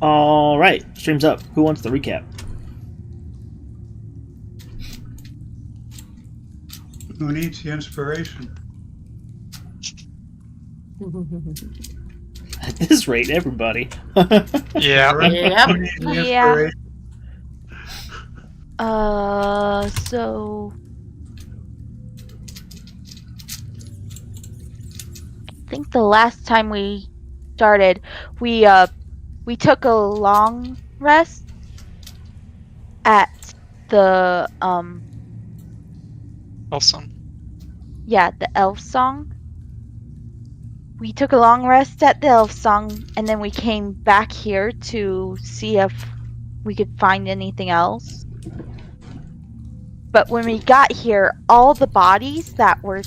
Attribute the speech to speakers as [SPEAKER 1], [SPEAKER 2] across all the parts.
[SPEAKER 1] All right, stream's up. Who wants the recap?
[SPEAKER 2] Who needs the inspiration?
[SPEAKER 1] At this rate, everybody.
[SPEAKER 3] Yeah.
[SPEAKER 4] Yep.
[SPEAKER 2] Who needs the
[SPEAKER 5] Yeah.
[SPEAKER 2] inspiration?
[SPEAKER 5] So I think the last time we started, we took a long rest at the
[SPEAKER 3] Awesome.
[SPEAKER 5] the elf song. We took a long rest at the elf song, and then we came back here to see if we could find anything else. But when we got here, all the bodies that were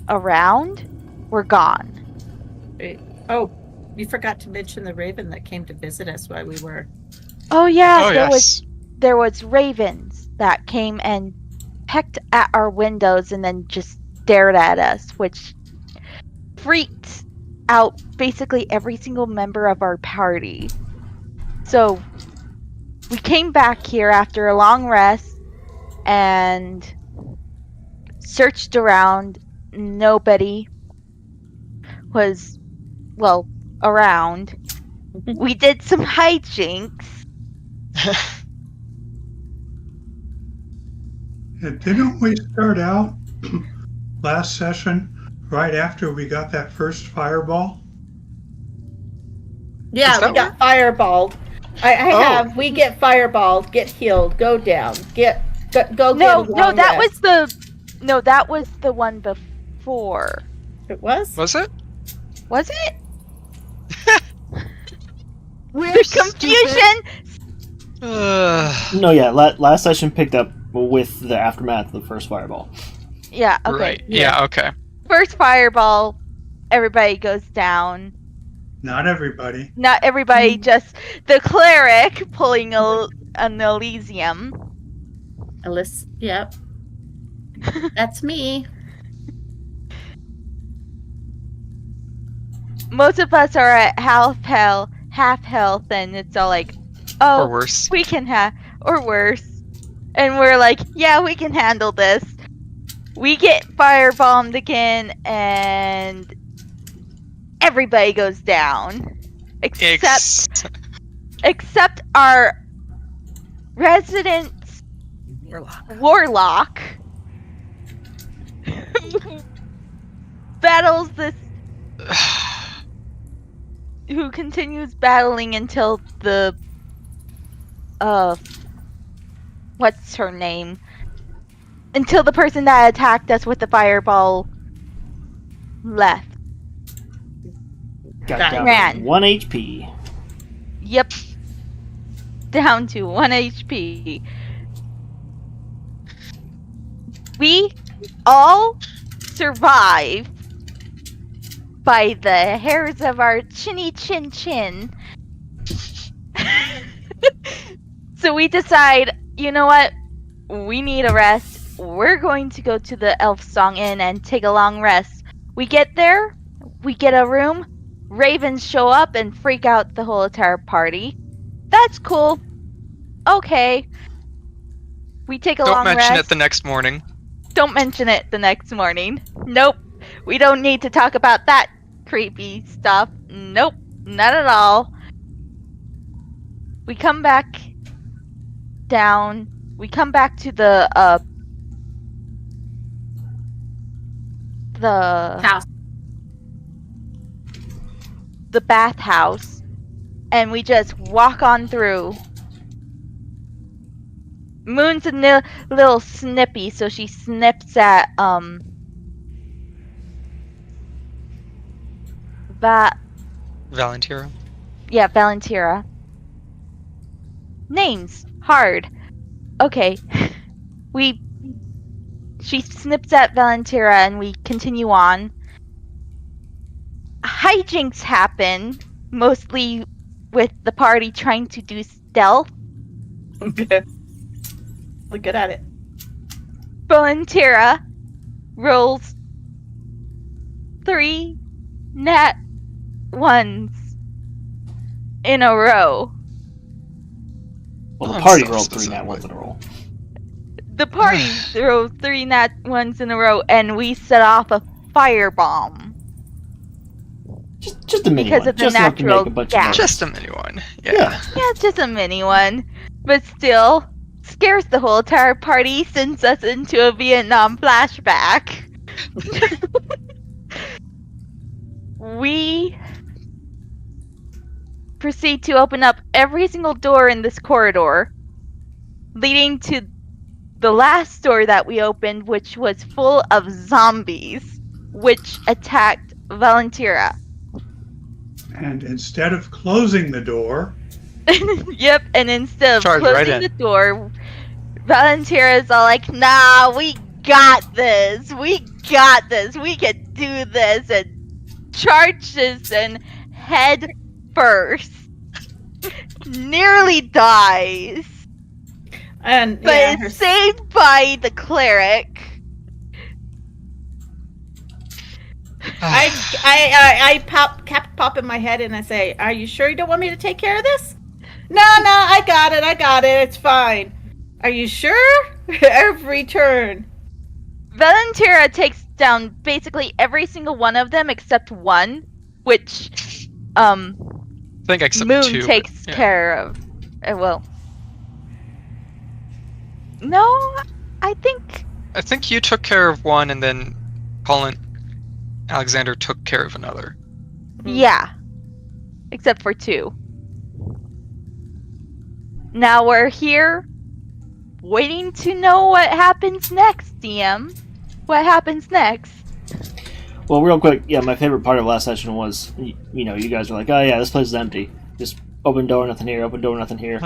[SPEAKER 5] around were gone.
[SPEAKER 4] Wait. Oh, you forgot to mention the raven that came to visit us while we were.
[SPEAKER 5] Oh yeah,
[SPEAKER 3] Oh, yes.
[SPEAKER 5] there was ravens that came and pecked at our windows and then just stared at us, which freaked out basically every single member of our party. So we came back here after a long rest and searched around. Nobody was, around. We did some hijinks.
[SPEAKER 2] Didn't we start out last session right after we got that first fireball?
[SPEAKER 4] Yeah,
[SPEAKER 3] Is that
[SPEAKER 4] we got fireballed. I have. We get fireballed. Get healed. Go down. Go get a long rest.
[SPEAKER 5] That was the one before.
[SPEAKER 4] It was.
[SPEAKER 3] Was it?
[SPEAKER 5] Was it?
[SPEAKER 6] We're
[SPEAKER 5] The confusion.
[SPEAKER 1] No, yeah, last session picked up with the aftermath of the first fireball.
[SPEAKER 5] Yeah. Okay.
[SPEAKER 3] Right. Yeah. Okay.
[SPEAKER 5] First fireball, everybody goes down.
[SPEAKER 2] Not everybody.
[SPEAKER 5] Not everybody, just the cleric pulling an Elysium.
[SPEAKER 4] Alice. Yep. That's me.
[SPEAKER 5] Most of us are at half health, and it's all like, oh,
[SPEAKER 3] Or worse.
[SPEAKER 5] we can or worse. And we're like, yeah, we can handle this. We get firebombed again, and everybody goes down. Except our resident warlock battles this who continues battling until the what's her name? Until the person that attacked us with the fireball left.
[SPEAKER 1] Got down
[SPEAKER 5] Ran.
[SPEAKER 1] to 1 HP.
[SPEAKER 5] Yep. Down to 1 HP. We all survive by the hairs of our chinny chin chin. So we decide, you know what? We need a rest. We're going to go to the Elf Song Inn and take a long rest. We get there, we get a room, ravens show up and freak out the whole entire party. That's cool. Okay. We take a long rest.
[SPEAKER 3] Don't mention it the next morning.
[SPEAKER 5] Don't mention it the next morning. Nope. We don't need to talk about that creepy stuff. Nope. Not at all. We come back down. We come back to the
[SPEAKER 4] House.
[SPEAKER 5] the bathhouse, and we just walk on through. Moon's a little snippy, so she snips at
[SPEAKER 3] Valentira.
[SPEAKER 5] Yeah, Valentira. Names. Hard. Okay. She snips at Valentira and we continue on. Hijinks happen, mostly with the party trying to do stealth.
[SPEAKER 4] Look at it.
[SPEAKER 5] Valentira rolls 3 nat 1s in a row.
[SPEAKER 1] Well, the
[SPEAKER 3] I'm
[SPEAKER 1] party
[SPEAKER 3] so
[SPEAKER 1] rolled 3
[SPEAKER 3] specific.
[SPEAKER 1] nat ones in a row.
[SPEAKER 5] The party threw 3 nat ones in a row, and we set off a firebomb
[SPEAKER 1] Just a mini
[SPEAKER 5] because
[SPEAKER 1] one.
[SPEAKER 5] of the
[SPEAKER 1] Just enough to
[SPEAKER 5] natural
[SPEAKER 1] make a bunch
[SPEAKER 5] gas.
[SPEAKER 1] of noise.
[SPEAKER 3] Just a mini one.
[SPEAKER 1] Yeah.
[SPEAKER 5] Yeah, just a mini one, but still scares the whole entire party, sends us into a Vietnam flashback. We proceed to open up every single door in this corridor, leading to the last door that we opened, which was full of zombies, which attacked Valentira.
[SPEAKER 2] And instead of closing the door,
[SPEAKER 5] Yep, and instead of
[SPEAKER 3] Charge
[SPEAKER 5] closing
[SPEAKER 3] right in.
[SPEAKER 5] the door, Valentira's all like, nah, we got this, we can do this, and charges in head first. Nearly dies,
[SPEAKER 4] And
[SPEAKER 5] but
[SPEAKER 4] yeah,
[SPEAKER 5] is saved by the cleric.
[SPEAKER 4] I kept popping my head and I say, "Are you sure you don't want me to take care of this?" No, I got it. It's fine. Are you sure? Every turn.
[SPEAKER 5] Valentira takes down basically every single one of them except one, which
[SPEAKER 3] I think except
[SPEAKER 5] Moon
[SPEAKER 3] 2.
[SPEAKER 5] takes
[SPEAKER 3] yeah.
[SPEAKER 5] care of. Well, no, I think
[SPEAKER 3] you took care of one, and then Alexander took care of another.
[SPEAKER 5] yeah, except for 2. Now we're here, waiting to know what happens next. DM, what happens next?
[SPEAKER 1] Well, real quick, yeah, my favorite part of last session was, you know, you guys were like, oh yeah, this place is empty. Just open door, nothing here, open door, nothing here.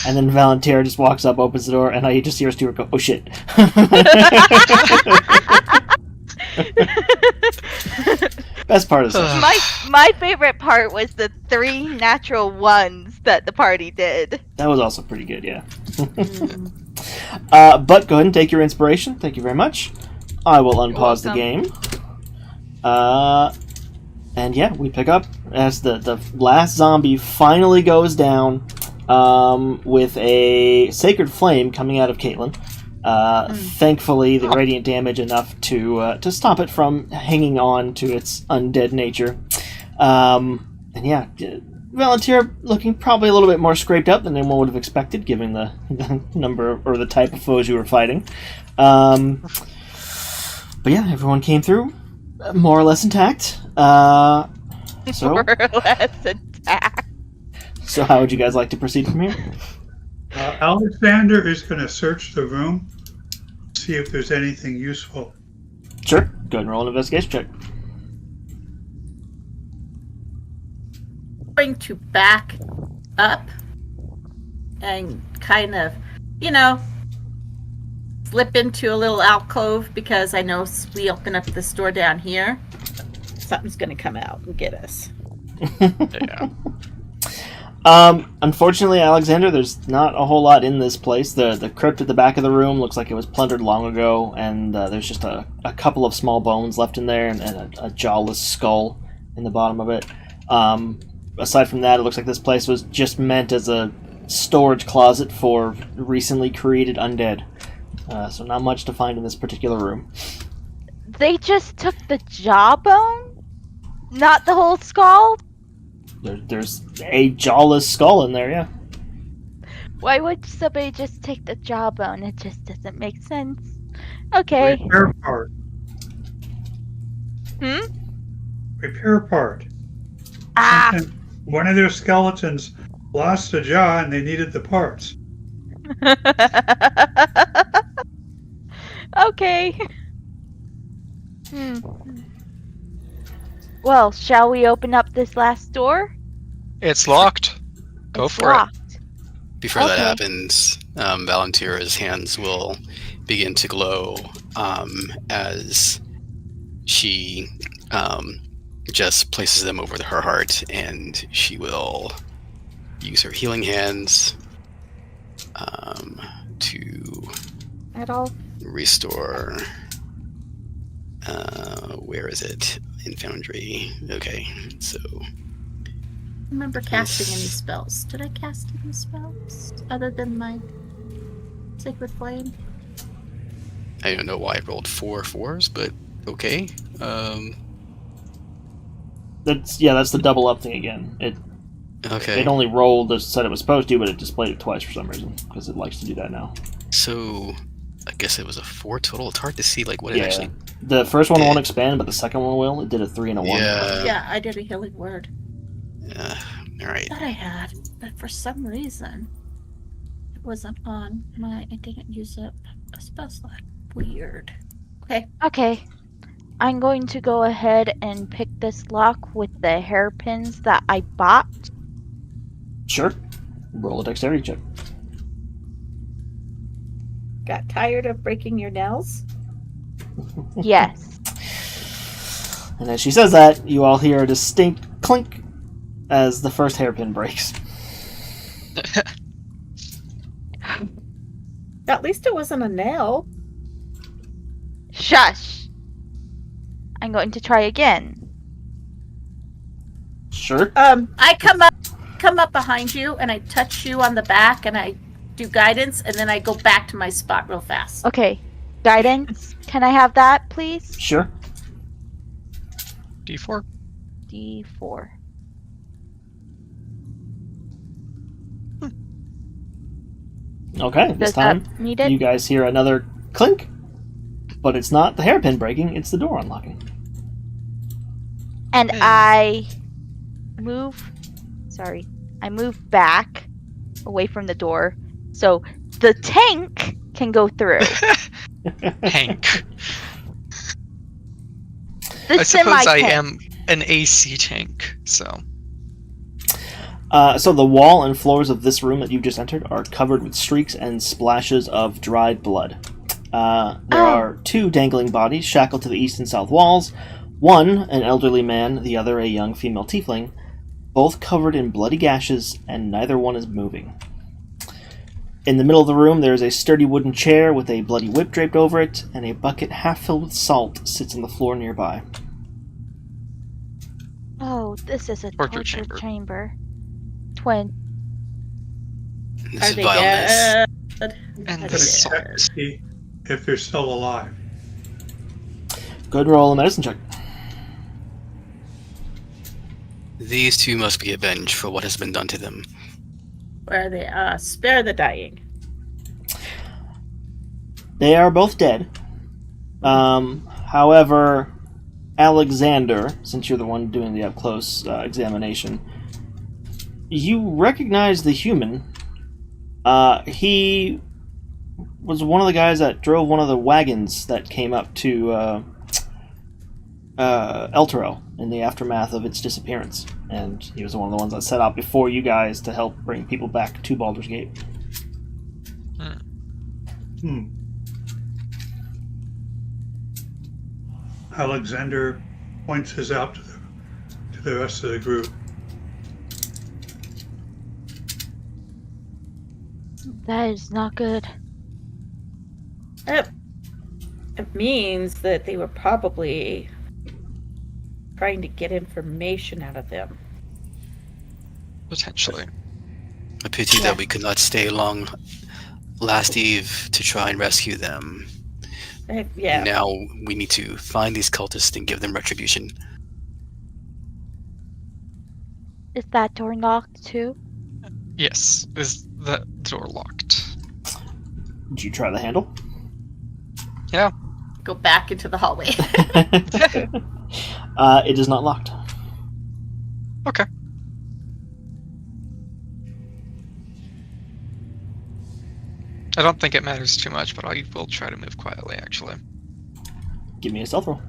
[SPEAKER 1] And then Valentira just walks up, opens the door, and I just hear Stuart go, oh shit. Best part of the session.
[SPEAKER 5] My favorite part was the 3 natural ones that the party did.
[SPEAKER 1] That was also pretty good, yeah. But go ahead and take your inspiration. Thank you very much. I will unpause the game. And yeah, we pick up as the last zombie finally goes down with a sacred flame coming out of Caitlin. Thankfully, the radiant damage enough to stop it from hanging on to its undead nature. And yeah, Valentira looking probably a little bit more scraped up than anyone would have expected, given the number or the type of foes you were fighting. But yeah, everyone came through more or less intact. So
[SPEAKER 5] More or less attack.
[SPEAKER 1] So how would you guys like to proceed from here?
[SPEAKER 2] Alexander is going to search the room, see if there's anything useful.
[SPEAKER 1] Sure. Go ahead and roll an investigation check.
[SPEAKER 4] Going to back up and kind of, slip into a little alcove because I know we open up this door down here. Something's going to come out and get us.
[SPEAKER 3] Yeah.
[SPEAKER 1] Unfortunately, Alexander, there's not a whole lot in this place. The crypt at the back of the room looks like it was plundered long ago, and there's just a couple of small bones left in there and a jawless skull in the bottom of it. Aside from that, it looks like this place was just meant as a storage closet for recently created undead. So not much to find in this particular room.
[SPEAKER 5] They just took the jawbone? Not the whole skull?
[SPEAKER 1] There's a jawless skull in there, yeah.
[SPEAKER 5] Why would somebody just take the jawbone? It just doesn't make sense. Okay.
[SPEAKER 2] Repair part. Repair part.
[SPEAKER 5] Ah!
[SPEAKER 2] One of their skeletons lost a jaw and they needed the parts.
[SPEAKER 5] Okay. Well, shall we open up this last door?
[SPEAKER 3] It's locked. Go
[SPEAKER 5] It's
[SPEAKER 3] for
[SPEAKER 5] locked.
[SPEAKER 6] Before that
[SPEAKER 5] Okay.
[SPEAKER 6] happens, Valentira's hands will begin to glow as she just places them over her heart, and she will use her healing hands to
[SPEAKER 5] At all?
[SPEAKER 6] restore. Where is it? In Foundry. Okay, so
[SPEAKER 4] remember casting any spells. Did I cast any spells other than my Sacred Flame?
[SPEAKER 6] I don't know why I rolled 4 4s, but okay.
[SPEAKER 1] That's the double up thing again.
[SPEAKER 6] Okay.
[SPEAKER 1] It only rolled as said it was supposed to, but it displayed it twice for some reason because it likes to do that now.
[SPEAKER 6] So, I guess it was a 4 total. It's hard to see like what it actually.
[SPEAKER 1] The first one
[SPEAKER 6] did.
[SPEAKER 1] won't expand, but the second one will. It did a 3 and a 1.
[SPEAKER 4] Yeah, I did a healing word.
[SPEAKER 6] All right.
[SPEAKER 4] That I had, but for some reason, it wasn't on my. I didn't use up a spell slot. Weird. Okay.
[SPEAKER 5] Okay. I'm going to go ahead and pick this lock with the hairpins that I bought.
[SPEAKER 1] Sure. Roll a dexterity check.
[SPEAKER 4] Got tired of breaking your nails?
[SPEAKER 5] Yes.
[SPEAKER 1] And as she says that, you all hear a distinct clink as the first hairpin breaks.
[SPEAKER 4] At least it wasn't a nail.
[SPEAKER 5] Shush. I'm going to try again.
[SPEAKER 1] Sure.
[SPEAKER 4] I come up behind you and I touch you on the back and I do guidance and then I go back to my spot real fast.
[SPEAKER 5] Okay. Guidance. Can I have that, please?
[SPEAKER 1] Sure.
[SPEAKER 3] D4.
[SPEAKER 5] D4.
[SPEAKER 1] Okay, this
[SPEAKER 5] Does
[SPEAKER 1] time
[SPEAKER 5] that need it?
[SPEAKER 1] you guys hear another clink, but it's not the hairpin breaking, it's the door unlocking.
[SPEAKER 5] And I move. Sorry. I move back away from the door so the tank can go through.
[SPEAKER 3] Hank.
[SPEAKER 5] The
[SPEAKER 3] I suppose I
[SPEAKER 5] semi-tank.
[SPEAKER 3] am an AC tank, so.
[SPEAKER 1] So the wall and floors of this room that you've just entered are covered with streaks and splashes of dried blood. There are 2 dangling bodies shackled to the east and south walls. One, an elderly man, the other a young female tiefling, both covered in bloody gashes, and neither one is moving. In the middle of the room, there is a sturdy wooden chair with a bloody whip draped over it, and a bucket half filled with salt sits on the floor nearby.
[SPEAKER 5] Oh, this is a
[SPEAKER 3] Torture
[SPEAKER 5] torture
[SPEAKER 3] chamber.
[SPEAKER 5] chamber. Twin.
[SPEAKER 6] This is vileness.
[SPEAKER 4] good?
[SPEAKER 3] And
[SPEAKER 4] Are
[SPEAKER 3] the
[SPEAKER 4] they
[SPEAKER 3] salt.
[SPEAKER 2] Check to see if they're still alive.
[SPEAKER 1] Go ahead and roll a medicine check.
[SPEAKER 6] These 2 must be avenged for what has been done to them.
[SPEAKER 4] Where are they? Spare the dying.
[SPEAKER 1] They are both dead. However, Alexander, since you're the one doing the up-close examination, you recognize the human. He was one of the guys that drove one of the wagons that came up to El Toro in the aftermath of its disappearance. And he was one of the ones that set out before you guys to help bring people back to Baldur's Gate.
[SPEAKER 2] Alexander points this out to the rest of the group.
[SPEAKER 5] That is not good.
[SPEAKER 4] It means that they were probably trying to get information out of them.
[SPEAKER 3] Potentially.
[SPEAKER 6] A pity that we could not stay long last eve to try and rescue them.
[SPEAKER 4] Yeah.
[SPEAKER 6] Now we need to find these cultists and give them retribution.
[SPEAKER 5] Is that door locked too?
[SPEAKER 3] Yes. Is the door locked?
[SPEAKER 1] Did you try the handle?
[SPEAKER 3] Yeah.
[SPEAKER 4] Go back into the hallway.
[SPEAKER 1] It is not locked.
[SPEAKER 3] Okay. I don't think it matters too much, but I will try to move quietly, actually.
[SPEAKER 1] Give me a stealth roll.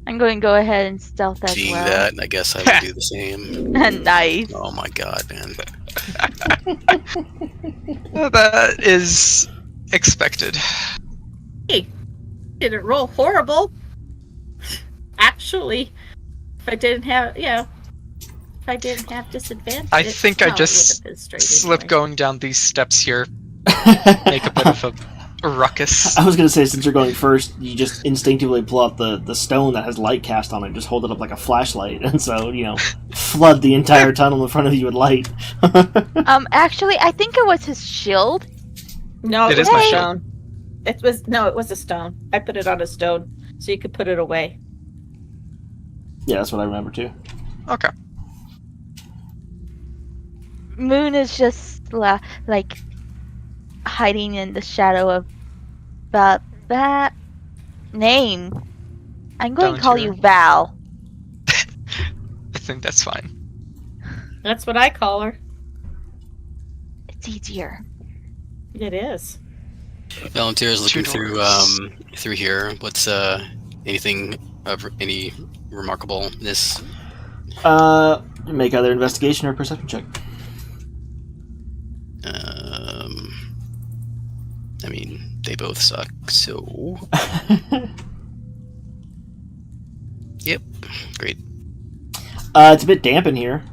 [SPEAKER 5] I'm going to go ahead and stealth as
[SPEAKER 6] Seeing
[SPEAKER 5] well.
[SPEAKER 6] that, I guess I would do the same.
[SPEAKER 5] Nice.
[SPEAKER 6] Oh my god, man.
[SPEAKER 3] That is expected.
[SPEAKER 4] Hey, didn't roll horrible. Actually, if I didn't have disadvantage,
[SPEAKER 3] I think I
[SPEAKER 4] well, it
[SPEAKER 3] just
[SPEAKER 4] would have been straight
[SPEAKER 3] slip
[SPEAKER 4] anyway.
[SPEAKER 3] going down these steps here. Make a bit of a A ruckus.
[SPEAKER 1] I was going to say, since you're going first, you just instinctively pull out the stone that has light cast on it, just hold it up like a flashlight, and so, flood the entire tunnel in front of you with light.
[SPEAKER 5] Actually, I think it was his shield.
[SPEAKER 4] No,
[SPEAKER 3] It
[SPEAKER 4] it
[SPEAKER 3] is
[SPEAKER 4] was
[SPEAKER 3] my
[SPEAKER 4] a
[SPEAKER 3] shield.
[SPEAKER 4] stone. It was a stone. I put it on a stone so you could put it away.
[SPEAKER 1] Yeah, that's what I remember, too.
[SPEAKER 3] Okay.
[SPEAKER 5] Moon is just like hiding in the shadow of that name. I'm going to call you Val.
[SPEAKER 3] I think that's fine.
[SPEAKER 4] That's what I call her.
[SPEAKER 5] It's easier.
[SPEAKER 4] It is.
[SPEAKER 6] Valentir is looking through here. What's anything of any remarkableness?
[SPEAKER 1] Make either investigation or perception check.
[SPEAKER 6] I mean, they both suck, so... Yep, great.
[SPEAKER 1] It's a bit damp in here.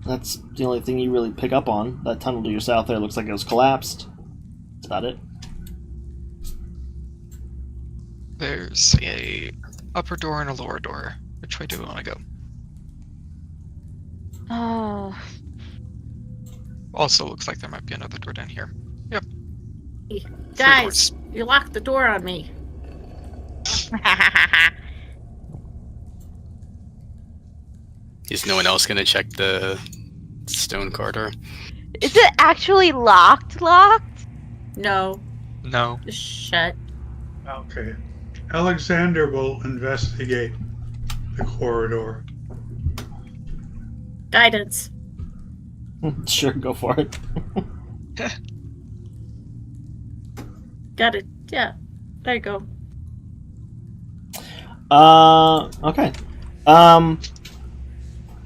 [SPEAKER 1] That's the only thing you really pick up on. That tunnel to your south there looks like it was collapsed. That's about it.
[SPEAKER 3] There's a upper door and a lower door. Which way do we want to go?
[SPEAKER 5] Oh,
[SPEAKER 3] Also looks like there might be another door down here. Yep.
[SPEAKER 4] Guys, you locked the door on me.
[SPEAKER 6] Is no one else gonna check the stone corridor?
[SPEAKER 5] is it actually locked?
[SPEAKER 4] No,
[SPEAKER 3] No.
[SPEAKER 4] just shut.
[SPEAKER 2] Okay. Alexander will investigate the corridor.
[SPEAKER 4] Guidance.
[SPEAKER 1] Sure, go for it.
[SPEAKER 4] Got it. Yeah. There you go.
[SPEAKER 1] Okay.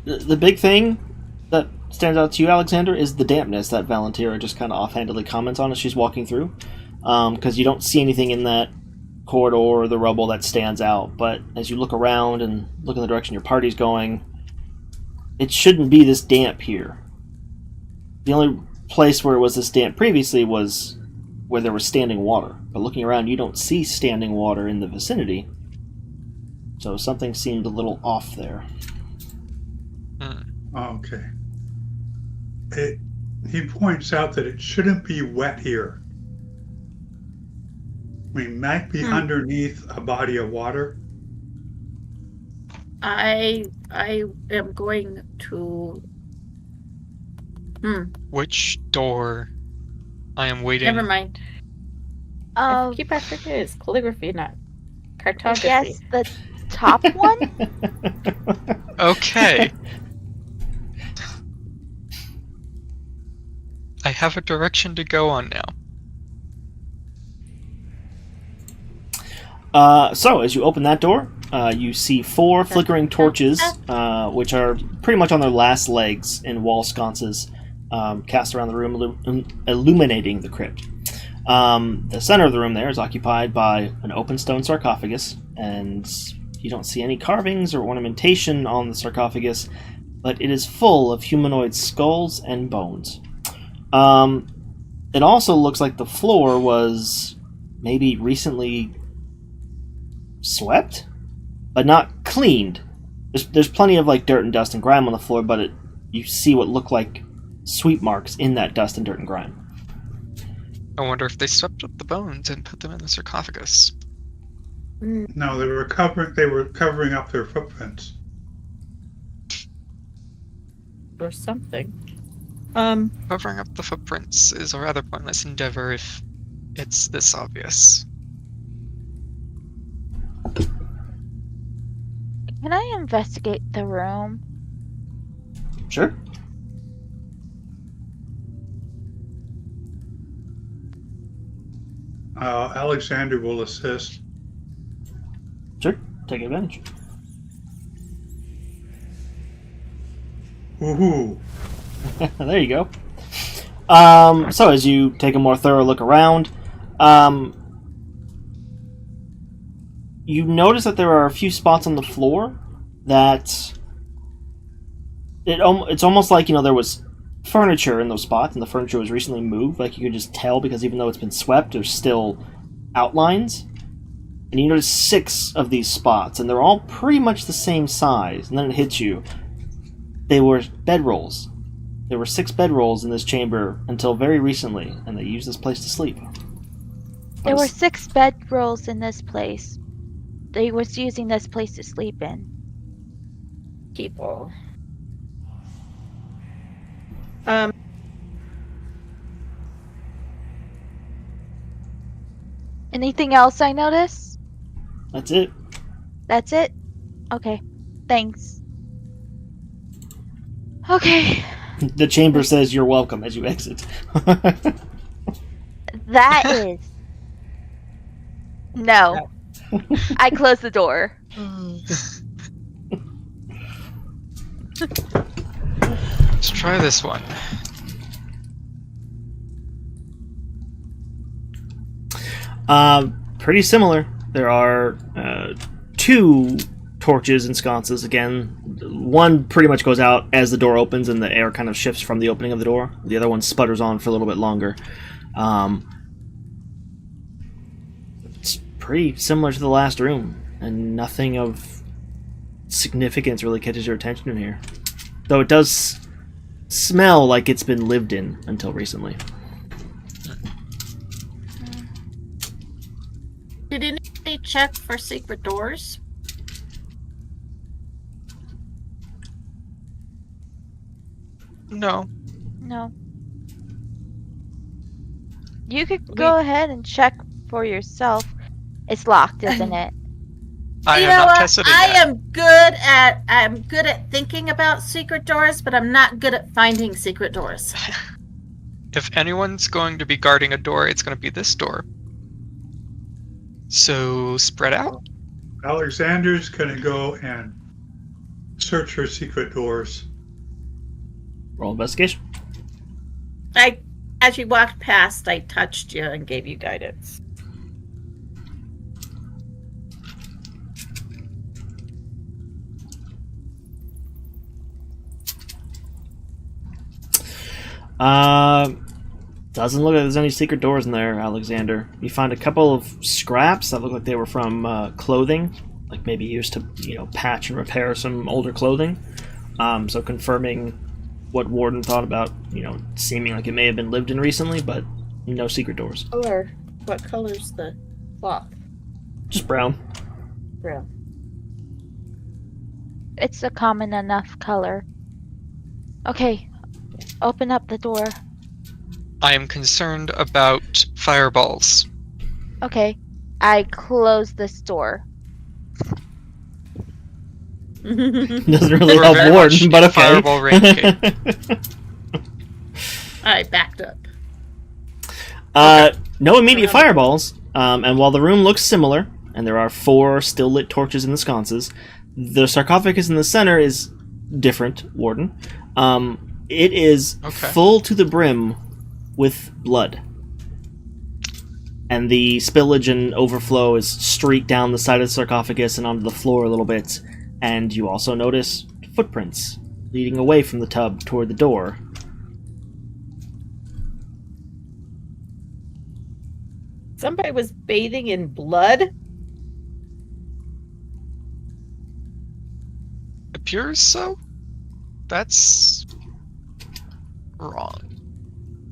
[SPEAKER 1] The big thing that stands out to you, Alexander, is the dampness that Valentira just kind of offhandedly comments on as she's walking through. Because you don't see anything in that corridor or the rubble that stands out, but as you look around and look in the direction your party's going, it shouldn't be this damp here. The only place where it was this damp previously was where there was standing water, but looking around you don't see standing water in the vicinity, so something seemed a little off there.
[SPEAKER 2] Okay. He points out that it shouldn't be wet here. We might be underneath a body of water.
[SPEAKER 4] I am going to.
[SPEAKER 3] Which door? I am waiting.
[SPEAKER 4] Never mind. I
[SPEAKER 5] Oh,
[SPEAKER 4] keep forgetting it's calligraphy, not
[SPEAKER 5] I
[SPEAKER 4] cartography.
[SPEAKER 5] guess the top one.
[SPEAKER 3] Okay. I have a direction to go on now.
[SPEAKER 1] So, as you open that door, you see 4 flickering torches, which are pretty much on their last legs in wall sconces, cast around the room, illuminating the crypt. The center of the room there is occupied by an open stone sarcophagus, and you don't see any carvings or ornamentation on the sarcophagus, but it is full of humanoid skulls and bones. It also looks like the floor was maybe recently swept, but not cleaned. There's plenty of like dirt and dust and grime on the floor, but you see what look like sweep marks in that dust and dirt and grime.
[SPEAKER 3] I wonder if they swept up the bones and put them in the sarcophagus.
[SPEAKER 2] No, they were covering up their footprints.
[SPEAKER 4] Or something.
[SPEAKER 3] Covering up the footprints is a rather pointless endeavor if it's this obvious.
[SPEAKER 5] Can I investigate the room?
[SPEAKER 1] Sure.
[SPEAKER 2] Alexander will assist.
[SPEAKER 1] Sure. Take advantage.
[SPEAKER 2] Woohoo!
[SPEAKER 1] There you go. So as you take a more thorough look around, you notice that there are a few spots on the floor that it's almost like there was furniture in those spots, and the furniture was recently moved. Like you could just tell because even though it's been swept, there's still outlines, and you notice 6 of these spots, and they're all pretty much the same size, and then it hits you. They were bedrolls. There were 6 bedrolls in this chamber until very recently, and they used this place to sleep.
[SPEAKER 5] There were 6 bedrolls in this place. They was using this place to sleep in.
[SPEAKER 4] People.
[SPEAKER 5] Anything else I notice?
[SPEAKER 1] That's it.
[SPEAKER 5] That's it? Okay. Thanks. Okay.
[SPEAKER 1] The chamber says you're welcome as you exit.
[SPEAKER 5] That is. No. I close the door.
[SPEAKER 3] Let's try this one.
[SPEAKER 1] Pretty similar. There are 2 torches and sconces. Again, one pretty much goes out as the door opens and the air kind of shifts from the opening of the door. The other one sputters on for a little bit longer. It's pretty similar to the last room, and nothing of significance really catches your attention in here. Though it does smell like it's been lived in until recently.
[SPEAKER 4] Did anybody check for secret doors?
[SPEAKER 3] No.
[SPEAKER 5] No. You could go ahead and check for yourself. It's locked, isn't it?
[SPEAKER 3] I
[SPEAKER 4] You
[SPEAKER 3] have
[SPEAKER 4] know
[SPEAKER 3] not
[SPEAKER 4] what?
[SPEAKER 3] tested it
[SPEAKER 4] I
[SPEAKER 3] yet.
[SPEAKER 4] am good at thinking about secret doors, but I'm not good at finding secret doors.
[SPEAKER 3] If anyone's going to be guarding a door, it's going to be this door. So, spread out.
[SPEAKER 2] Alexander's going to go and search for secret doors.
[SPEAKER 1] Roll investigation.
[SPEAKER 4] As you walked past, I touched you and gave you guidance.
[SPEAKER 1] Doesn't look like there's any secret doors in there, Alexander. You find a couple of scraps that look like they were from clothing, like maybe used to, patch and repair some older clothing. So confirming what Warden thought about, seeming like it may have been lived in recently, but no secret doors.
[SPEAKER 4] Color. What color's the cloth?
[SPEAKER 1] Just brown.
[SPEAKER 4] Brown.
[SPEAKER 5] It's a common enough color. Okay. Open up the door.
[SPEAKER 3] I am concerned about fireballs.
[SPEAKER 5] Okay. I close this door.
[SPEAKER 1] Doesn't really
[SPEAKER 3] We're
[SPEAKER 1] help
[SPEAKER 3] very
[SPEAKER 1] Warden,
[SPEAKER 3] much
[SPEAKER 1] but okay.
[SPEAKER 3] fireball range, Kate.
[SPEAKER 4] I backed up.
[SPEAKER 1] No immediate fireballs, and while the room looks similar, and there are 4 still lit torches in the sconces, the sarcophagus in the center is different, Warden. It is full to the brim with blood. And the spillage and overflow is streaked down the side of the sarcophagus and onto the floor a little bit. And you also notice footprints leading away from the tub toward the door.
[SPEAKER 4] Somebody was bathing in blood?
[SPEAKER 3] Appears so? That's wrong.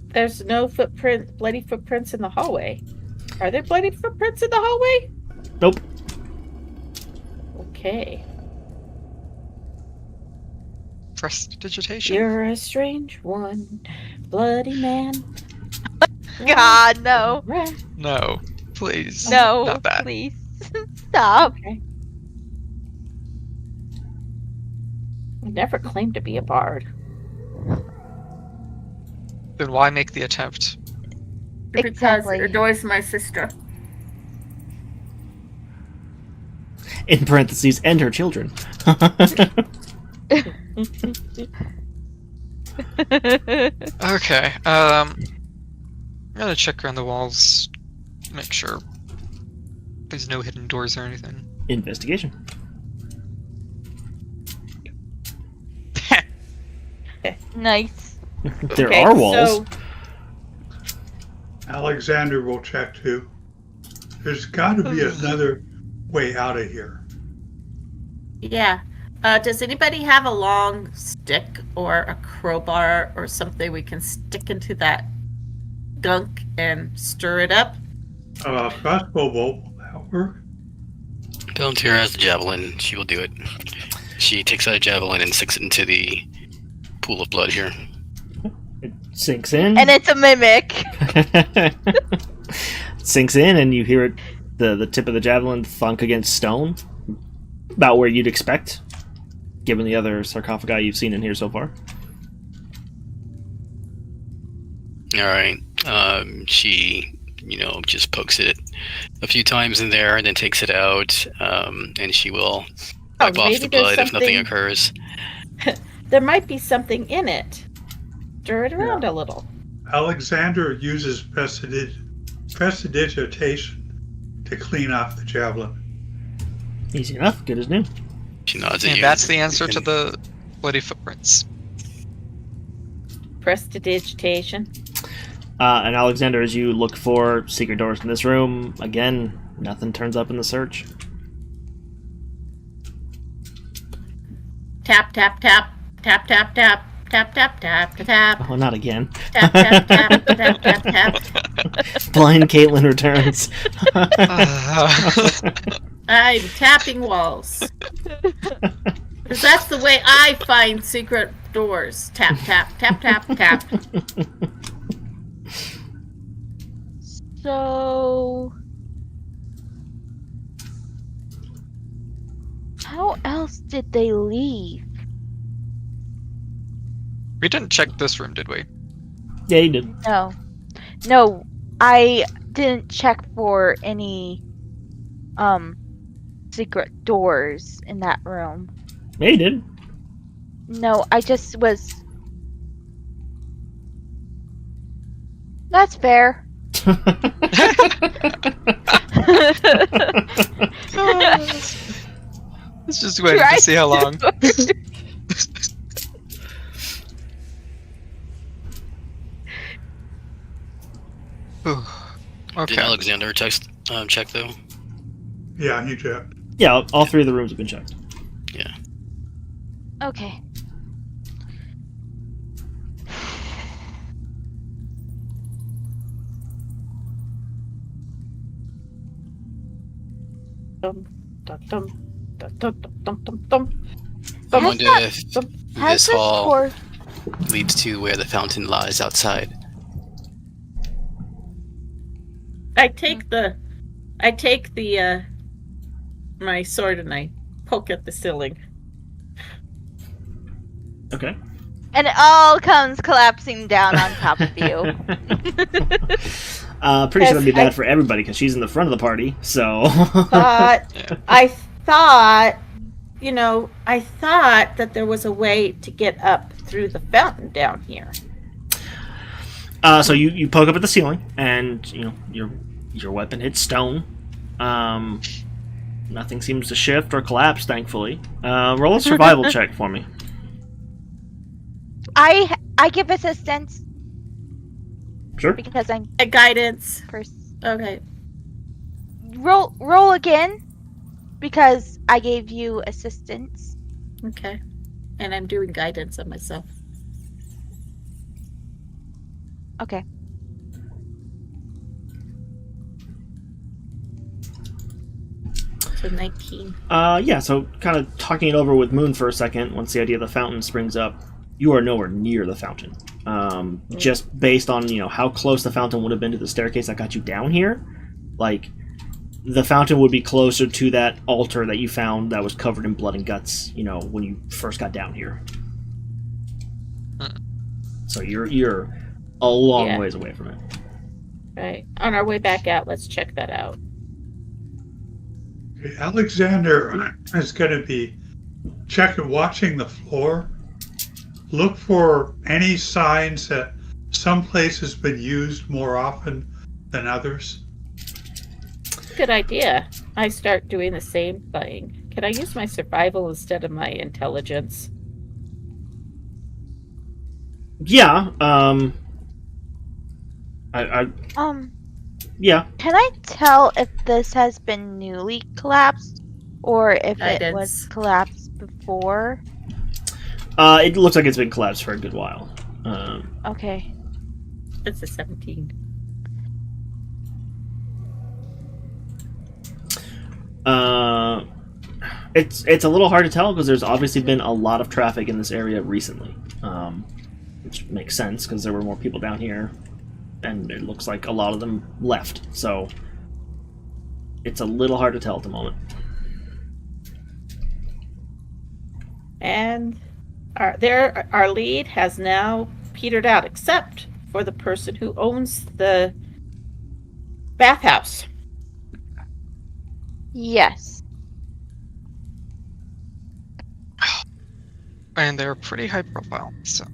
[SPEAKER 4] There's no bloody footprints in the hallway. Are there bloody footprints in the hallway?
[SPEAKER 1] Nope.
[SPEAKER 4] Okay.
[SPEAKER 3] Prestidigitation?
[SPEAKER 4] You're a strange one, bloody man.
[SPEAKER 5] God, no.
[SPEAKER 3] No. Please.
[SPEAKER 5] No,
[SPEAKER 3] Not that.
[SPEAKER 5] please. Stop.
[SPEAKER 4] Okay. I never claimed to be a bard.
[SPEAKER 3] Then why make the attempt?
[SPEAKER 4] Because
[SPEAKER 5] Exactly.
[SPEAKER 4] Erdoy's my sister.
[SPEAKER 1] In parentheses, and her children.
[SPEAKER 3] Okay, I'm gonna check around the walls, make sure there's no hidden doors or anything.
[SPEAKER 1] Investigation.
[SPEAKER 5] Nice.
[SPEAKER 1] There
[SPEAKER 4] Okay,
[SPEAKER 1] are walls.
[SPEAKER 4] so-
[SPEAKER 2] Alexander will check too. There's got to be another way out of here.
[SPEAKER 4] Yeah. Does anybody have a long stick or a crowbar or something we can stick into that gunk and stir it up?
[SPEAKER 2] Crossbow bolt, will that work?
[SPEAKER 6] Valentina has the javelin. She will do it. She takes out a javelin and sticks it into the pool of blood here.
[SPEAKER 1] It sinks in.
[SPEAKER 5] And it's a mimic.
[SPEAKER 1] Sinks in, and you hear it, the tip of the javelin thunk against stone, about where you'd expect, given the other sarcophagi you've seen in here so far.
[SPEAKER 6] All right. She, just pokes it a few times in there, and then takes it out, and she will wipe off the blood if nothing occurs.
[SPEAKER 4] There might be something in it. Stir it around a little.
[SPEAKER 2] Alexander uses prestidigitation to clean off the javelin.
[SPEAKER 1] Easy enough. Good as new.
[SPEAKER 6] She nods at
[SPEAKER 3] And
[SPEAKER 6] you.
[SPEAKER 3] that's the answer to the bloody footprints.
[SPEAKER 4] Prestidigitation.
[SPEAKER 1] And Alexander, as you look for secret doors in this room, again, nothing turns up in the search.
[SPEAKER 4] Tap, tap, tap. Tap, tap, tap. Tap, tap, tap, tap, tap.
[SPEAKER 1] Oh, not again.
[SPEAKER 4] Tap, tap, tap, tap, tap, tap.
[SPEAKER 1] Blind Caitlin returns.
[SPEAKER 4] I'm tapping walls. Because that's the way I find secret doors. Tap, tap, tap, tap, tap.
[SPEAKER 5] So, how else did they leave?
[SPEAKER 3] We didn't check this room, did we?
[SPEAKER 1] Yeah, you did.
[SPEAKER 5] No, I didn't check for any secret doors in that room.
[SPEAKER 1] Yeah, you did.
[SPEAKER 5] No, I just was. That's fair.
[SPEAKER 3] Let's just wait to see how long.
[SPEAKER 6] Did
[SPEAKER 3] Okay.
[SPEAKER 6] Alexander check though?
[SPEAKER 2] Yeah, he checked.
[SPEAKER 1] Yeah, all three of the rooms have been checked.
[SPEAKER 6] Yeah.
[SPEAKER 5] Okay.
[SPEAKER 4] Dum, dum, dum, dum, dum, dum, dum, dum.
[SPEAKER 6] I
[SPEAKER 5] Has
[SPEAKER 6] wonder
[SPEAKER 5] that-
[SPEAKER 6] if
[SPEAKER 5] Has
[SPEAKER 6] this hall
[SPEAKER 5] door?
[SPEAKER 6] leads to where the fountain lies outside.
[SPEAKER 4] I take my sword and I poke at the ceiling.
[SPEAKER 1] Okay.
[SPEAKER 5] And it all comes collapsing down on top of you.
[SPEAKER 1] Pretty sure that'd be
[SPEAKER 4] Yes,
[SPEAKER 1] bad for everybody because she's in the front of the party. So.
[SPEAKER 4] But
[SPEAKER 3] Yeah.
[SPEAKER 4] I thought that there was a way to get up through the fountain down here.
[SPEAKER 1] So you poke up at the ceiling, and your weapon hits stone. Nothing seems to shift or collapse, thankfully. Roll a survival check for me.
[SPEAKER 5] I give assistance
[SPEAKER 1] Sure.
[SPEAKER 5] because I'm
[SPEAKER 4] A guidance.
[SPEAKER 5] first.
[SPEAKER 4] Okay.
[SPEAKER 5] Roll again because I gave you assistance.
[SPEAKER 4] Okay. And I'm doing guidance on myself.
[SPEAKER 5] Okay.
[SPEAKER 4] So 19.
[SPEAKER 1] Yeah, so kind of talking it over with Moon for a second, once the idea of the fountain springs up, you are nowhere near the fountain. Just based on, how close the fountain would have been to the staircase that got you down here, like, the fountain would be closer to that altar that you found that was covered in blood and guts, when you first got down here. So you're a long ways away from it.
[SPEAKER 4] Right. On our way back out, let's check that out.
[SPEAKER 2] Okay, Alexander is going to be watching the floor. Look for any signs that some place has been used more often than others.
[SPEAKER 4] Good idea. I start doing the same thing. Can I use my survival instead of my intelligence?
[SPEAKER 1] Yeah, Yeah.
[SPEAKER 5] Can I tell if this has been newly collapsed or if it was
[SPEAKER 4] Guidance.
[SPEAKER 5] collapsed before?
[SPEAKER 1] It looks like it's been collapsed for a good while.
[SPEAKER 5] Okay.
[SPEAKER 4] It's a 17.
[SPEAKER 1] It's a little hard to tell because there's obviously been a lot of traffic in this area recently, which makes sense because there were more people down here, and it looks like a lot of them left. So it's a little hard to tell at the moment.
[SPEAKER 4] And our lead has now petered out, except for the person who owns the bathhouse.
[SPEAKER 5] Yes.
[SPEAKER 3] And they're pretty high profile, so.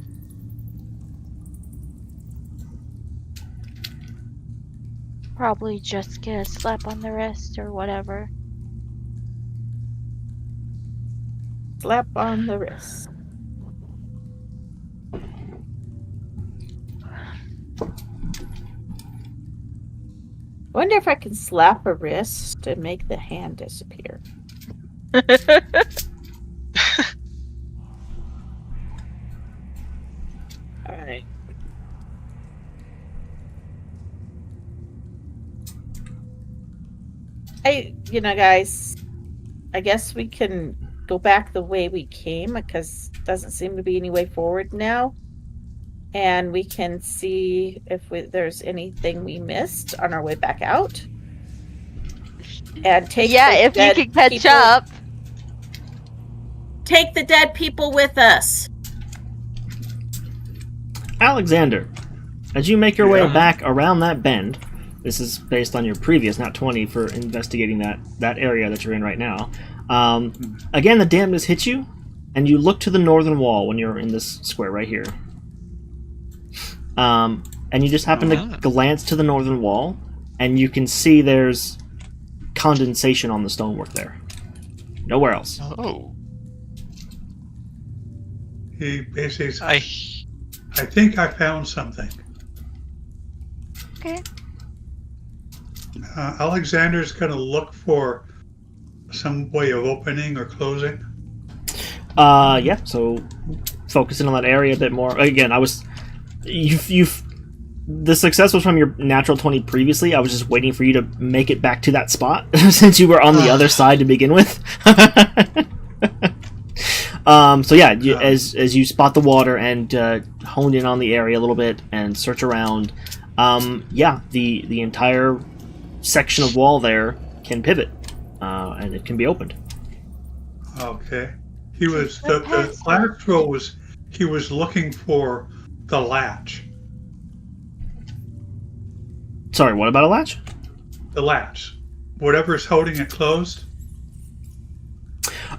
[SPEAKER 5] Probably just get a slap on the wrist or whatever.
[SPEAKER 4] Slap on the wrist. Wonder if I can slap a wrist and make the hand disappear. Alright. Guys, I guess we can go back the way we came because doesn't seem to be any way forward now. And we can see if there's anything we missed on our way back out. And take
[SPEAKER 5] if you can catch up.
[SPEAKER 4] Take the dead people with us.
[SPEAKER 1] Alexander, as you make your way
[SPEAKER 2] Yeah.
[SPEAKER 1] back around that bend, this is based on your previous Nat 20 for investigating that area that you're in right now. Again, the dampness hits you, and you look to the northern wall when you're in this square right here. And you just happen to glance to the northern wall, and you can see there's condensation on the stonework there. Nowhere else.
[SPEAKER 3] Oh.
[SPEAKER 2] He basically said,
[SPEAKER 3] I
[SPEAKER 2] I think I found something.
[SPEAKER 5] Okay.
[SPEAKER 2] Alexander's going to look for some way of opening or closing.
[SPEAKER 1] Yeah, so focusing on that area a bit more. Again, the success was from your natural 20 previously. I was just waiting for you to make it back to that spot since you were on the other side to begin with. So yeah, as you spot the water and honed in on the area a little bit and search around, the entire section of wall there can pivot, and it can be opened.
[SPEAKER 2] Okay. He was the lateral was he was looking for the latch.
[SPEAKER 1] Sorry, what about a latch?
[SPEAKER 2] The latch. Whatever's holding it closed.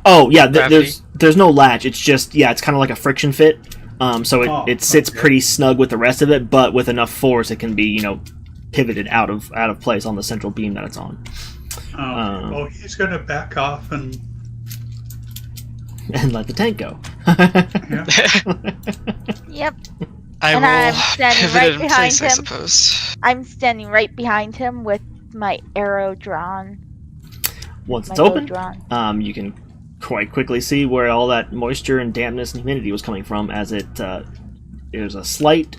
[SPEAKER 1] Oh yeah,
[SPEAKER 3] Gravity.
[SPEAKER 1] there's no latch. It's just it's kind of like a friction fit. So it sits pretty snug with the rest of it, but with enough force it can be pivoted out of place on the central beam that it's on.
[SPEAKER 2] Well, he's going to back off and
[SPEAKER 1] Let the tank go.
[SPEAKER 2] yeah.
[SPEAKER 5] Yep.
[SPEAKER 3] I
[SPEAKER 5] And
[SPEAKER 3] will
[SPEAKER 5] I'm standing
[SPEAKER 3] pivot
[SPEAKER 5] right
[SPEAKER 3] in
[SPEAKER 5] behind
[SPEAKER 3] place, I
[SPEAKER 5] him.
[SPEAKER 3] suppose.
[SPEAKER 5] I'm standing right behind him with my arrow drawn.
[SPEAKER 1] Once
[SPEAKER 5] My
[SPEAKER 1] it's
[SPEAKER 5] bow
[SPEAKER 1] open,
[SPEAKER 5] drawn.
[SPEAKER 1] you can quite quickly see where all that moisture and dampness and humidity was coming from, as there's a slight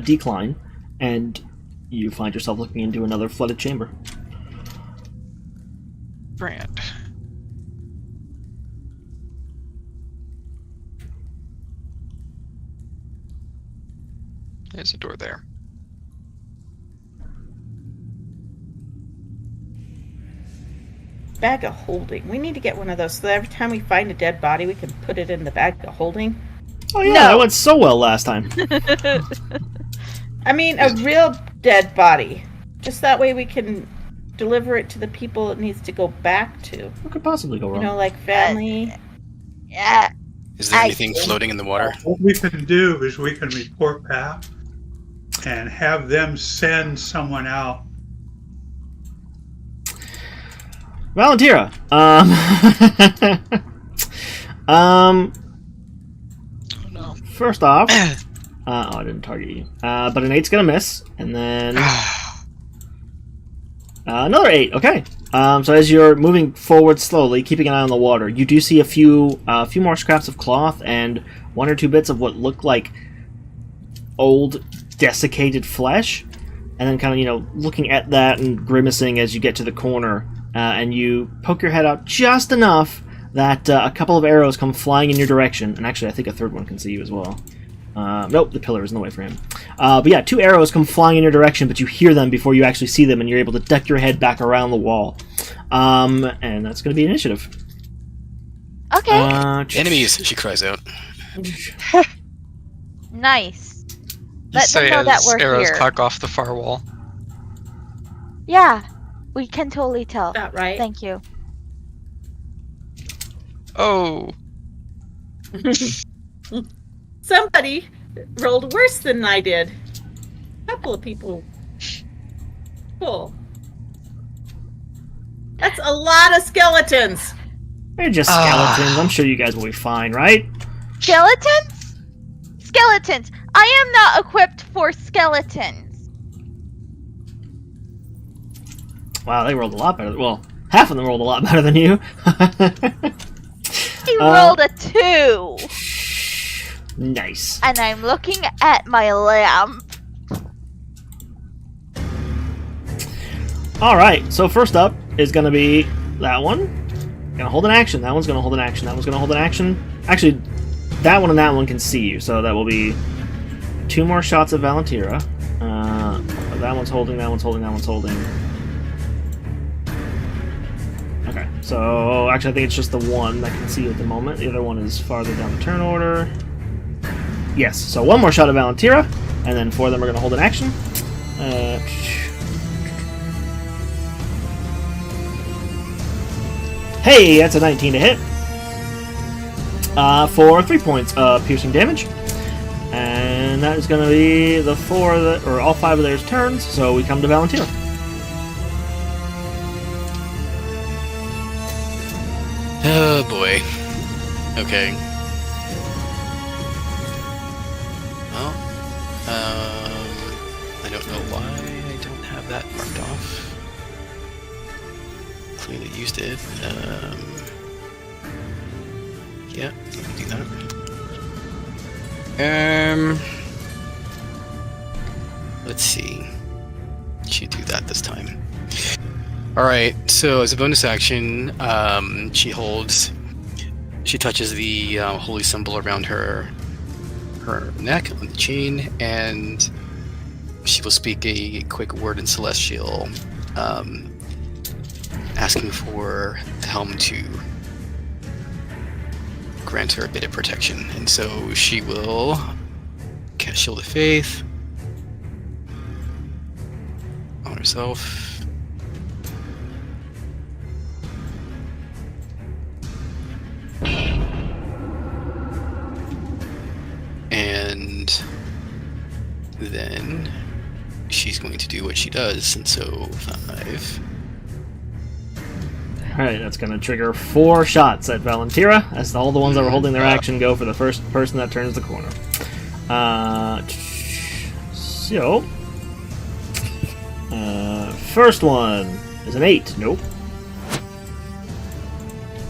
[SPEAKER 1] decline, and you find yourself looking into another flooded chamber.
[SPEAKER 3] Grand. There's a door there.
[SPEAKER 4] Bag of holding. We need to get one of those so that every time we find a dead body, we can put it in the bag of holding.
[SPEAKER 1] Oh yeah,
[SPEAKER 5] No.
[SPEAKER 1] that went so well last time.
[SPEAKER 4] I mean, a real dead body. Just that way we can deliver it to the people it needs to go back to.
[SPEAKER 1] What could possibly go wrong?
[SPEAKER 4] Like family.
[SPEAKER 5] Yeah.
[SPEAKER 6] Is there
[SPEAKER 5] I
[SPEAKER 6] anything
[SPEAKER 5] see.
[SPEAKER 6] floating in the water?
[SPEAKER 2] What we can do is we can report back and have them send someone out.
[SPEAKER 1] Valentira.
[SPEAKER 3] Oh no.
[SPEAKER 1] First off, I didn't target you. But an 8's gonna miss, and then Another 8. Okay. So as you're moving forward slowly, keeping an eye on the water, you do see a few more scraps of cloth and 1 or 2 bits of what look like old, desiccated flesh. And then kind of, looking at that and grimacing as you get to the corner, and you poke your head out just enough that a couple of arrows come flying in your direction. And actually, I think a third one can see you as well. Nope, the pillar is in the way for him. But yeah, 2 arrows come flying in your direction, but you hear them before you actually see them, and you're able to duck your head back around the wall. And that's going to be initiative.
[SPEAKER 5] Okay.
[SPEAKER 6] Enemies, she cries out.
[SPEAKER 5] Nice.
[SPEAKER 3] You
[SPEAKER 5] Let them
[SPEAKER 3] say
[SPEAKER 5] know that
[SPEAKER 3] as
[SPEAKER 5] we're
[SPEAKER 3] arrows
[SPEAKER 5] here.
[SPEAKER 3] clack off the far wall.
[SPEAKER 5] Yeah, we can totally tell.
[SPEAKER 4] That right?
[SPEAKER 5] Thank you.
[SPEAKER 3] Oh,
[SPEAKER 4] Somebody rolled worse than I did. A couple of people. Cool. That's a lot of skeletons.
[SPEAKER 1] They're just skeletons. I'm sure you guys will be fine, right?
[SPEAKER 5] Skeletons? Skeletons! I am not equipped for skeletons.
[SPEAKER 1] Wow, they rolled a lot better. Well, half of them rolled a lot better than you.
[SPEAKER 5] He rolled a 2.
[SPEAKER 1] Nice.
[SPEAKER 5] And I'm looking at my lamp.
[SPEAKER 1] Alright, so first up is going to be that one. Gonna hold an action. That one's gonna hold an action. That one's gonna hold an action. Actually, that one and that one can see you, so that will be 2 more shots of Valentira. That one's holding, that one's holding, that one's holding. Okay, so actually I think it's just the one that can see you at the moment. The other one is farther down the turn order. Yes, so 1 more shot of Valentira, and then 4 of them are gonna hold an action. Hey, that's a 19 to hit. For 3 points of piercing damage. And that is going to be the 4 that, or all 5 of theirs turns, so we come to Valentino.
[SPEAKER 6] Oh boy. Okay. Well, I don't know why I don't have that marked off. Clearly used it. Yeah, let me do that. Let's see. Should do that this time. Alright, so as a bonus action, she touches the holy symbol around her neck on the chain, and she will speak a quick word in Celestial, asking for the helm to grant her a bit of protection. And so she will cast Shield of Faith on herself. And then she's going to do what she does, and so 5.
[SPEAKER 1] Alright, that's going to trigger 4 shots at Valentira, as all the ones that were holding their action go for the first person that turns the corner. So, first one is an 8. Nope.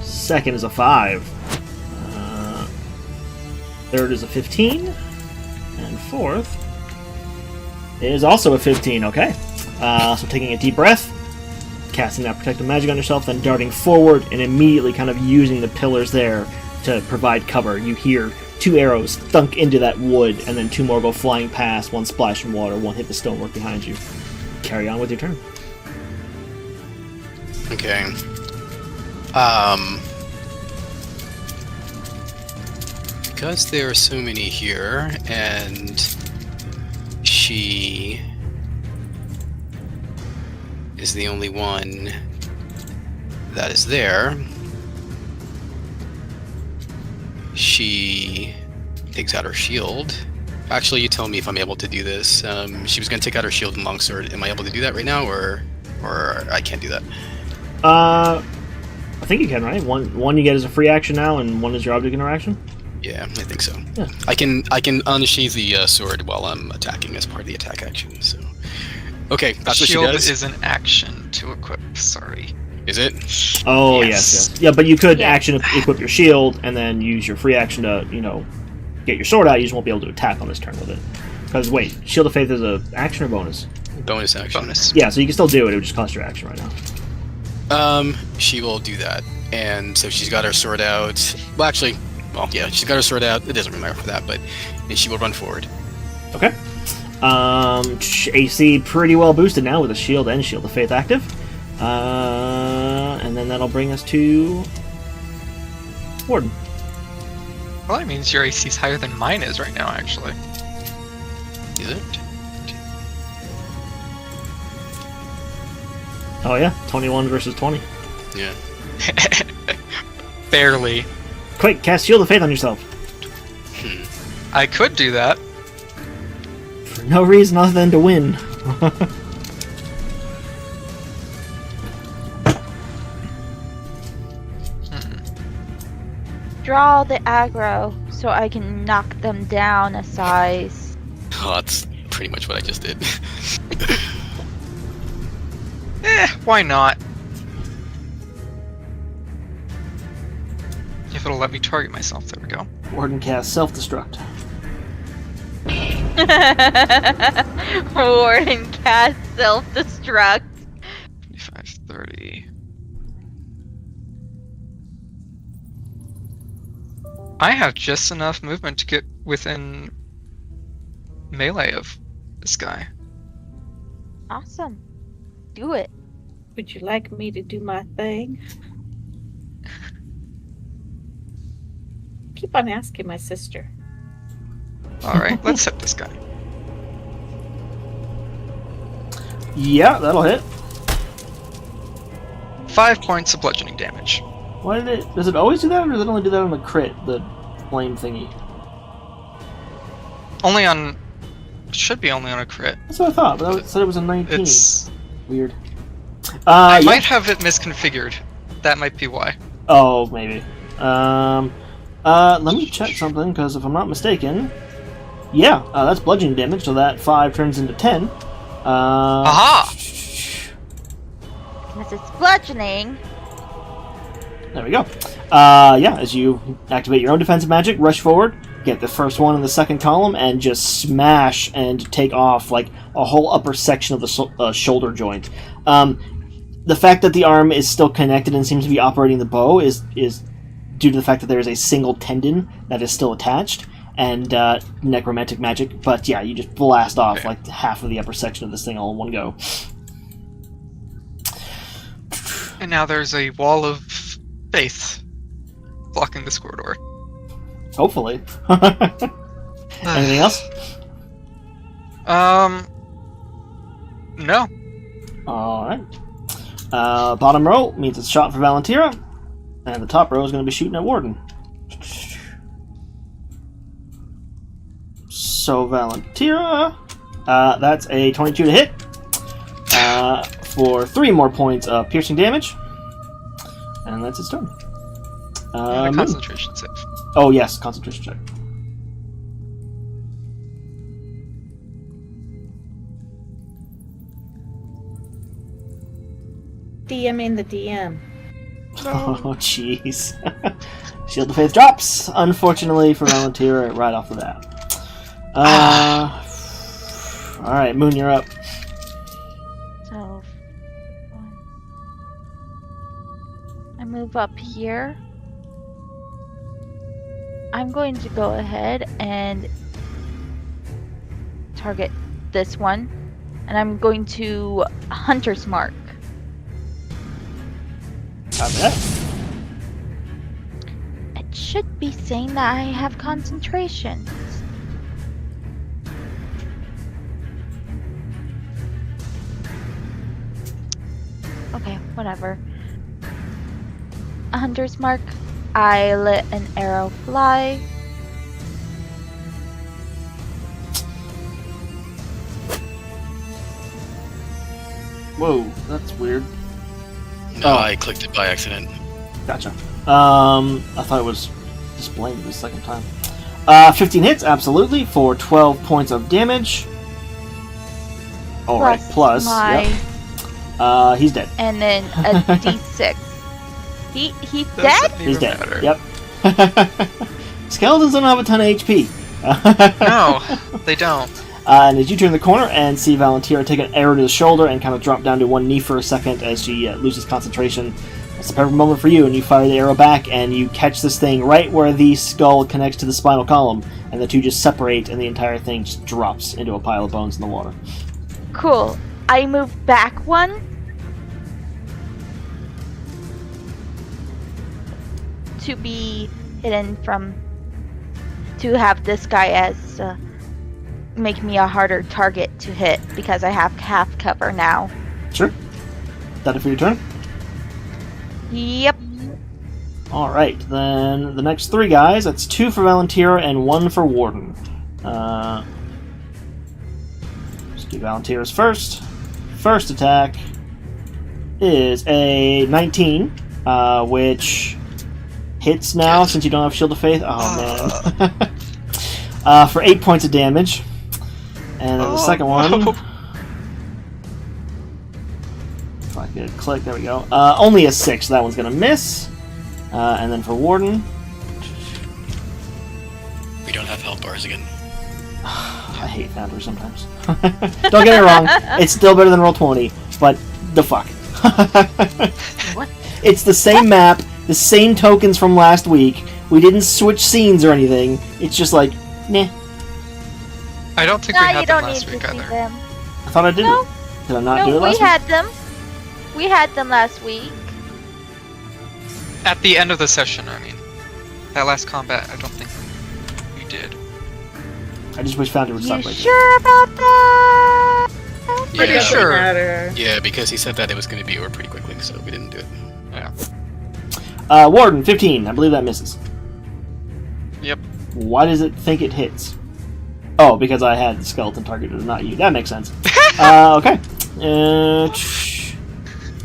[SPEAKER 1] Second is a 5. Third is a 15. And fourth is also a 15. Okay. So taking a deep breath, casting that protective magic on yourself, then darting forward and immediately kind of using the pillars there to provide cover. You hear 2 arrows thunk into that wood, and then 2 more go flying past, 1 splash in water, 1 hit the stonework behind you. Carry on with your turn.
[SPEAKER 6] Okay. Because there are so many here, and she is the only one that is there, she takes out her shield. Actually, you tell me if I'm able to do this. She was going to take out her shield and longsword. Am I able to do that right now, or I can't do that?
[SPEAKER 1] I think you can, right? One you get as a free action now, and 1 is your object interaction.
[SPEAKER 6] Yeah, I think so.
[SPEAKER 1] Yeah.
[SPEAKER 6] I can unsheath the sword while I'm attacking as part of the attack action. So, Okay, that's what she
[SPEAKER 3] Shield
[SPEAKER 6] does.
[SPEAKER 3] is an action to equip. Sorry.
[SPEAKER 6] Is it?
[SPEAKER 1] Oh, yes. Yeah, but you could
[SPEAKER 5] Yeah.
[SPEAKER 1] action equip your shield and then use your free action to, get your sword out. You just won't be able to attack on this turn with it. Because, wait, Shield of Faith is a action or bonus?
[SPEAKER 6] Bonus action.
[SPEAKER 3] Bonus.
[SPEAKER 1] Yeah, so you can still do it. It would just cost your action right now.
[SPEAKER 6] She will do that. And so she's got her sword out. Well, actually, she's got her sword out. It doesn't really matter for that, but and she will run forward.
[SPEAKER 1] Okay. AC pretty well boosted now with a shield and Shield of Faith active. And then that'll bring us to Warden.
[SPEAKER 3] Well, that means your AC is higher than mine is right now, actually.
[SPEAKER 6] Is it?
[SPEAKER 1] Oh yeah, 21 versus 20.
[SPEAKER 6] Yeah.
[SPEAKER 3] Barely.
[SPEAKER 1] Quick, cast Shield of Faith on yourself.
[SPEAKER 3] I could do that.
[SPEAKER 1] For no reason other than to win.
[SPEAKER 5] Draw the aggro so I can knock them down a size.
[SPEAKER 6] Oh, that's pretty much what I just did.
[SPEAKER 3] Why not? If it'll let me target myself, there we go.
[SPEAKER 1] Warden casts Self-Destruct.
[SPEAKER 5] Warden cast self-destruct.
[SPEAKER 3] 25, 30. I have just enough movement to get within melee of this guy.
[SPEAKER 5] Awesome. Do it.
[SPEAKER 4] Would you like me to do my thing? Keep on asking my sister.
[SPEAKER 3] Alright, let's hit this guy.
[SPEAKER 1] Yeah, that'll hit.
[SPEAKER 3] 5 points of bludgeoning damage.
[SPEAKER 1] Why did it? Does it always do that, or does it only do that on the crit, the flame thingy?
[SPEAKER 3] Only on... Should be only on a crit.
[SPEAKER 1] That's what I thought, but it said it was a 19.
[SPEAKER 3] It's...
[SPEAKER 1] Weird.
[SPEAKER 3] I
[SPEAKER 1] Yeah.
[SPEAKER 3] might have it misconfigured. That might be why.
[SPEAKER 1] Oh, maybe. Let me check something, because if I'm not mistaken... Yeah, that's bludgeoning damage, so that 5 turns into 10.
[SPEAKER 3] Aha!
[SPEAKER 5] Because it's bludgeoning.
[SPEAKER 1] There we go. Yeah, as you activate your own defensive magic, rush forward, get the first one in the second column, and just smash and take off, like, a whole upper section of the shoulder joint. The fact that the arm is still connected and seems to be operating the bow is due to the fact that there is a single tendon that is still attached, and necromantic magic. But yeah, you just blast off, like, half of the upper section of this thing all in one go.
[SPEAKER 3] And now there's a wall of faith blocking this corridor.
[SPEAKER 1] Hopefully. Anything else?
[SPEAKER 3] No.
[SPEAKER 1] Alright. Bottom row means it's shot for Valentira, and the top row is going to be shooting at Warden. So Valentira, that's a 22 to hit, for 3 more points of piercing damage, and that's its turn.
[SPEAKER 3] And a
[SPEAKER 1] Moon.
[SPEAKER 3] concentration save.
[SPEAKER 1] Oh yes, concentration check.
[SPEAKER 4] DM in the DM.
[SPEAKER 1] Oh jeez. Shield of Faith drops, unfortunately for Valentira, right off the bat. Alright, Moon, you're up.
[SPEAKER 5] So I move up here. I'm going to go ahead and target this one, and I'm going to Hunter's Mark.
[SPEAKER 1] Copy that.
[SPEAKER 5] It should be saying that I have concentration. Okay, whatever. A Hunter's Mark. I let an arrow fly.
[SPEAKER 1] Whoa, that's weird.
[SPEAKER 6] No, I clicked it by accident.
[SPEAKER 1] Gotcha. I thought it was displaying the second time. 15 hits, absolutely, for 12 points of damage. All right, plus.
[SPEAKER 5] my,
[SPEAKER 1] Yep. He's dead.
[SPEAKER 5] and then a d6. He's dead?
[SPEAKER 3] Doesn't
[SPEAKER 1] He's
[SPEAKER 3] even
[SPEAKER 1] dead.
[SPEAKER 3] matter.
[SPEAKER 1] Yep. Skeletons don't have a ton of HP.
[SPEAKER 3] No, they don't.
[SPEAKER 1] And as you turn the corner and see Valentina take an arrow to the shoulder and kind of drop down to one knee for a second as she loses concentration, it's a perfect moment for you, and you fire the arrow back and you catch this thing right where the skull connects to the spinal column, and the two just separate and the entire thing just drops into a pile of bones in the water.
[SPEAKER 5] Cool. I move back one. To be hidden from... To have this guy as... make me a harder target to hit, because I have half cover now.
[SPEAKER 1] Sure. That it for your turn?
[SPEAKER 5] Yep.
[SPEAKER 1] Alright, then the next three guys, that's 2 for Valentina and 1 for Warden. Let's do Valentina's first. First attack is a 19, which hits now since you don't have Shield of Faith. Oh, man. For 8 points of damage. And then the second one... If I could click, there we go. Only a 6, so that one's going to miss. And then for Warden...
[SPEAKER 6] We don't have health bars again.
[SPEAKER 1] I hate Foundry sometimes. Don't get me wrong, it's still better than Roll20, but the fuck.
[SPEAKER 4] What?
[SPEAKER 1] It's the same map, the same tokens from last week. We didn't switch scenes or anything. It's just like, nah.
[SPEAKER 3] I don't think
[SPEAKER 5] No,
[SPEAKER 3] we
[SPEAKER 5] you
[SPEAKER 3] had them
[SPEAKER 5] don't
[SPEAKER 3] last
[SPEAKER 5] need
[SPEAKER 3] week
[SPEAKER 5] to see
[SPEAKER 3] either.
[SPEAKER 5] them.
[SPEAKER 1] I thought I did.
[SPEAKER 5] No.
[SPEAKER 1] Did I not do
[SPEAKER 5] No,
[SPEAKER 1] it last
[SPEAKER 5] we
[SPEAKER 1] week?
[SPEAKER 5] had them. We had them last week.
[SPEAKER 3] At the end of the session, I mean. That last combat, I don't think we did.
[SPEAKER 1] I just wish Foundry would stop
[SPEAKER 5] You
[SPEAKER 1] right
[SPEAKER 5] sure about that?
[SPEAKER 3] Pretty
[SPEAKER 6] Yeah.
[SPEAKER 3] sure.
[SPEAKER 4] Matter.
[SPEAKER 6] Yeah, because he said that it was going to be over pretty quickly, so we didn't do it.
[SPEAKER 3] Yeah.
[SPEAKER 1] Warden, 15. I believe that misses.
[SPEAKER 3] Yep.
[SPEAKER 1] Why does it think it hits? Oh, because I had the skeleton targeted, not you. That makes sense. Okay.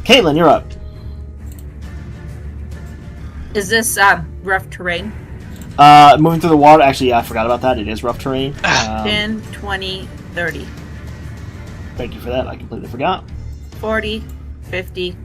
[SPEAKER 1] Caitlin, you're up.
[SPEAKER 4] Is this rough terrain?
[SPEAKER 1] Moving through the water. Actually, yeah, I forgot about that. It is rough terrain.
[SPEAKER 4] 10, 20, 30,
[SPEAKER 1] Thank you for that. I completely forgot.
[SPEAKER 4] 40, 50.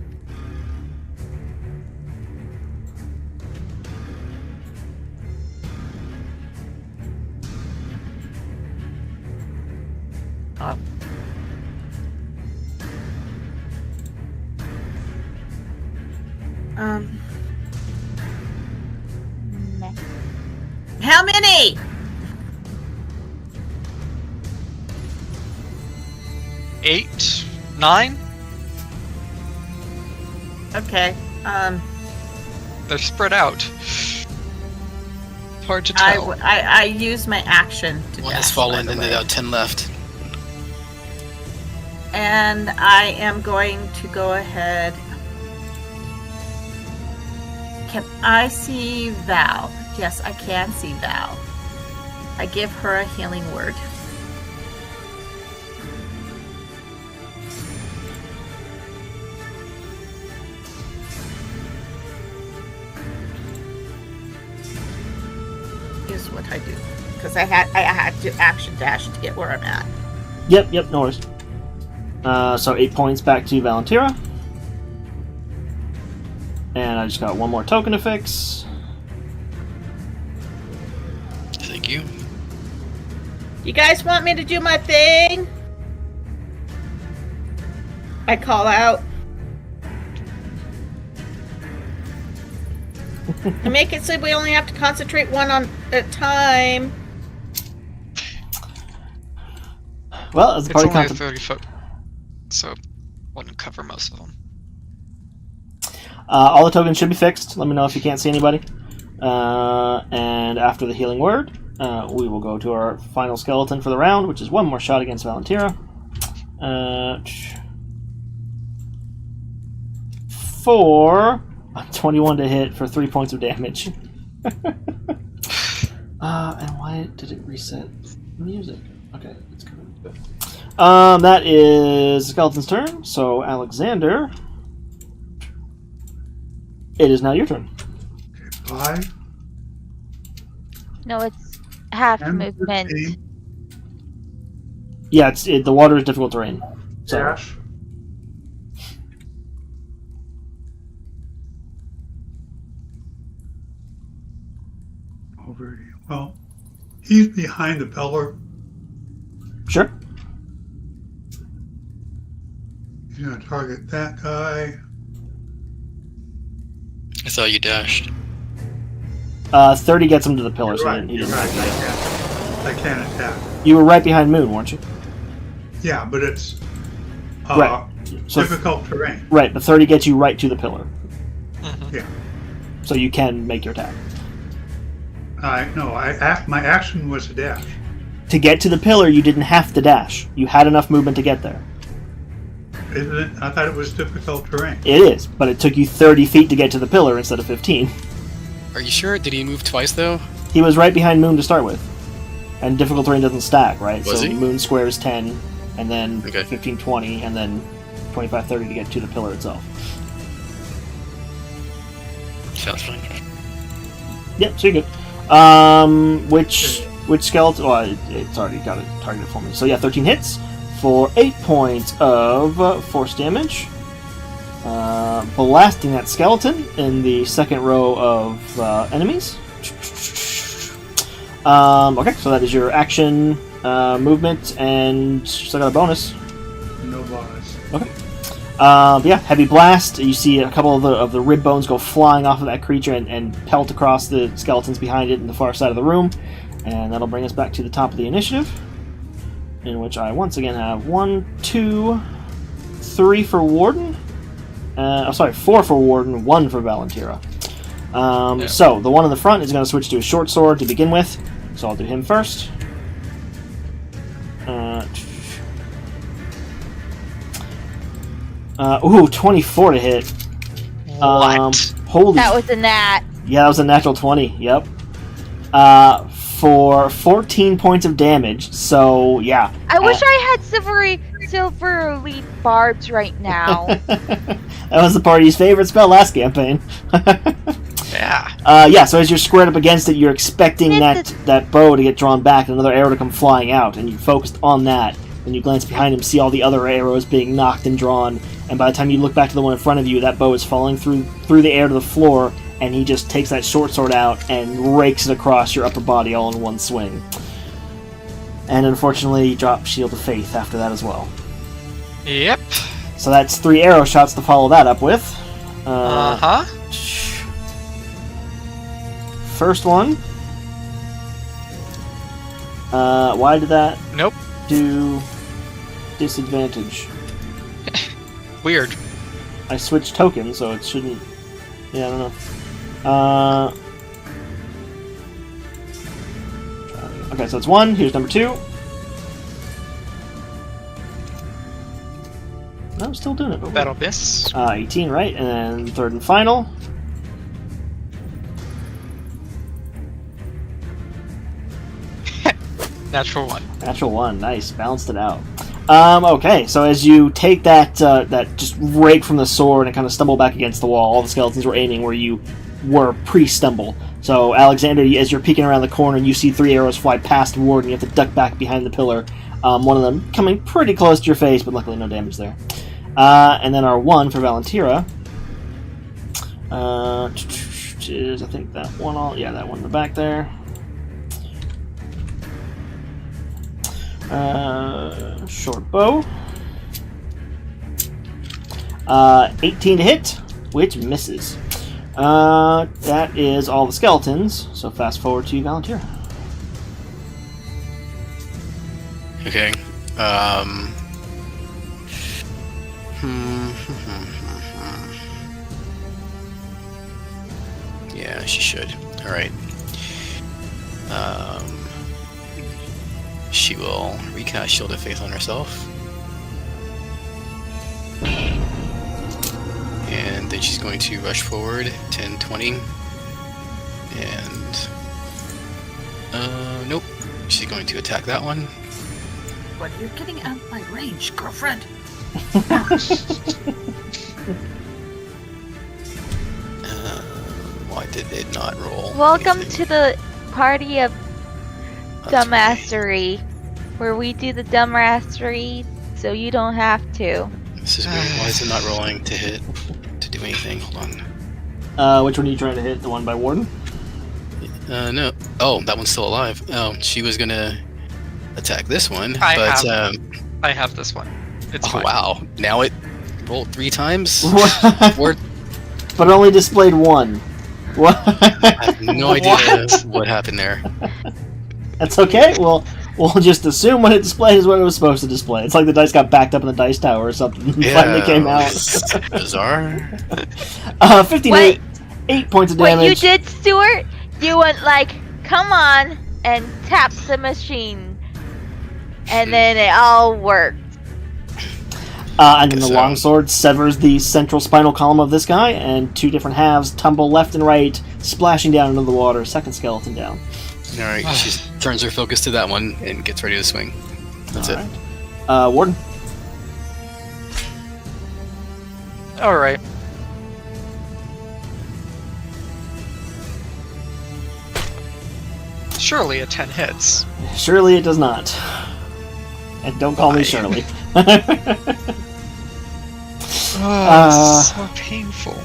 [SPEAKER 5] Meh.
[SPEAKER 4] How many?
[SPEAKER 3] Eight? 9?
[SPEAKER 4] Okay.
[SPEAKER 3] They're spread out. It's hard to tell.
[SPEAKER 4] I use my action to
[SPEAKER 6] One
[SPEAKER 4] dash,
[SPEAKER 6] has fallen,
[SPEAKER 4] by
[SPEAKER 6] and
[SPEAKER 4] the
[SPEAKER 6] there
[SPEAKER 4] way.
[SPEAKER 6] are 10 left.
[SPEAKER 4] And I am going to go ahead. Can I see Val? Yes, I can see Val. I give her a healing word. Here's what I do. Because I had to action dash to get where I'm at.
[SPEAKER 1] Yep, no worries. So 8 points back to Valentina. And I just got one more token to fix.
[SPEAKER 6] Thank you.
[SPEAKER 4] You guys want me to do my thing? I call out. I make it so we only have to concentrate one on at a time.
[SPEAKER 1] Well, as the
[SPEAKER 3] It's
[SPEAKER 1] party
[SPEAKER 3] only a
[SPEAKER 1] comes
[SPEAKER 3] 30-foot, so wouldn't cover most of them.
[SPEAKER 1] all the tokens should be fixed. Let me know if you can't see anybody. And after the healing word, we will go to our final skeleton for the round, which is one more shot against Valentina. 21 to hit for 3 points of damage. And why did it reset music? Okay, it's good. That is the skeleton's turn. So Alexander, it is now your turn.
[SPEAKER 2] 5,
[SPEAKER 5] No, it's half
[SPEAKER 2] 10,
[SPEAKER 5] movement.
[SPEAKER 2] 15.
[SPEAKER 1] Yeah, the water is difficult terrain. So
[SPEAKER 2] Dash. Over here. Well, he's behind the pillar.
[SPEAKER 1] sure.
[SPEAKER 2] He's gonna target that guy.
[SPEAKER 6] I saw you dashed.
[SPEAKER 1] 30 gets him to the pillar,
[SPEAKER 2] You're
[SPEAKER 1] so
[SPEAKER 2] right.
[SPEAKER 1] he
[SPEAKER 2] You're
[SPEAKER 1] didn't.
[SPEAKER 2] right. I can't attack.
[SPEAKER 1] You were right behind Moon, weren't you?
[SPEAKER 2] Yeah, but it's
[SPEAKER 1] Right. So
[SPEAKER 2] difficult terrain.
[SPEAKER 1] right, but 30 gets you right to the pillar,
[SPEAKER 3] Mhm.
[SPEAKER 2] Yeah.
[SPEAKER 1] so you can make your attack.
[SPEAKER 2] My action was a dash.
[SPEAKER 1] To get to the pillar, you didn't have to dash. You had enough movement to get there.
[SPEAKER 2] Isn't it? I thought it was difficult terrain.
[SPEAKER 1] It is, but it took you 30 feet to get to the pillar instead of 15.
[SPEAKER 6] Are you sure? Did he move twice though?
[SPEAKER 1] He was right behind Moon to start with. And difficult terrain doesn't stack, right?
[SPEAKER 6] Was
[SPEAKER 1] so
[SPEAKER 6] he?
[SPEAKER 1] Moon squares 10, and then
[SPEAKER 6] Okay.
[SPEAKER 1] 15, 20, and then 25, 30 to get to the pillar itself.
[SPEAKER 6] Sounds fine.
[SPEAKER 1] Yep, so you're good. Which skeleton? Oh, it's already got it targeted for me. So yeah, 13 hits for 8 points of force damage. Blasting that skeleton in the second row of enemies. Okay, so that is your action, movement, and still got a bonus.
[SPEAKER 2] No bonus.
[SPEAKER 1] Okay. But yeah, heavy blast. You see a couple of the rib bones go flying off of that creature and pelt across the skeletons behind it in the far side of the room. And that'll bring us back to the top of the initiative, in which I once again have 1, 2, 3 for Warden. 4 for Warden, 1 for Valentira. So the one in the front is going to switch to a short sword to begin with. So I'll do him first. Ooh, 24 to hit.
[SPEAKER 3] What?
[SPEAKER 1] Holy.
[SPEAKER 5] That was a gnat.
[SPEAKER 1] Yeah, that was a natural 20. Yep. For 14 points of damage. So yeah.
[SPEAKER 5] I wish I had silvery barbs right now.
[SPEAKER 1] That was the party's favorite spell last campaign.
[SPEAKER 3] Yeah.
[SPEAKER 1] Yeah, so as you're squared up against it, you're expecting that bow to get drawn back and another arrow to come flying out, and you're focused on that. When you glance behind him, see all the other arrows being knocked and drawn, and by the time you look back to the one in front of you, that bow is falling through the air to the floor, and he just takes that short sword out and rakes it across your upper body all in one swing. And unfortunately, you drop Shield of Faith after that as well.
[SPEAKER 3] Yep.
[SPEAKER 1] So that's 3 arrow shots to follow that up with.
[SPEAKER 3] Uh-huh.
[SPEAKER 1] First one. Why did that
[SPEAKER 3] Nope.
[SPEAKER 1] do disadvantage?
[SPEAKER 3] Weird.
[SPEAKER 1] I switched tokens, so it shouldn't... Yeah, I don't know. Okay, so it's 1. Here's number 2. No, I'm still doing it. But
[SPEAKER 3] That'll miss.
[SPEAKER 1] 18, right? And then third and final.
[SPEAKER 3] Natural 1.
[SPEAKER 1] Natural 1. Nice. Balanced it out. Okay, so as you take that just rake from the sword and kind of stumble back against the wall, all the skeletons were aiming where you were pre-stumble. So, Alexander, as you're peeking around the corner, you see 3 arrows fly past Ward, and you have to duck back behind the pillar. One of them coming pretty close to your face, but luckily no damage there. And then our 1 for Valentira. Is, I think, that one yeah, that one in the back there. Short bow. 18 to hit, which misses. That is all the skeletons, so fast forward to Valentira.
[SPEAKER 6] Okay. Yeah, she should. Alright. She will recast Shield of Faith on herself. And then she's going to rush forward 10, 20. And nope. She's going to attack that one.
[SPEAKER 7] But you're getting out of my range, girlfriend.
[SPEAKER 6] Why did it not roll?
[SPEAKER 5] Welcome
[SPEAKER 6] anything?
[SPEAKER 5] to the party of
[SPEAKER 6] That's
[SPEAKER 5] dumbassery, where we do the dumbassery so you don't have to.
[SPEAKER 6] This is weird. Why is it not rolling to hit to do anything? Hold on.
[SPEAKER 1] Which one are you trying to hit? The one by Warden?
[SPEAKER 6] No. Oh, that one's still alive. Oh, she was gonna attack this one,
[SPEAKER 3] I have this one. It's
[SPEAKER 6] oh
[SPEAKER 3] fine.
[SPEAKER 6] wow! Now it rolled 3 times. Or,
[SPEAKER 1] But only displayed one. What?
[SPEAKER 6] I have no idea what happened there.
[SPEAKER 1] That's okay. Well, we'll just assume what it displayed is what it was supposed to display. It's like the dice got backed up in the dice tower or something and finally came out.
[SPEAKER 6] it's bizarre.
[SPEAKER 1] 58. 8 points of damage.
[SPEAKER 5] What you did, Stuart? You went like, come on, and tapped the machine. And then it all worked.
[SPEAKER 1] And then the longsword severs the central spinal column of this guy, and 2 different halves tumble left and right, splashing down into the water. Second skeleton down.
[SPEAKER 6] Alright, she turns her focus to that one and gets ready to swing. That's it.
[SPEAKER 1] Right. Warden.
[SPEAKER 3] Alright. Surely a 10 hits.
[SPEAKER 1] Surely it does not. And don't call me
[SPEAKER 6] Why?
[SPEAKER 1] Shirley.
[SPEAKER 3] So painful.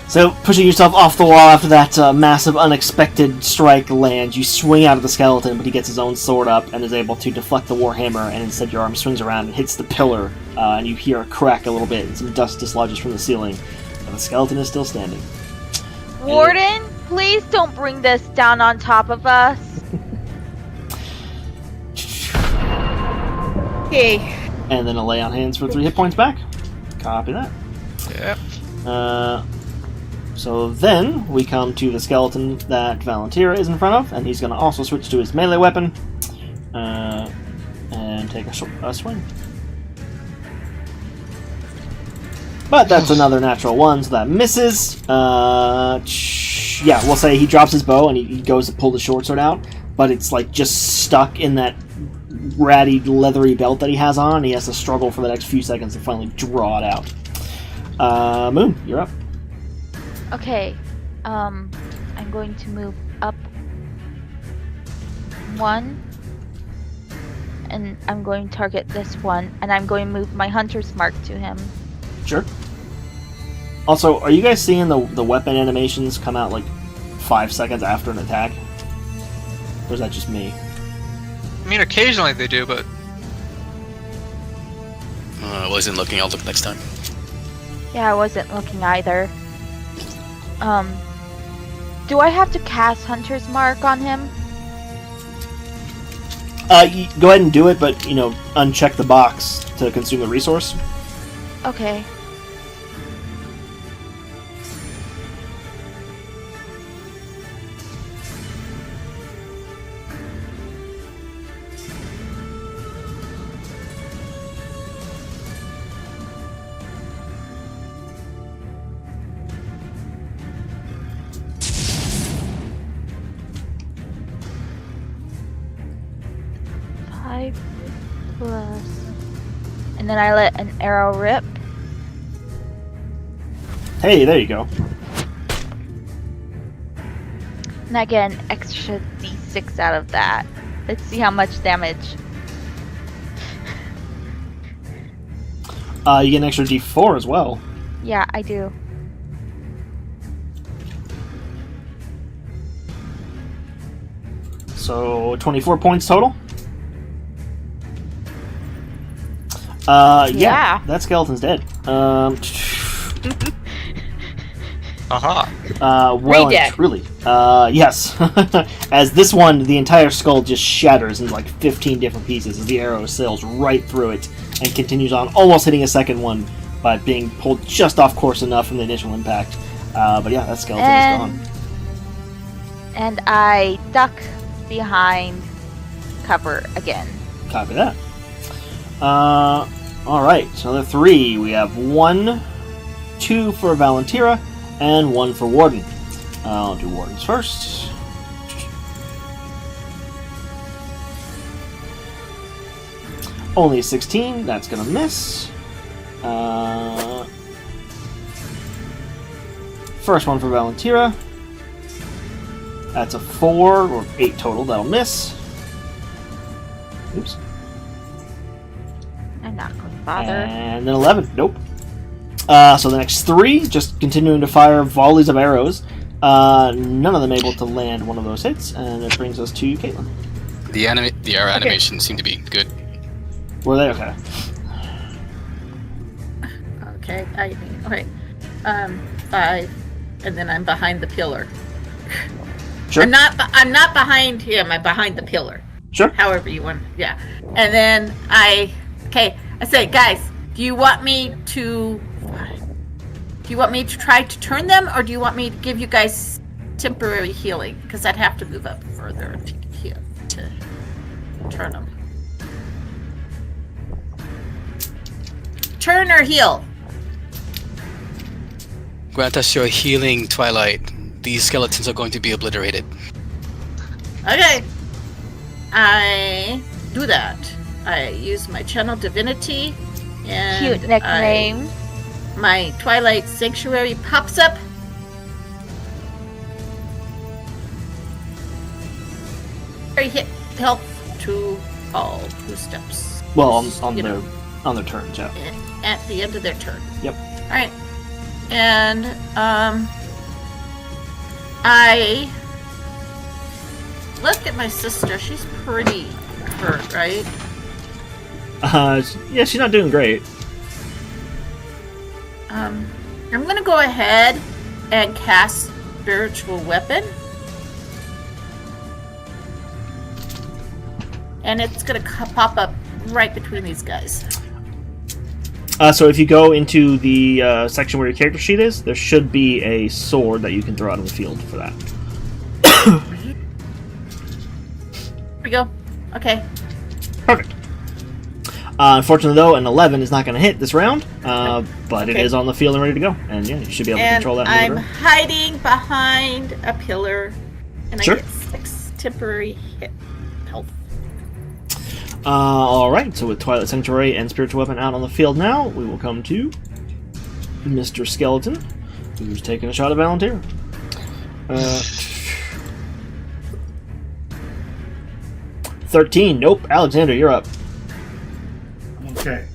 [SPEAKER 1] So, pushing yourself off the wall after that massive, unexpected strike lands, you swing out of the skeleton, but he gets his own sword up and is able to deflect the warhammer, and instead your arm swings around and hits the pillar, and you hear a crack a little bit, and some dust dislodges from the ceiling. But the skeleton is still standing.
[SPEAKER 5] Warden, please don't bring this down on top of us.
[SPEAKER 4] Okay.
[SPEAKER 1] And then a lay on hands for 3 hit points back. Copy that.
[SPEAKER 3] Yep.
[SPEAKER 1] So then we come to the skeleton that Valentira is in front of, and he's going to also switch to his melee weapon and take a swing. But that's another natural 1, so that misses. Yeah, we'll say he drops his bow and he goes to pull the short sword out, but it's like just stuck in that ratty, leathery belt that he has on. He has to struggle for the next few seconds to finally draw it out. Moon, you're up.
[SPEAKER 5] Okay, I'm going to move up 1, and I'm going to target this one, and I'm going to move my hunter's mark to him.
[SPEAKER 1] Sure. Also, are you guys seeing the weapon animations come out like 5 seconds after an attack? Or is that just me?
[SPEAKER 3] I mean, occasionally they do, but
[SPEAKER 6] I wasn't looking. I'll look next time.
[SPEAKER 5] Yeah, I wasn't looking either. Do I have to cast Hunter's Mark on him?
[SPEAKER 1] Go ahead and do it, but, uncheck the box to consume the resource.
[SPEAKER 5] Okay. Plus, and then I let an arrow rip.
[SPEAKER 1] Hey, there you go.
[SPEAKER 5] And I get an extra d6 out of that. Let's see how much damage.
[SPEAKER 1] You get an extra d4 as well.
[SPEAKER 5] Yeah, I do.
[SPEAKER 1] So, 24 points total?
[SPEAKER 5] Yeah.
[SPEAKER 1] That skeleton's dead.
[SPEAKER 3] aha.
[SPEAKER 1] Well
[SPEAKER 4] Redeck.
[SPEAKER 1] and truly. Yes. As this one, the entire skull just shatters into like 15 different pieces as the arrow sails right through it and continues on, almost hitting a second one, but being pulled just off course enough from the initial impact. But yeah, that skeleton is gone.
[SPEAKER 5] And I duck behind cover again.
[SPEAKER 1] Copy that. Alright, so the 3. We have 1, 2 for Valentira, and 1 for Warden. I'll do Warden's first. Only a 16, that's gonna miss. First one for Valentira. That's a 4, or 8 total, that'll miss. Oops.
[SPEAKER 5] I'm not going to bother.
[SPEAKER 1] And then 11. Nope. So the next 3, just continuing to fire volleys of arrows. None of them able to land one of those hits, and it brings us to Caitlin.
[SPEAKER 6] The arrow animation seemed to be good.
[SPEAKER 1] Were they okay?
[SPEAKER 4] Okay, okay. 5, and then I'm behind the pillar.
[SPEAKER 1] Sure.
[SPEAKER 4] I'm not behind him. I'm behind the pillar.
[SPEAKER 1] Sure.
[SPEAKER 4] However you want. Yeah. And then I say, guys, do you want me to try to turn them, or do you want me to give you guys temporary healing? Because I'd have to move up further to turn them. Turn or heal?
[SPEAKER 6] Grant us your healing, Twilight. These skeletons are going to be obliterated.
[SPEAKER 4] Okay. I do that. I use my channel divinity, and
[SPEAKER 5] Cute nickname.
[SPEAKER 4] My Twilight Sanctuary pops up. Hit health to all who steps.
[SPEAKER 1] Well, on their turns, yeah.
[SPEAKER 4] At the end of their turn.
[SPEAKER 1] Yep.
[SPEAKER 4] All right. And I look at my sister. She's pretty hurt, right?
[SPEAKER 1] Yeah, she's not doing great.
[SPEAKER 4] I'm gonna go ahead and cast Spiritual Weapon. And it's gonna pop up right between these guys.
[SPEAKER 1] So if you go into the section where your character sheet is, there should be a sword that you can throw out on the field for that.
[SPEAKER 4] Here we go. Okay.
[SPEAKER 1] Perfect. Unfortunately, though, an 11 is not going to hit this round, but it is on the field and ready to go. And yeah, you should be able to control that.
[SPEAKER 4] I'm hiding behind a pillar, and
[SPEAKER 1] Sure.
[SPEAKER 4] I get 6 temporary hit health.
[SPEAKER 1] Alright, so with Twilight Sanctuary and Spiritual Weapon out on the field now, we will come to Mr. Skeleton, who's taking a shot at Volunteer. 13. Nope. Alexander, you're up.
[SPEAKER 2] Okay.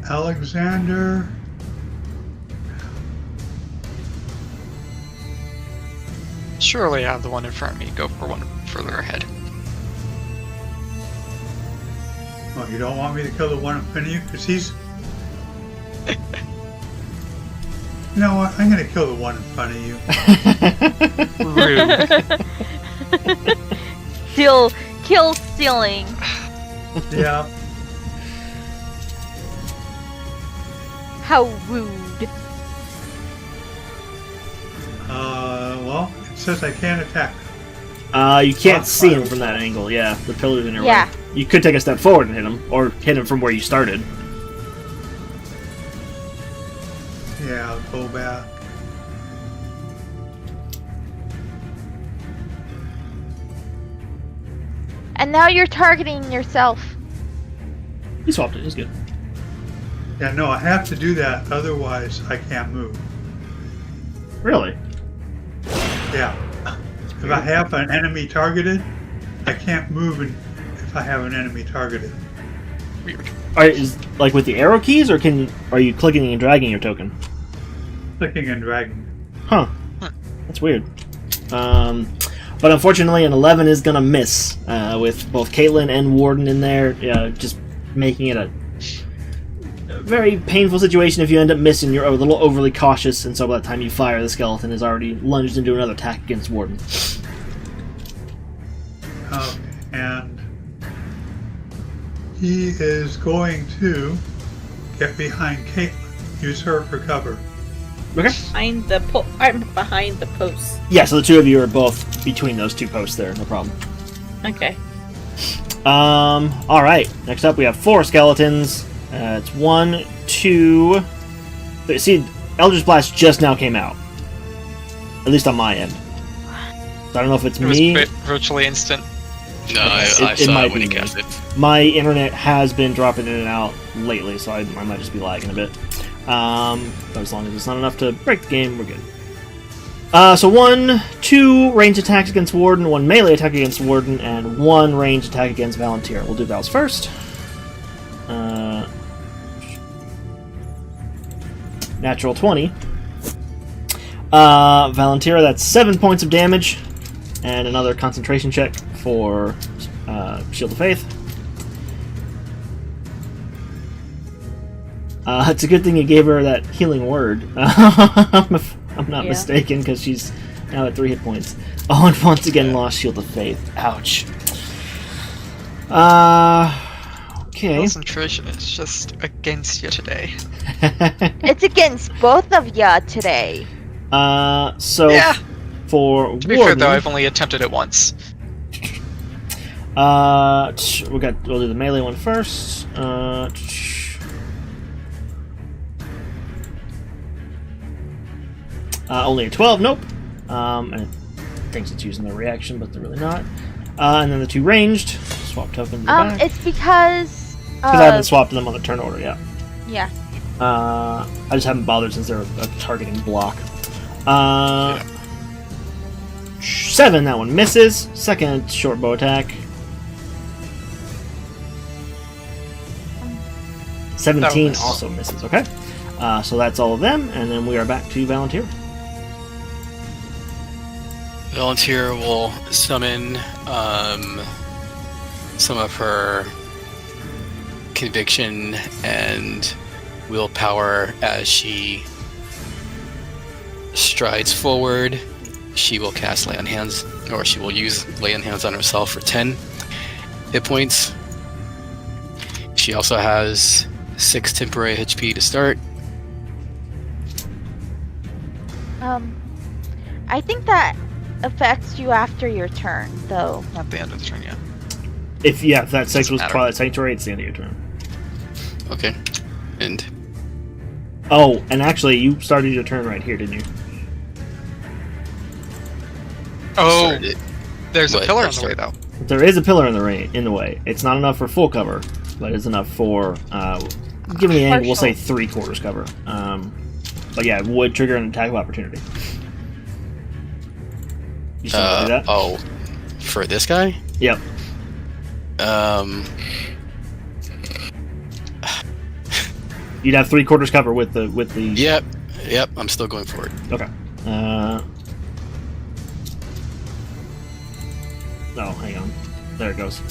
[SPEAKER 2] Alexander.
[SPEAKER 3] Surely I have the one in front of me. Go for one further ahead.
[SPEAKER 2] Oh, you don't want me to kill the one in front of you? Because he's... You know what? I'm going to kill the one in front of you.
[SPEAKER 3] Rude.
[SPEAKER 5] Kill stealing.
[SPEAKER 2] Yeah.
[SPEAKER 5] How rude.
[SPEAKER 2] Well, it says I can't attack.
[SPEAKER 1] You can't see him from that angle, yeah. The pillar's in your
[SPEAKER 5] Yeah.
[SPEAKER 1] way. You could take a step forward and hit him, or hit him from where you started.
[SPEAKER 2] Yeah, I'll go back.
[SPEAKER 5] And now you're targeting yourself.
[SPEAKER 1] He swapped it, he's good.
[SPEAKER 2] Yeah, no, I have to do that, otherwise I can't move.
[SPEAKER 1] Really?
[SPEAKER 2] Yeah. If I have an enemy targeted, I can't move if I have an enemy targeted.
[SPEAKER 3] Weird.
[SPEAKER 1] Is like with the arrow keys, or are you clicking and dragging your token?
[SPEAKER 2] Clicking and dragging.
[SPEAKER 1] Huh. That's weird. But unfortunately, an 11 is gonna miss with both Caitlin and Warden in there, just making it a very painful situation. If you end up missing, you're a little overly cautious, and so by the time you fire, the skeleton is already lunged into another attack against Warden.
[SPEAKER 2] Okay, and he is going to get behind Caitlin. Use her for cover.
[SPEAKER 1] Okay.
[SPEAKER 4] I'm behind the post.
[SPEAKER 1] Yeah, so the two of you are both between those two posts there, no problem.
[SPEAKER 4] Okay.
[SPEAKER 1] Alright. Next up, we have 4 skeletons. It's 1, 2... See, Eldritch Blast just now came out. At least on my end. So I don't know if it's
[SPEAKER 3] It was
[SPEAKER 1] me.
[SPEAKER 3] virtually instant.
[SPEAKER 6] No, I
[SPEAKER 1] It
[SPEAKER 6] saw
[SPEAKER 1] might
[SPEAKER 6] it when
[SPEAKER 1] be
[SPEAKER 6] he
[SPEAKER 1] me.
[SPEAKER 6] cast it.
[SPEAKER 1] My internet has been dropping in and out lately, so I might just be lagging a bit. But as long as it's not enough to break the game, we're good. So 1, 2 range attacks against Warden, 1 melee attack against Warden, and 1 range attack against Volunteer. We'll do Val's first. Natural 20. Valentira, that's 7 points of damage. And another concentration check for Shield of Faith. It's a good thing you gave her that healing word. If I'm not mistaken, because she's now at 3 hit points. Oh, and once again lost Shield of Faith. Ouch. Okay.
[SPEAKER 3] Concentration is just against you today.
[SPEAKER 5] It's against both of ya today.
[SPEAKER 1] So
[SPEAKER 3] Yeah.
[SPEAKER 1] for
[SPEAKER 3] To be
[SPEAKER 1] Warden,
[SPEAKER 3] fair, though, I've only attempted it once.
[SPEAKER 1] we'll do the melee one first. Only a 12, nope. And it thinks it's using the reaction, but they're really not. And then the 2 ranged. Swap tokens back.
[SPEAKER 5] It's because
[SPEAKER 1] I haven't swapped them on the turn order yet.
[SPEAKER 5] yeah.
[SPEAKER 1] I just haven't bothered since they're a targeting block. 7, that one misses. Second short bow attack. 17
[SPEAKER 3] miss.
[SPEAKER 1] also misses, okay? So that's all of them, and then we are back to Valentira.
[SPEAKER 6] Volunteer will summon some of her conviction and willpower as she strides forward. She will cast Lay on Hands, or she will use Lay on Hands on herself for 10 hit points. She also has 6 temporary HP to start.
[SPEAKER 5] I think that affects you after your turn, though.
[SPEAKER 3] At the end of the turn, yeah.
[SPEAKER 1] If that 6
[SPEAKER 3] Doesn't
[SPEAKER 1] was
[SPEAKER 3] matter.
[SPEAKER 1] Twilight Sanctuary, it's the end of your turn.
[SPEAKER 6] Okay. And
[SPEAKER 1] Oh, and actually, you started your turn right here, didn't you?
[SPEAKER 3] Oh,
[SPEAKER 6] started.
[SPEAKER 3] there's a
[SPEAKER 6] What?
[SPEAKER 3] pillar in the
[SPEAKER 6] Start-
[SPEAKER 3] way, though.
[SPEAKER 1] There is a pillar in the way. It's not enough for full cover, but it's enough for given the angle, we'll say
[SPEAKER 5] Partial.
[SPEAKER 1] 3/4 cover. But yeah, it would trigger an attack of opportunity. You still wanna do that?
[SPEAKER 6] Oh, for this guy?
[SPEAKER 1] Yep. You'd have 3/4 cover with the
[SPEAKER 6] Yep. I'm still going for it.
[SPEAKER 1] Okay. Oh, hang on. There it goes.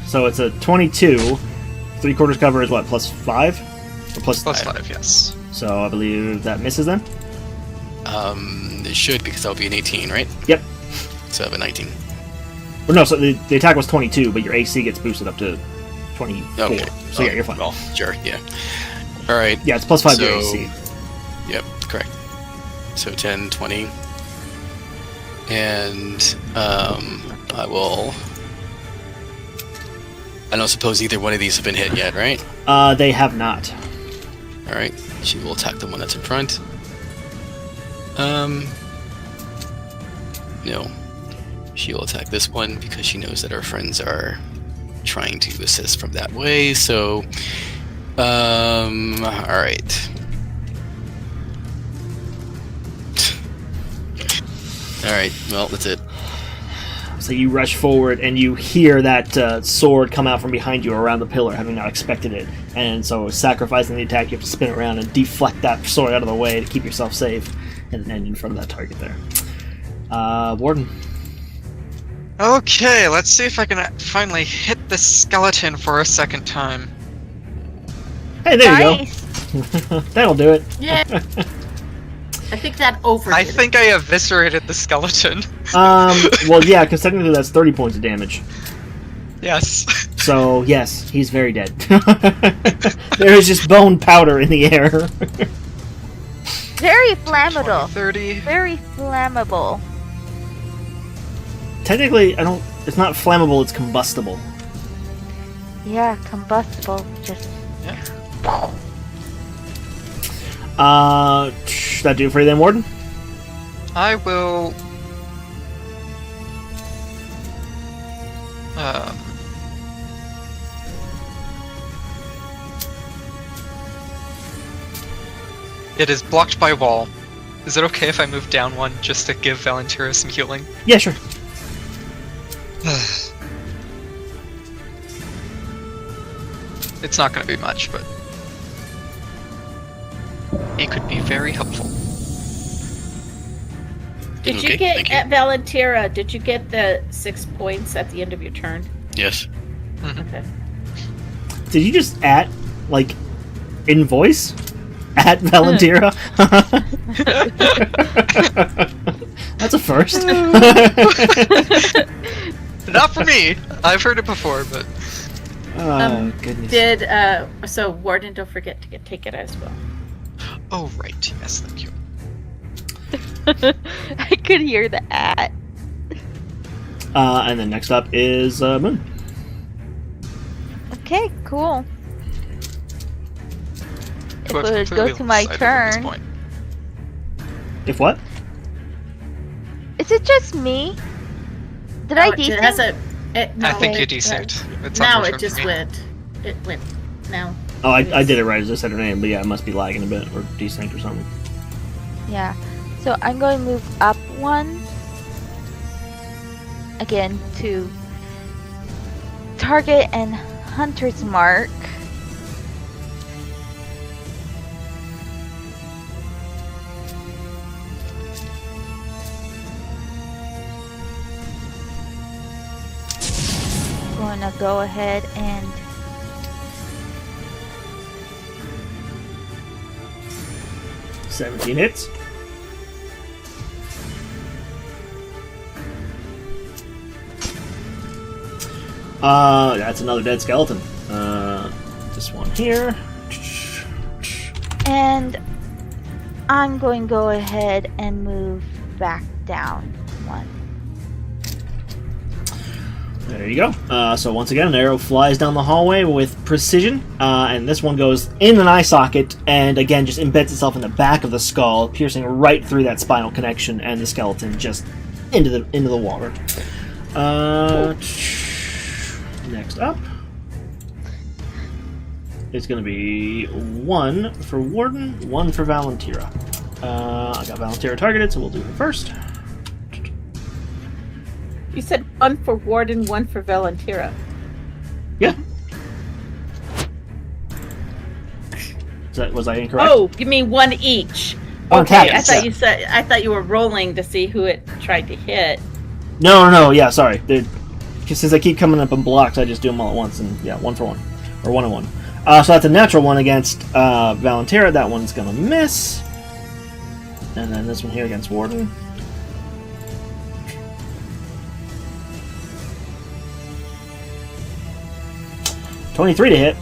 [SPEAKER 1] So it's a 22. 3/4 cover is what? +5 or
[SPEAKER 3] Plus
[SPEAKER 1] +5?
[SPEAKER 3] 5, yes.
[SPEAKER 1] So I believe that misses then.
[SPEAKER 6] It should, because that'll be an 18, right?
[SPEAKER 1] Yep.
[SPEAKER 6] So I have a 19.
[SPEAKER 1] Or no, so the attack was 22, but your AC gets boosted up to 24.
[SPEAKER 6] Okay.
[SPEAKER 1] So yeah, you're fine.
[SPEAKER 6] Well, sure, yeah. Alright.
[SPEAKER 1] Yeah, it's +5 to your
[SPEAKER 6] So-
[SPEAKER 1] AC.
[SPEAKER 6] Yep, correct. So 10, 20. And I will... I don't suppose either one of these have been hit yet, right?
[SPEAKER 1] They have not.
[SPEAKER 6] Alright. She will attack the one that's in front. No. She will attack this one because she knows that our friends are trying to assist from that way, so... Alright. Alright, well, that's it.
[SPEAKER 1] So you rush forward and you hear that sword come out from behind you around the pillar, having not expected it. And so, sacrificing the attack, you have to spin around and deflect that sword out of the way to keep yourself safe and in front of that target there. Warden.
[SPEAKER 3] Okay, let's see if I can finally hit the skeleton for a second time.
[SPEAKER 1] Hey, there
[SPEAKER 5] Nice.
[SPEAKER 1] you go. That'll do it.
[SPEAKER 7] Yeah. I think that overdid
[SPEAKER 3] I
[SPEAKER 7] it.
[SPEAKER 3] think I eviscerated the skeleton.
[SPEAKER 1] Well, yeah, because technically that's 30 points of damage.
[SPEAKER 3] Yes.
[SPEAKER 1] So, yes, he's very dead. There is just bone powder in the air.
[SPEAKER 5] Very flammable.
[SPEAKER 3] 30.
[SPEAKER 5] Very flammable.
[SPEAKER 1] Technically, it's not flammable, it's combustible.
[SPEAKER 5] Yeah, combustible. Just
[SPEAKER 1] Should that do it for you then, Warden?
[SPEAKER 3] I will... It is blocked by wall. Is it okay if I move down one just to give Valentira some healing?
[SPEAKER 1] Yeah, sure.
[SPEAKER 3] It's not going to be much, but it could be very helpful.
[SPEAKER 4] Did
[SPEAKER 6] Okay,
[SPEAKER 4] you get
[SPEAKER 6] thank you.
[SPEAKER 4] at Valentira? Did you get the 6 points at the end of your turn?
[SPEAKER 6] Yes.
[SPEAKER 4] Okay.
[SPEAKER 1] Did you just in voice? At Valentira? That's a first.
[SPEAKER 3] Not for me. I've heard it before, but
[SPEAKER 1] Oh, goodness.
[SPEAKER 4] So Warden, don't forget to take it as well.
[SPEAKER 3] oh right, yes, thank you.
[SPEAKER 5] I could hear the at.
[SPEAKER 1] And then next up is Moon.
[SPEAKER 5] Okay, cool. If
[SPEAKER 3] Well,
[SPEAKER 5] it
[SPEAKER 3] it's
[SPEAKER 5] would go
[SPEAKER 3] completely
[SPEAKER 5] to my
[SPEAKER 3] one-sided at this
[SPEAKER 5] turn.
[SPEAKER 3] point.
[SPEAKER 1] If what?
[SPEAKER 5] Is it just me? Did I desync?
[SPEAKER 3] I think you
[SPEAKER 5] wait,
[SPEAKER 3] desynced. It's
[SPEAKER 4] Now
[SPEAKER 3] on your
[SPEAKER 4] it
[SPEAKER 3] turn
[SPEAKER 4] just
[SPEAKER 3] for me.
[SPEAKER 4] went. It went. Now.
[SPEAKER 1] Oh, I did it right as I said her name, but yeah, it must be lagging a bit or desynced or something.
[SPEAKER 5] Yeah. So I'm going to move up 1. Again, to target and hunter's mark. Going to go ahead and
[SPEAKER 1] 17 hits. That's another dead skeleton. This one here.
[SPEAKER 5] and I'm going to go ahead and move back down 1.
[SPEAKER 1] There you go. So once again, an arrow flies down the hallway with precision, and this one goes in an eye socket, and again just embeds itself in the back of the skull, piercing right through that spinal connection, and the skeleton just into the water. Next up, it's going to be 1 for Warden, 1 for Valentira. I got Valentira targeted, so we'll do her first.
[SPEAKER 4] You said 1 for Warden, 1 for Valentira.
[SPEAKER 1] Yeah. Was I incorrect?
[SPEAKER 4] Oh, you mean 1 each?
[SPEAKER 1] On
[SPEAKER 4] Okay,
[SPEAKER 1] targets,
[SPEAKER 4] I thought you were rolling to see who it tried to hit.
[SPEAKER 1] No, yeah, sorry. Since they keep coming up in blocks, I just do them all at once, and yeah, 1 for 1. Or 1 and 1. So that's a natural 1 against Valentira. That one's gonna miss. And then this one here against Warden. .23 to hit.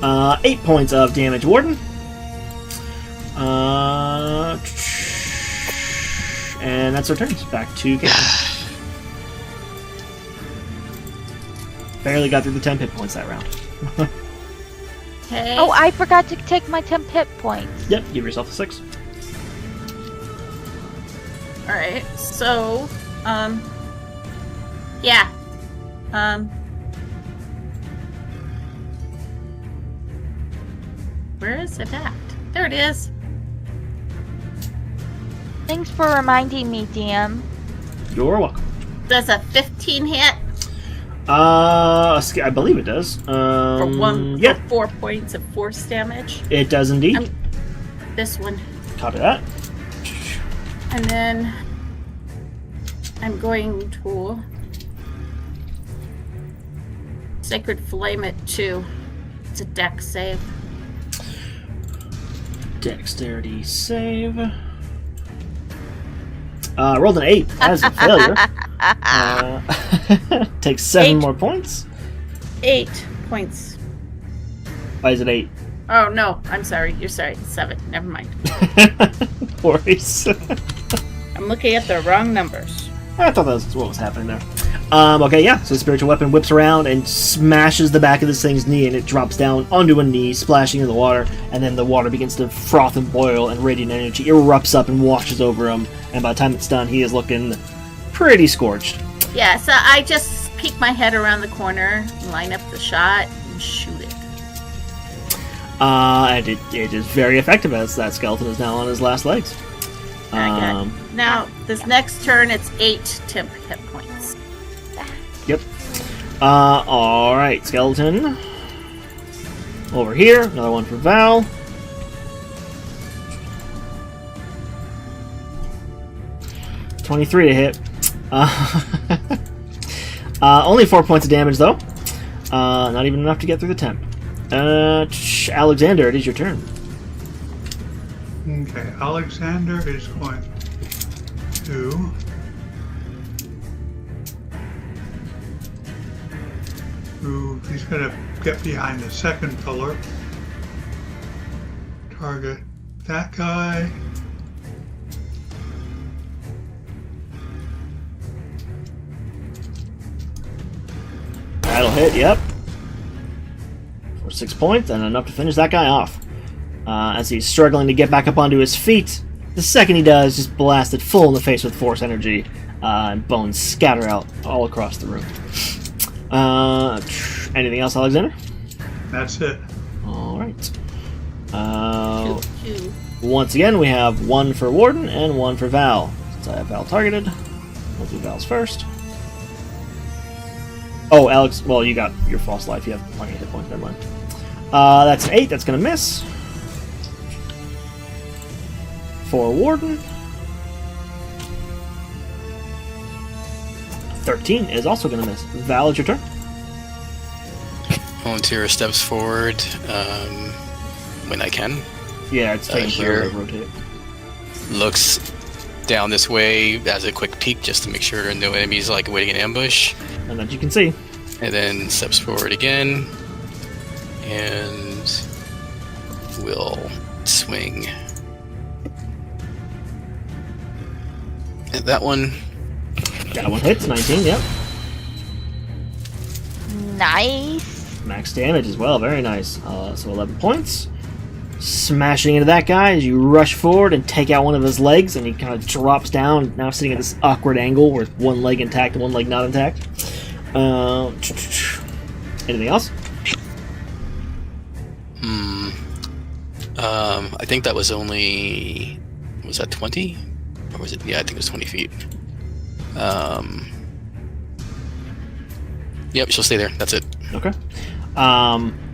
[SPEAKER 1] 8 points of damage, Warden. And that's our turns. Back to Caitlin. Barely got through the 10 hit points that round.
[SPEAKER 4] Okay.
[SPEAKER 5] Oh, I forgot to take my temp hit points.
[SPEAKER 1] Yep, give yourself a 6.
[SPEAKER 4] Alright, so, yeah. Where is it at? There it is.
[SPEAKER 5] Thanks for reminding me, DM.
[SPEAKER 1] You're welcome.
[SPEAKER 4] Does a 15 hit
[SPEAKER 1] I believe it does.
[SPEAKER 4] for 4 points of force damage?
[SPEAKER 1] It does indeed.
[SPEAKER 4] This one.
[SPEAKER 1] Copy that.
[SPEAKER 4] And then I'm going to Sacred Flame it too. It's a dex save.
[SPEAKER 1] Dexterity save. Rolled an 8. That is a failure. Takes 7
[SPEAKER 4] 8.
[SPEAKER 1] more points.
[SPEAKER 4] 8 points.
[SPEAKER 1] Why is it 8?
[SPEAKER 4] Oh no, I'm sorry. You're sorry. 7. Never mind.
[SPEAKER 1] Worries.
[SPEAKER 4] I'm looking at the wrong numbers.
[SPEAKER 1] I thought that was what was happening there. Okay, yeah. So the spiritual weapon whips around and smashes the back of this thing's knee, and it drops down onto a knee, splashing in the water. And then the water begins to froth and boil, and radiant energy erupts up and washes over him. And by the time it's done, he is looking pretty scorched.
[SPEAKER 4] Yeah, so I just peek my head around the corner, line up the shot, and shoot it.
[SPEAKER 1] And it is very effective, as that skeleton is now on his last legs.
[SPEAKER 4] Very good. Now, this next turn, it's 8 temp hit points.
[SPEAKER 1] Yep. Alright, skeleton. Over here, another one for Val. $23 to hit. Only 4 points of damage, though. Not even enough to get through the temp. Alexander, it is your turn.
[SPEAKER 2] Okay, Alexander is going to move. He's going to get behind the second pillar. Target that guy.
[SPEAKER 1] That'll hit, yep. For 6 points, and enough to finish that guy off. As he's struggling to get back up onto his feet, the second he does, just blasted full in the face with force energy, and bones scatter out all across the room. Anything else, Alexander?
[SPEAKER 2] That's it.
[SPEAKER 1] Alright.
[SPEAKER 4] Two.
[SPEAKER 1] Once again, we have one for Warden and one for Val. Since I have Val targeted, we'll do Val's first. Oh, Alex, well, you got your false life. You have plenty of hit points, never mind. That's an 8, that's going to miss. For Warden. 13 is also going to miss. Val, it's your turn.
[SPEAKER 6] Volunteer steps forward when I can.
[SPEAKER 1] Yeah, it's taking
[SPEAKER 6] here.
[SPEAKER 1] forever to rotate.
[SPEAKER 6] Looks down this way, has a quick peek just to make sure there are no enemies like waiting in ambush.
[SPEAKER 1] And that you can see.
[SPEAKER 6] And then steps forward again. And will swing at that one.
[SPEAKER 1] That one hits, 19, yep.
[SPEAKER 5] Nice.
[SPEAKER 1] Max damage as well, very nice. So 11 points. Smashing into that guy as you rush forward and take out one of his legs, and he kind of drops down, now sitting at this awkward angle with one leg intact and one leg not intact. Anything else?
[SPEAKER 6] I think that was only... Was that 20? Or was it... Yeah, I think it was 20 feet. Yep, she'll stay there. That's it.
[SPEAKER 1] Okay.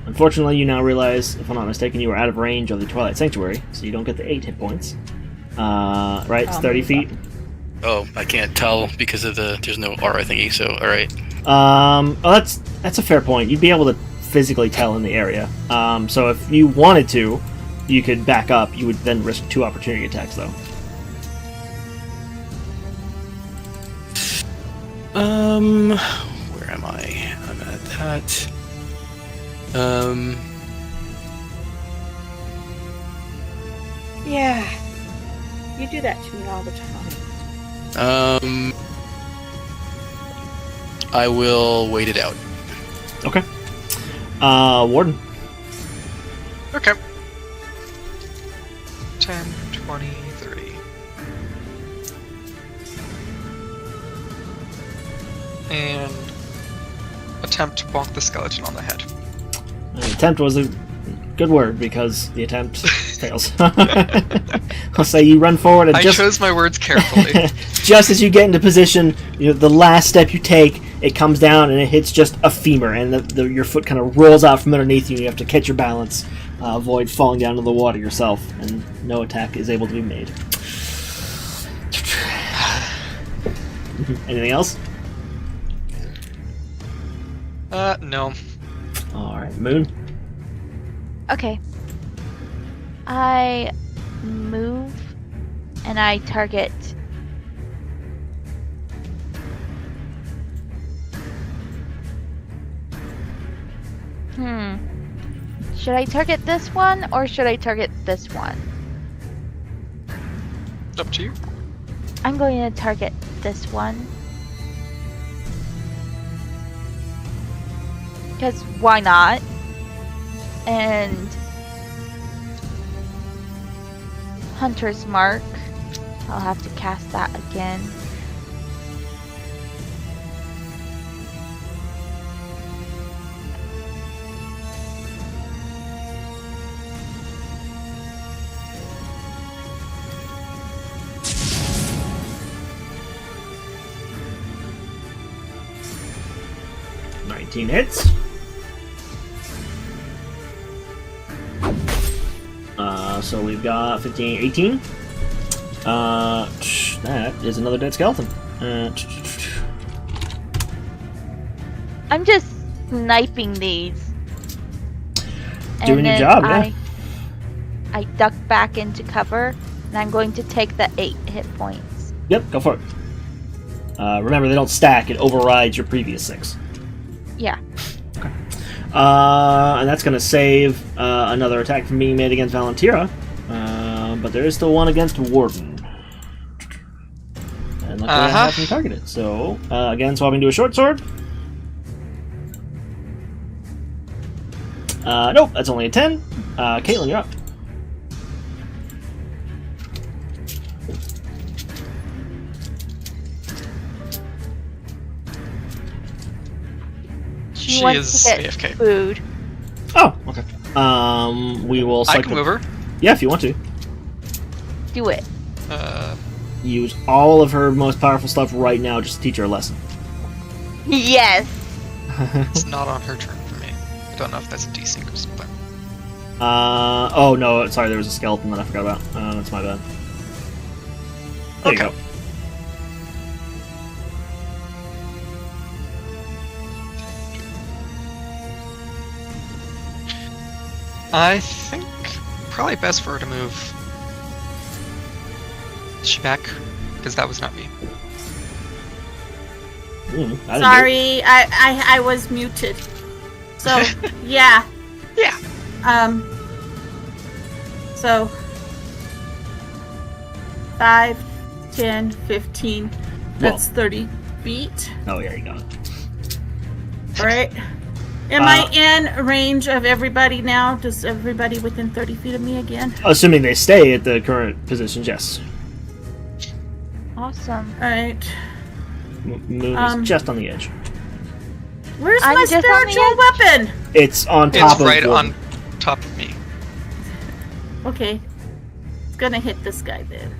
[SPEAKER 1] Unfortunately, you now realize, if I'm not mistaken, you are out of range of the Twilight Sanctuary, so you don't get the 8 hit points. Right, it's 30 feet.
[SPEAKER 6] Oh, I can't tell because of the... There's no aura thingy, so alright.
[SPEAKER 1] That's a fair point. You'd be able to physically tell in the area. So if you wanted to, you could back up. You would then risk 2 opportunity attacks, though.
[SPEAKER 6] Where am I? I'm at that.
[SPEAKER 4] Yeah. You do that to me all the time.
[SPEAKER 6] I will wait it out.
[SPEAKER 1] Okay. Warden.
[SPEAKER 3] Okay. 10, 20, 30. And attempt to bonk the skeleton on the head.
[SPEAKER 1] Attempt was a good word because the attempt fails. I'll say you run forward and
[SPEAKER 3] I chose my words carefully.
[SPEAKER 1] just as you get into position, the last step you take, it comes down and it hits just a femur, and your foot kind of rolls out from underneath you. You have to catch your balance, avoid falling down into the water yourself, and no attack is able to be made. Anything else?
[SPEAKER 3] No.
[SPEAKER 1] Alright, Moon.
[SPEAKER 5] Okay. I move and I target. Should I target this one or should I target this one?
[SPEAKER 3] Up to you.
[SPEAKER 5] I'm going to target this one. Because why not? And Hunter's Mark. I'll have to cast that again.
[SPEAKER 1] So we've got 15, 18. That is another dead skeleton.
[SPEAKER 5] I'm just sniping these.
[SPEAKER 1] Doing
[SPEAKER 5] And
[SPEAKER 1] your
[SPEAKER 5] then
[SPEAKER 1] job, yeah.
[SPEAKER 5] I duck back into cover, and I'm going to take the 8 hit points.
[SPEAKER 1] Yep, go for it. Remember, they don't stack. It overrides your previous 6.
[SPEAKER 5] Yeah.
[SPEAKER 1] And that's going to save another attack from being made against Valentira. But there is still one against Warden. And luckily I have him targeted. So, again, swapping to a short sword. Nope, that's only a 10. Caitlin, you're up.
[SPEAKER 5] She wants
[SPEAKER 3] is
[SPEAKER 5] to get
[SPEAKER 3] AFK.
[SPEAKER 5] food.
[SPEAKER 1] Oh, okay. We will
[SPEAKER 3] I
[SPEAKER 1] cycle.
[SPEAKER 3] can move her.
[SPEAKER 1] Yeah, if you want to.
[SPEAKER 5] Do it.
[SPEAKER 1] Use all of her most powerful stuff right now just to teach her a lesson.
[SPEAKER 5] Yes.
[SPEAKER 3] It's not on her turn for me. I don't know if that's a desync or something.
[SPEAKER 1] Oh no, sorry, there was a skeleton that I forgot about. That's my bad. There you go.
[SPEAKER 3] I think probably best for her to move. Is she back? Because that was not me.
[SPEAKER 1] I didn't do it.
[SPEAKER 4] Sorry, I was muted. So yeah.
[SPEAKER 3] Yeah.
[SPEAKER 4] So 5, 10, 15. That's 30 feet.
[SPEAKER 1] Oh yeah, you got it.
[SPEAKER 4] All right. Am I in range of everybody now? Does everybody within 30 feet of me again?
[SPEAKER 1] Assuming they stay at the current positions, yes.
[SPEAKER 5] Awesome.
[SPEAKER 4] All right.
[SPEAKER 1] Moon is just on the edge.
[SPEAKER 4] Where's
[SPEAKER 5] I'm
[SPEAKER 4] my
[SPEAKER 5] just on the
[SPEAKER 4] spiritual weapon?
[SPEAKER 1] It's on top
[SPEAKER 3] It's
[SPEAKER 1] of
[SPEAKER 3] right
[SPEAKER 1] Warden.
[SPEAKER 3] on top of me.
[SPEAKER 4] Okay. It's gonna hit this guy then.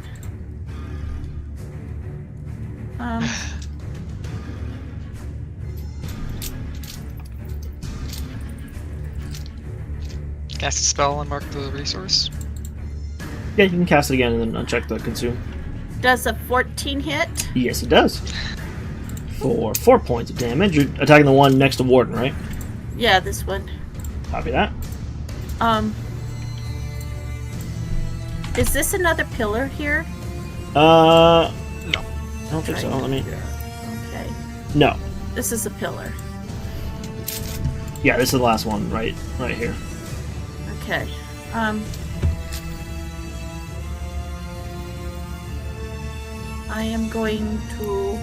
[SPEAKER 3] Cast a spell and mark the resource.
[SPEAKER 1] Yeah, you can cast it again and then uncheck the consume.
[SPEAKER 4] Does a 14 hit?
[SPEAKER 1] Yes, it does. For 4 points of damage. You're attacking the one next to Warden, right?
[SPEAKER 4] Yeah, this one.
[SPEAKER 1] Copy that.
[SPEAKER 4] Is this another pillar here?
[SPEAKER 1] No.
[SPEAKER 3] No.
[SPEAKER 1] I don't think so. Let me.
[SPEAKER 4] Okay.
[SPEAKER 1] No.
[SPEAKER 4] This is a pillar.
[SPEAKER 1] Yeah, this is the last one, right here.
[SPEAKER 4] Okay. I am going to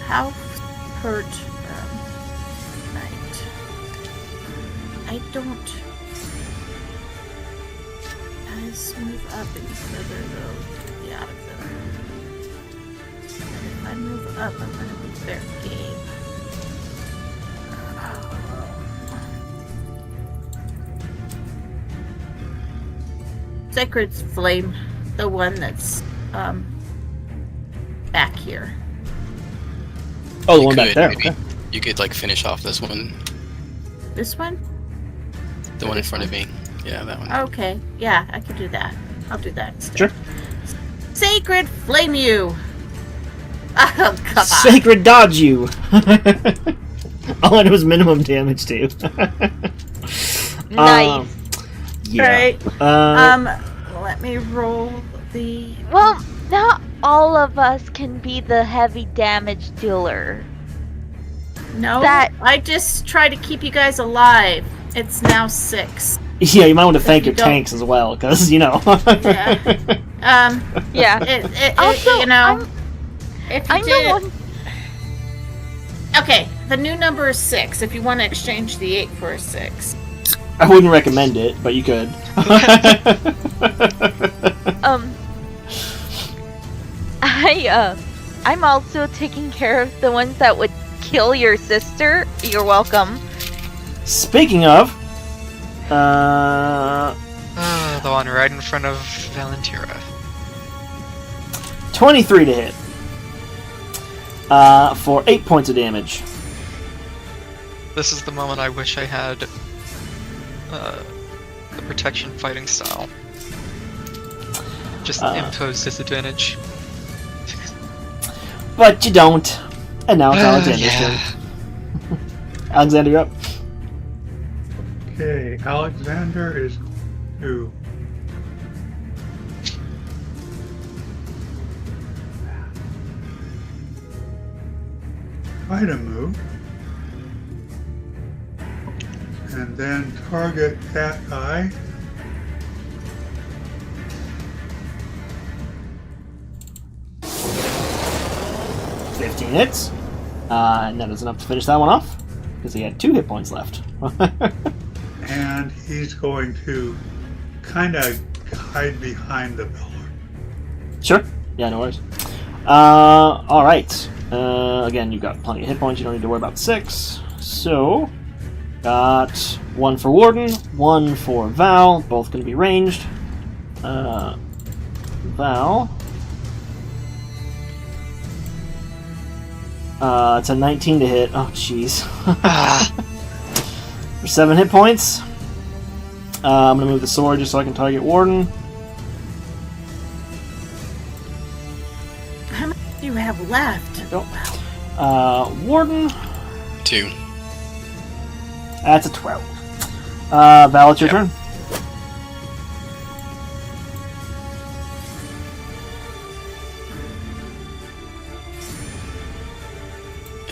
[SPEAKER 4] how hurt night. I don't move up any further though to be out of them. If I move up, I'm gonna be fair game. Sacred Flame, the one that's back here.
[SPEAKER 1] Oh, the one back there.
[SPEAKER 6] Maybe
[SPEAKER 1] Okay.
[SPEAKER 6] you could like finish off this one,
[SPEAKER 4] This one?
[SPEAKER 6] the one in front of me. Yeah, that one.
[SPEAKER 4] Okay, yeah, I could do that. I'll do that instead.
[SPEAKER 1] Sure.
[SPEAKER 4] Sacred Flame you! Oh, God.
[SPEAKER 1] Sacred dodge you. All I know is minimum damage too.
[SPEAKER 5] Nice.
[SPEAKER 1] Yeah.
[SPEAKER 4] Alright. Let me roll the...
[SPEAKER 5] Well, not all of us can be the heavy damage dealer.
[SPEAKER 4] No,
[SPEAKER 5] that-
[SPEAKER 4] I just try to keep you guys alive. It's now 6.
[SPEAKER 1] Yeah, you might want to thank
[SPEAKER 4] you
[SPEAKER 1] your
[SPEAKER 4] don't-
[SPEAKER 1] tanks as well, because
[SPEAKER 4] Yeah.
[SPEAKER 5] Yeah. Also,
[SPEAKER 4] you know, if you
[SPEAKER 5] I'm
[SPEAKER 4] did...
[SPEAKER 5] the one.
[SPEAKER 4] Okay, the new number is 6. If you want to exchange the 8 for a 6.
[SPEAKER 1] I wouldn't recommend it, but you could.
[SPEAKER 5] I'm also taking care of the ones that would kill your sister. You're welcome.
[SPEAKER 1] Speaking of,
[SPEAKER 3] The one right in front of Valentira.
[SPEAKER 1] 23 to hit. For 8 points of damage.
[SPEAKER 3] This is the moment I wish I had the protection fighting style. Just impose disadvantage.
[SPEAKER 1] But you don't. And now it's Alexander's
[SPEAKER 3] Yeah.
[SPEAKER 1] turn. Alexander, you're up.
[SPEAKER 2] Okay, Alexander is to try to move and then target that guy.
[SPEAKER 1] $15 hits. And that is enough to finish that one off. Because he had 2 hit points left.
[SPEAKER 2] And he's going to kind of hide behind the pillar.
[SPEAKER 1] Sure. Yeah, no worries. Alright. Again, you've got plenty of hit points. You don't need to worry about 6. So, got 1 for Warden, 1 for Val. Both going to be ranged. Val. It's a 19 to hit. Oh, jeez. For 7 hit points. I'm going to move the sword just so I can target Warden.
[SPEAKER 7] How many do you have left?
[SPEAKER 1] Warden.
[SPEAKER 6] 2.
[SPEAKER 1] That's a 12. Val, it's your turn.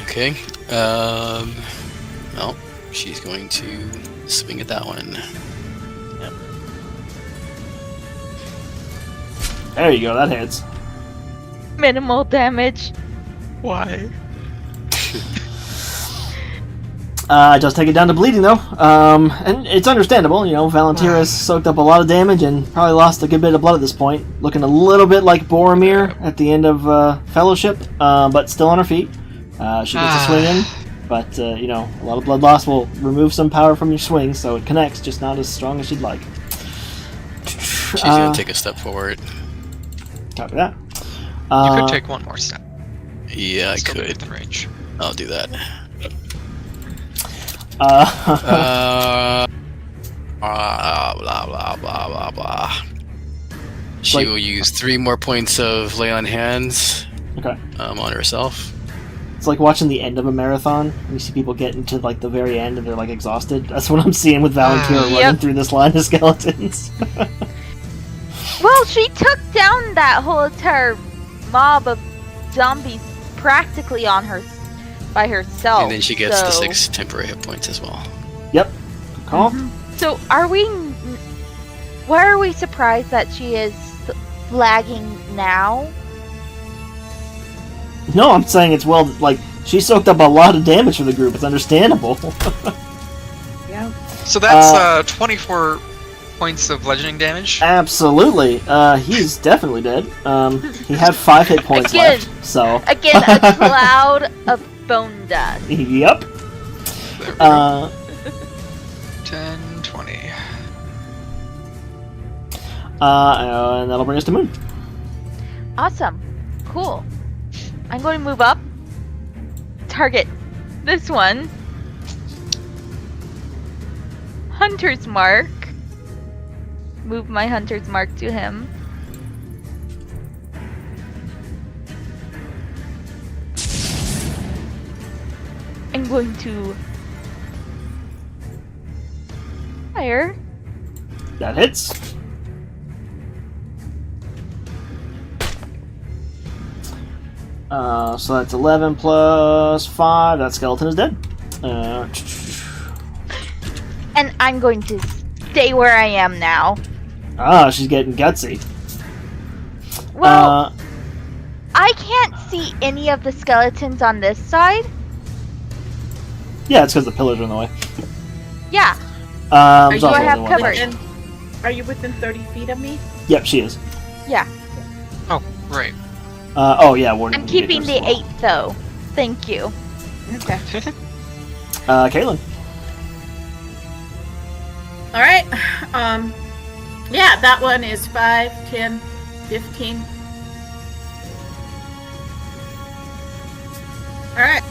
[SPEAKER 6] Okay. Well, she's going to swing at that one.
[SPEAKER 1] Yep. There you go, that hits.
[SPEAKER 5] Minimal damage.
[SPEAKER 3] Why?
[SPEAKER 1] It does take it down to bleeding, though. And it's understandable, you know, Valentina has soaked up a lot of damage and probably lost a good bit of blood at this point. Looking a little bit like Boromir at the end of Fellowship, but still on her feet. She gets a swing in, but, you know, a lot of blood loss will remove some power from your swing, so it connects, just not as strong as you'd like.
[SPEAKER 6] She's going to take a step forward.
[SPEAKER 1] Copy that.
[SPEAKER 3] You could take one more step.
[SPEAKER 6] Yeah, I
[SPEAKER 3] Still be
[SPEAKER 6] could.
[SPEAKER 3] within range.
[SPEAKER 6] I'll do that.
[SPEAKER 1] Uh,
[SPEAKER 6] Blah, blah, blah, blah, blah. She
[SPEAKER 1] Like-
[SPEAKER 6] will use 3 more points of Lay on Hands
[SPEAKER 1] okay.
[SPEAKER 6] on herself.
[SPEAKER 1] It's like watching the end of a marathon. You see people getting to like the very end and they're like exhausted. That's what I'm seeing with Valentina running
[SPEAKER 5] Yep.
[SPEAKER 1] through this line of skeletons.
[SPEAKER 5] Well, she took down that whole entire mob of zombies practically on her by herself.
[SPEAKER 6] And then she gets the
[SPEAKER 5] so-
[SPEAKER 6] 6 temporary hit points as well.
[SPEAKER 1] Yep. Good call.
[SPEAKER 5] So why are we surprised that she is flagging now?
[SPEAKER 1] No, I'm saying it's well, like, she soaked up a lot of damage for the group. It's understandable.
[SPEAKER 4] Yeah.
[SPEAKER 3] So that's 24 points of bludgeoning damage.
[SPEAKER 1] Absolutely. He's definitely dead. He had 5 hit points
[SPEAKER 5] Again.
[SPEAKER 1] left, so.
[SPEAKER 5] Again, a cloud of bone dust.
[SPEAKER 1] Yep.
[SPEAKER 3] There we go. 10, 20.
[SPEAKER 1] And that'll bring us to Moon.
[SPEAKER 5] Awesome. Cool. I'm going to move up. Target this one. Hunter's Mark. Move my Hunter's Mark to him. I'm going to fire.
[SPEAKER 1] That hits. So that's 11 plus 5. That skeleton is dead.
[SPEAKER 5] And I'm going to stay where I am now.
[SPEAKER 1] She's getting gutsy.
[SPEAKER 5] Well, I can't see any of the skeletons on this side.
[SPEAKER 1] Yeah, it's because the pillars are in the way.
[SPEAKER 5] Yeah.
[SPEAKER 1] There's
[SPEAKER 5] Do
[SPEAKER 1] also
[SPEAKER 5] I have
[SPEAKER 1] only one
[SPEAKER 5] cover?
[SPEAKER 1] person.
[SPEAKER 4] Are you within 30 feet of me?
[SPEAKER 1] Yep, she is.
[SPEAKER 5] Yeah.
[SPEAKER 3] Oh, right.
[SPEAKER 1] Oh yeah, Warden.
[SPEAKER 5] I'm
[SPEAKER 1] can get
[SPEAKER 5] keeping
[SPEAKER 1] yours
[SPEAKER 5] the
[SPEAKER 1] as well.
[SPEAKER 5] 8 though. Thank you.
[SPEAKER 4] Okay.
[SPEAKER 1] Caitlin.
[SPEAKER 4] All right. Yeah, that one is 5, 10, 15. All right.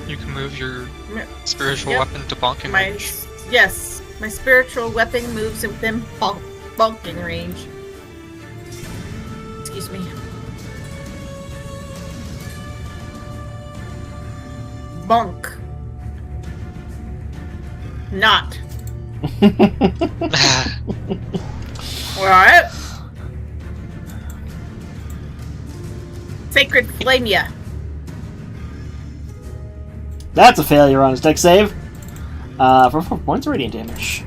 [SPEAKER 3] You can move your
[SPEAKER 4] Yep.
[SPEAKER 3] spiritual weapon to bonking
[SPEAKER 4] My
[SPEAKER 3] range.
[SPEAKER 4] Yes, my spiritual weapon moves within bulking range. Excuse me. Bunk. Not. Alright. Sacred Flamia.
[SPEAKER 1] That's a failure on his deck save. For 4 points of radiant damage.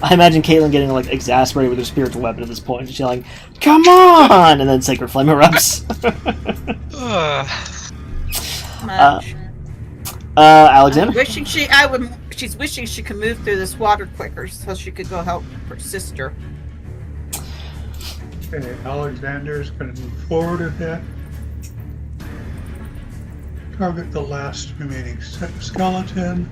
[SPEAKER 1] I imagine Caitlyn getting like exasperated with her spiritual weapon at this point, just yelling, "Come on!" and then Sacred Flame erupts.
[SPEAKER 4] Much.
[SPEAKER 1] Alexander.
[SPEAKER 4] She's wishing she could move through this water quicker so she could go help her sister.
[SPEAKER 2] Okay, Alexander's going to move forward a bit. Target the last remaining skeleton.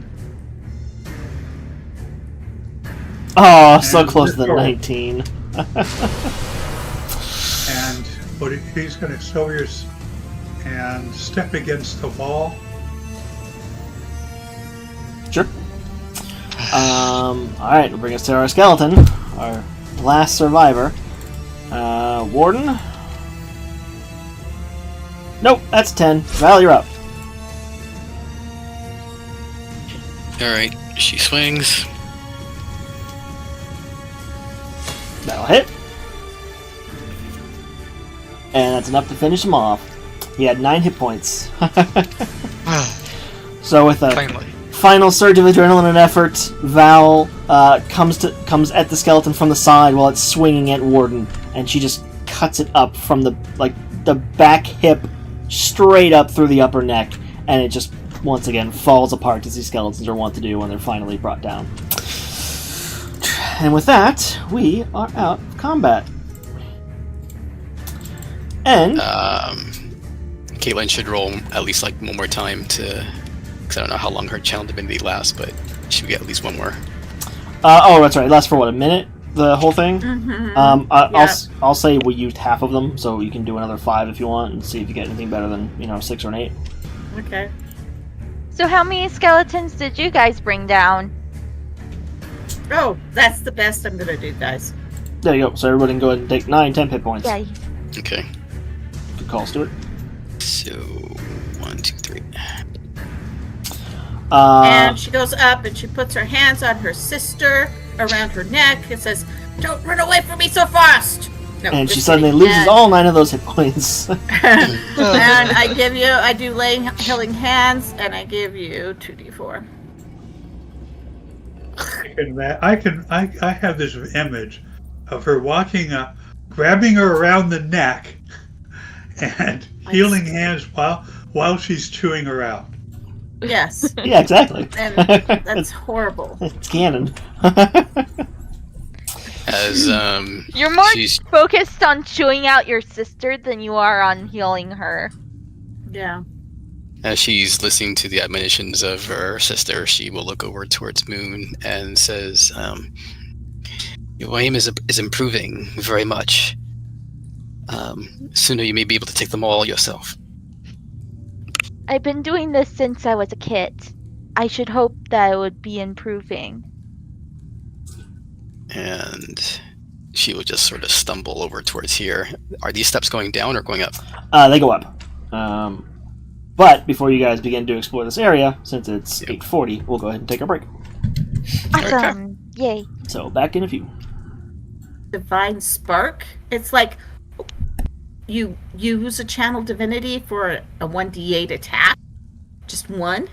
[SPEAKER 1] Oh, so
[SPEAKER 2] And
[SPEAKER 1] close to the
[SPEAKER 2] forward.
[SPEAKER 1] 19.
[SPEAKER 2] And he's going to show yours and step against the wall.
[SPEAKER 1] Sure. Alright, we'll bring us to our skeleton. Our last survivor. Warden? Nope, that's 10. Val, you're up.
[SPEAKER 6] Alright, she swings.
[SPEAKER 1] That'll hit. And that's enough to finish him off. He had 9 hit points. So with a
[SPEAKER 3] Finally.
[SPEAKER 1] final surge of adrenaline and effort, Val comes at the skeleton from the side while it's swinging at Warden, and she just cuts it up from the back hip straight up through the upper neck, and it just once again falls apart as these skeletons are wont to do when they're finally brought down. And with that, we are out of combat. And
[SPEAKER 6] Caitlyn should roll at least like one more time because I don't know how long her channel divinity lasts, but she would get at least one more.
[SPEAKER 1] oh, that's right. It lasts for what, a minute? The whole thing.
[SPEAKER 4] Mm-hmm.
[SPEAKER 1] I'll say we used half of them, so you can do another 5 if you want, and see if you get anything better than 6 or an 8.
[SPEAKER 4] Okay.
[SPEAKER 5] So how many skeletons did you guys bring down?
[SPEAKER 4] Oh, that's the best I'm gonna do, guys.
[SPEAKER 1] There you go. So everybody can go ahead and take 9, 10 hit points.
[SPEAKER 5] Yeah.
[SPEAKER 6] Okay.
[SPEAKER 1] Good call, Stuart.
[SPEAKER 6] So 1, 2, 3.
[SPEAKER 4] And she goes up and she puts her hands on her sister around her neck and says, "Don't run away from me so fast!" No,
[SPEAKER 1] and she
[SPEAKER 4] just
[SPEAKER 1] suddenly
[SPEAKER 4] kidding.
[SPEAKER 1] loses
[SPEAKER 4] And-
[SPEAKER 1] all 9 of those hit points.
[SPEAKER 4] and I do healing hands, and I give you 2d4.
[SPEAKER 2] I have this image of her walking up, grabbing her around the neck, and healing hands while she's chewing her out.
[SPEAKER 4] Yes,
[SPEAKER 1] Yeah, exactly.
[SPEAKER 4] and that's horrible.
[SPEAKER 1] It's canon.
[SPEAKER 6] As
[SPEAKER 5] You're more
[SPEAKER 6] she's
[SPEAKER 5] focused on chewing out your sister than you are on healing her.
[SPEAKER 4] Yeah.
[SPEAKER 6] as she's listening to the admonitions of her sister, she will look over towards Moon and says, "Your aim is improving very much. Sooner you may be able to take them all yourself."
[SPEAKER 5] I've been doing this since I was a kid. I should hope that it would be improving.
[SPEAKER 6] And she will just sort of stumble over towards here. Are these steps going down or going up?
[SPEAKER 1] They go up. But before you guys begin to explore this area, since it's 8:40, we'll go ahead and take our break.
[SPEAKER 5] Awesome. Yay.
[SPEAKER 1] So back in a few.
[SPEAKER 4] Divine Spark. It's like you use a channel divinity for a 1d8 attack. Just one.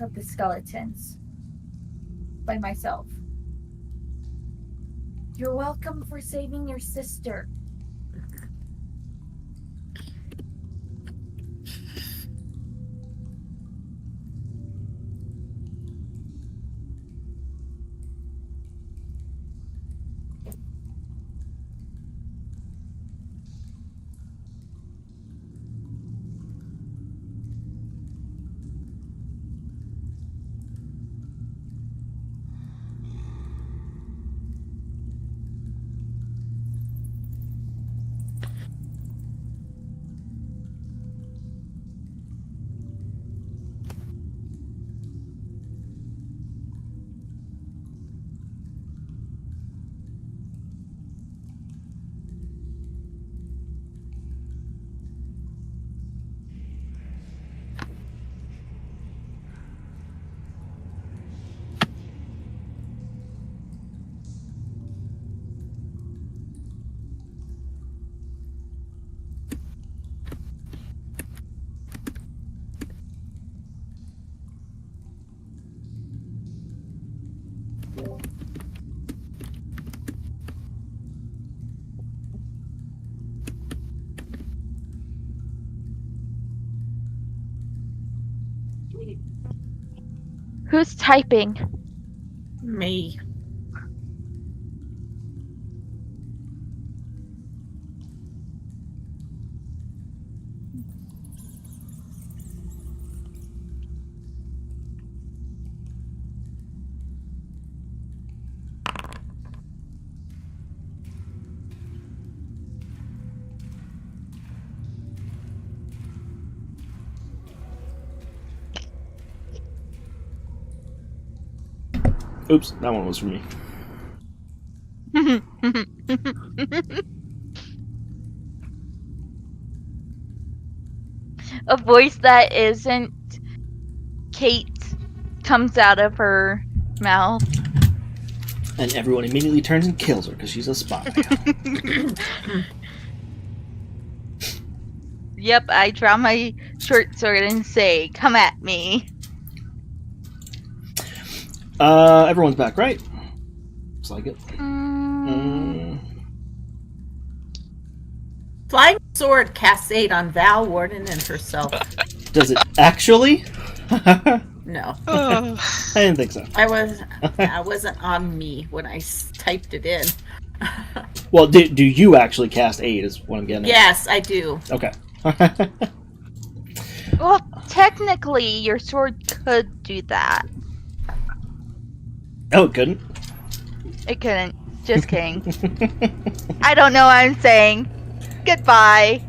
[SPEAKER 8] of the skeletons by myself. You're welcome for saving your sister.
[SPEAKER 5] Who's typing?
[SPEAKER 4] Me.
[SPEAKER 1] Oops, that one was for me.
[SPEAKER 5] A voice that isn't Kate comes out of her mouth.
[SPEAKER 1] And everyone immediately turns and kills her because she's a spy.
[SPEAKER 5] Yep, I draw my short sword and say, "Come at me."
[SPEAKER 1] Everyone's back, right? Looks like it.
[SPEAKER 4] Flying sword casts 8 on Val, Warden, and herself.
[SPEAKER 1] Does it actually?
[SPEAKER 4] No.
[SPEAKER 1] I didn't think so.
[SPEAKER 4] I wasn't on me when I typed it in.
[SPEAKER 1] Well, do you actually cast 8 is what I'm getting at.
[SPEAKER 4] Yes, I do.
[SPEAKER 1] Okay.
[SPEAKER 5] Well, technically, your sword could do that.
[SPEAKER 1] Oh, it couldn't?
[SPEAKER 5] It couldn't. Just kidding. I don't know what I'm saying. Goodbye.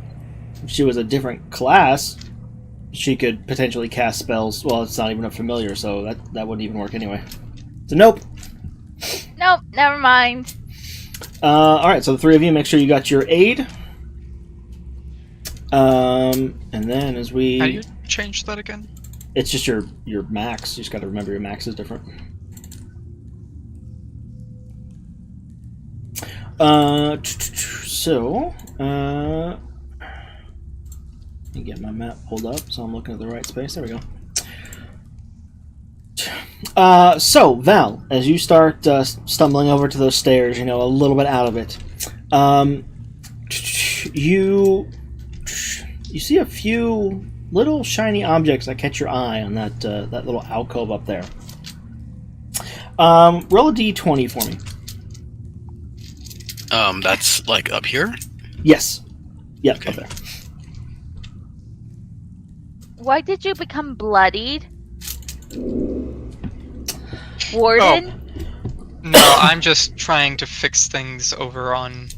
[SPEAKER 1] If she was a different class, she could potentially cast spells. Well, it's not even a familiar, so that wouldn't even work anyway. So nope.
[SPEAKER 5] Nope, never mind.
[SPEAKER 1] Alright, so the three of you, make sure you got your aid. And then as we...
[SPEAKER 3] How do you change that again?
[SPEAKER 1] It's just your max. You just gotta remember your max is different. Let me get my map pulled up so I'm looking at the right space. There we go. So, Val, as you start stumbling over to those stairs, a little bit out of it, you see a few little shiny objects that catch your eye on that little alcove up there. Roll a d20 for me.
[SPEAKER 6] That's like up here?
[SPEAKER 1] Yes. Yep,
[SPEAKER 6] Okay.
[SPEAKER 1] up there.
[SPEAKER 5] Why did you become bloodied? Warden?
[SPEAKER 3] No, I'm just trying to fix things over on...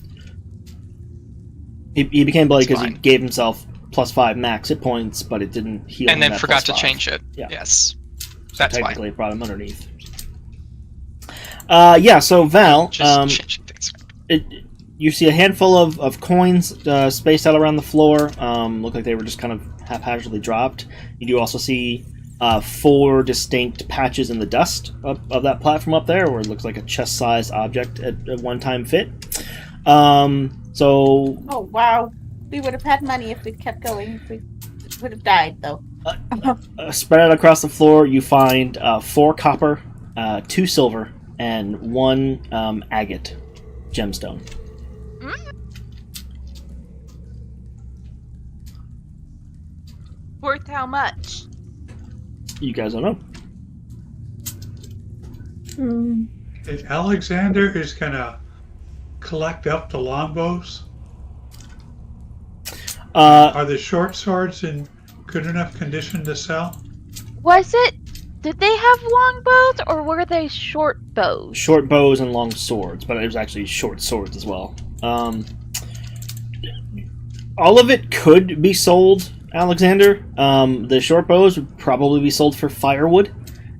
[SPEAKER 1] He became bloody
[SPEAKER 3] It's
[SPEAKER 1] because he
[SPEAKER 3] fine.
[SPEAKER 1] gave himself +5 max hit points, but it didn't heal
[SPEAKER 3] And
[SPEAKER 1] him
[SPEAKER 3] then
[SPEAKER 1] at
[SPEAKER 3] forgot to
[SPEAKER 1] +5.
[SPEAKER 3] change it.
[SPEAKER 1] Yeah.
[SPEAKER 3] Yes.
[SPEAKER 1] So
[SPEAKER 3] That's
[SPEAKER 1] technically
[SPEAKER 3] why.
[SPEAKER 1] it brought him underneath. So Val,
[SPEAKER 3] Just changing things.
[SPEAKER 1] you see a handful of coins spaced out around the floor. Look like they were just kind of haphazardly dropped. You do also see 4 distinct patches in the dust of that platform up there, where it looks like a chest-sized object at one time fit.
[SPEAKER 4] Oh, wow. We would have had money if we'd kept going. would have died though.
[SPEAKER 1] Spread out across the floor, you find 4 copper, 2 silver, and 1 agate gemstone.
[SPEAKER 5] Worth how much?
[SPEAKER 1] You guys don't know.
[SPEAKER 2] If Alexander is gonna collect up the longbows, are the short swords in good enough condition to sell?
[SPEAKER 5] Did they have long bows or were they short bows?
[SPEAKER 1] Short bows and long swords, but it was actually short swords as well. All of it could be sold, Alexander. The short bows would probably be sold for firewood,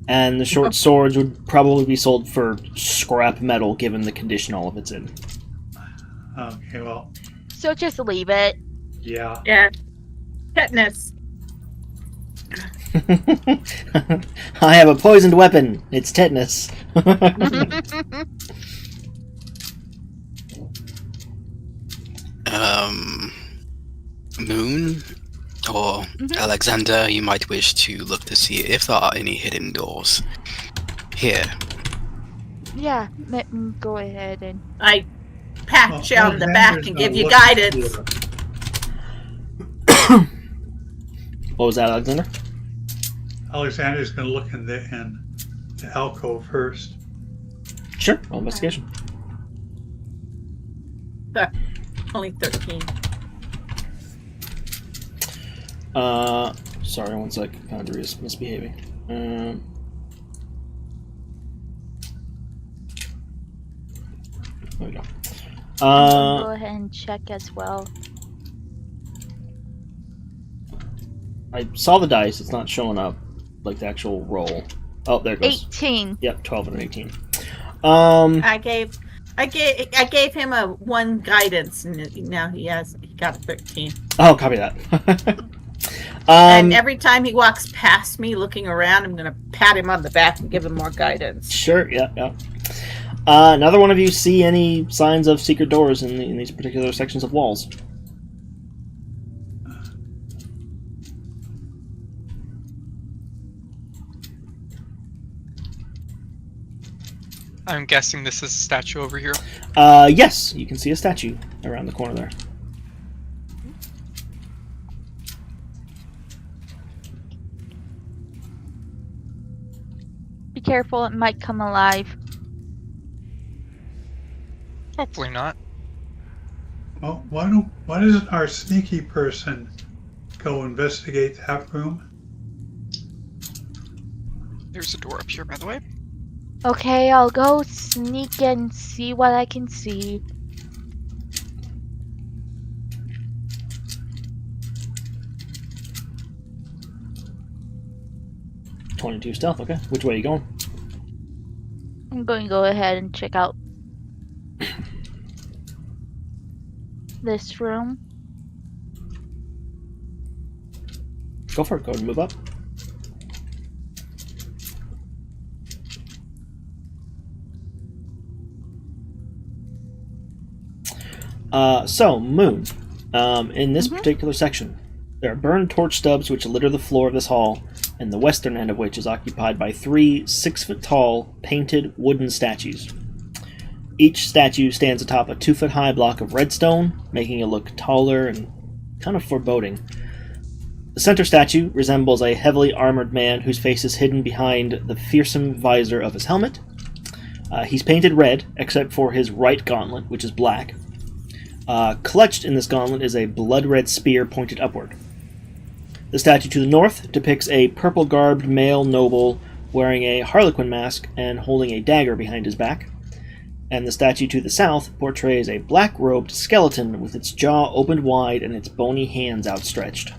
[SPEAKER 1] and the short swords would probably be sold for scrap metal, given the condition all of it's in.
[SPEAKER 2] Okay, well,
[SPEAKER 5] So just leave it.
[SPEAKER 2] yeah.
[SPEAKER 4] Yeah. Tetanus.
[SPEAKER 1] I have a poisoned weapon. It's tetanus.
[SPEAKER 6] Moon or Alexander, you might wish to look to see if there are any hidden doors here.
[SPEAKER 5] Yeah, let me go ahead and...
[SPEAKER 4] I pat you on the back and give you
[SPEAKER 2] Alexander's
[SPEAKER 4] guidance.
[SPEAKER 1] What was that, Alexander?
[SPEAKER 2] Alexander's gonna look in the alcove first.
[SPEAKER 1] Sure. Roll investigation.
[SPEAKER 4] Only 13.
[SPEAKER 1] Sorry, one sec. Foundry is misbehaving. There we go.
[SPEAKER 5] go ahead and check as well.
[SPEAKER 1] I saw the dice. It's not showing up, like the actual roll. Oh, there it goes.
[SPEAKER 5] 18.
[SPEAKER 1] Yep, 12 and an 18.
[SPEAKER 4] I gave him a 1 guidance, and now he got a 13.
[SPEAKER 1] Oh, copy that.
[SPEAKER 4] And every time he walks past me looking around, I'm gonna pat him on the back and give him more guidance.
[SPEAKER 1] Sure, yeah. Neither one of you see any signs of secret doors in these particular sections of walls.
[SPEAKER 3] I'm guessing this is a statue over here.
[SPEAKER 1] Yes, you can see a statue around the corner there.
[SPEAKER 5] Be careful, it might come alive.
[SPEAKER 3] Hopefully not.
[SPEAKER 2] Well, why doesn't our sneaky person go investigate that room?
[SPEAKER 3] There's a door up here, by the way.
[SPEAKER 5] Okay, I'll go sneak and see what I can see.
[SPEAKER 1] .22 stealth, okay. Which way are you going?
[SPEAKER 5] I'm going to go ahead and check out this room.
[SPEAKER 1] Go for it, go ahead and move up. So, Moon. In this particular section, there are burned torch stubs which litter the floor of this hall, and the western end of which is occupied by 3 6-foot-tall, painted wooden statues. Each statue stands atop a 2-foot-high block of redstone, making it look taller and kind of foreboding. The center statue resembles a heavily armored man whose face is hidden behind the fearsome visor of his helmet. He's painted red, except for his right gauntlet, which is black. Clutched in this gauntlet is a blood-red spear pointed upward. The statue to the north depicts a purple-garbed male noble wearing a harlequin mask and holding a dagger behind his back. And the statue to the south portrays a black-robed skeleton with its jaw opened wide and its bony hands outstretched.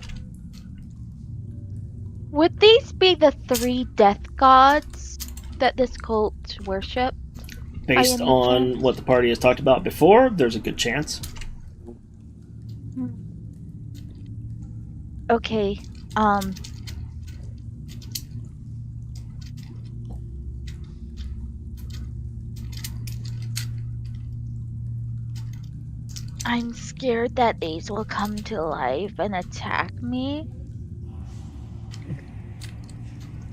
[SPEAKER 5] Would these be the 3 death gods that this cult worshipped?
[SPEAKER 1] Based on what the party has talked about before, there's a good chance.
[SPEAKER 5] Okay, I'm scared that these will come to life and attack me.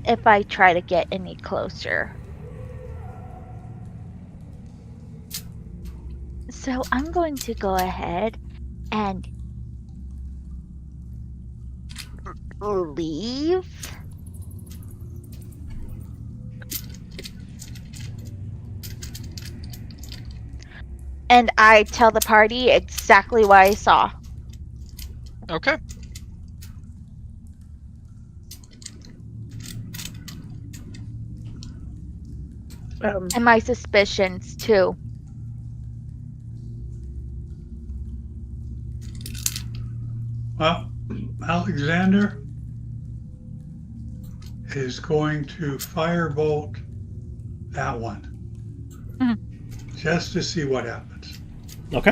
[SPEAKER 5] if I try to get any closer. So I'm going to go ahead and leave. And I tell the party exactly what I saw.
[SPEAKER 3] Okay.
[SPEAKER 5] And my suspicions, too.
[SPEAKER 2] Well, Alexander is going to firebolt that one. Just to see what happens.
[SPEAKER 1] Okay.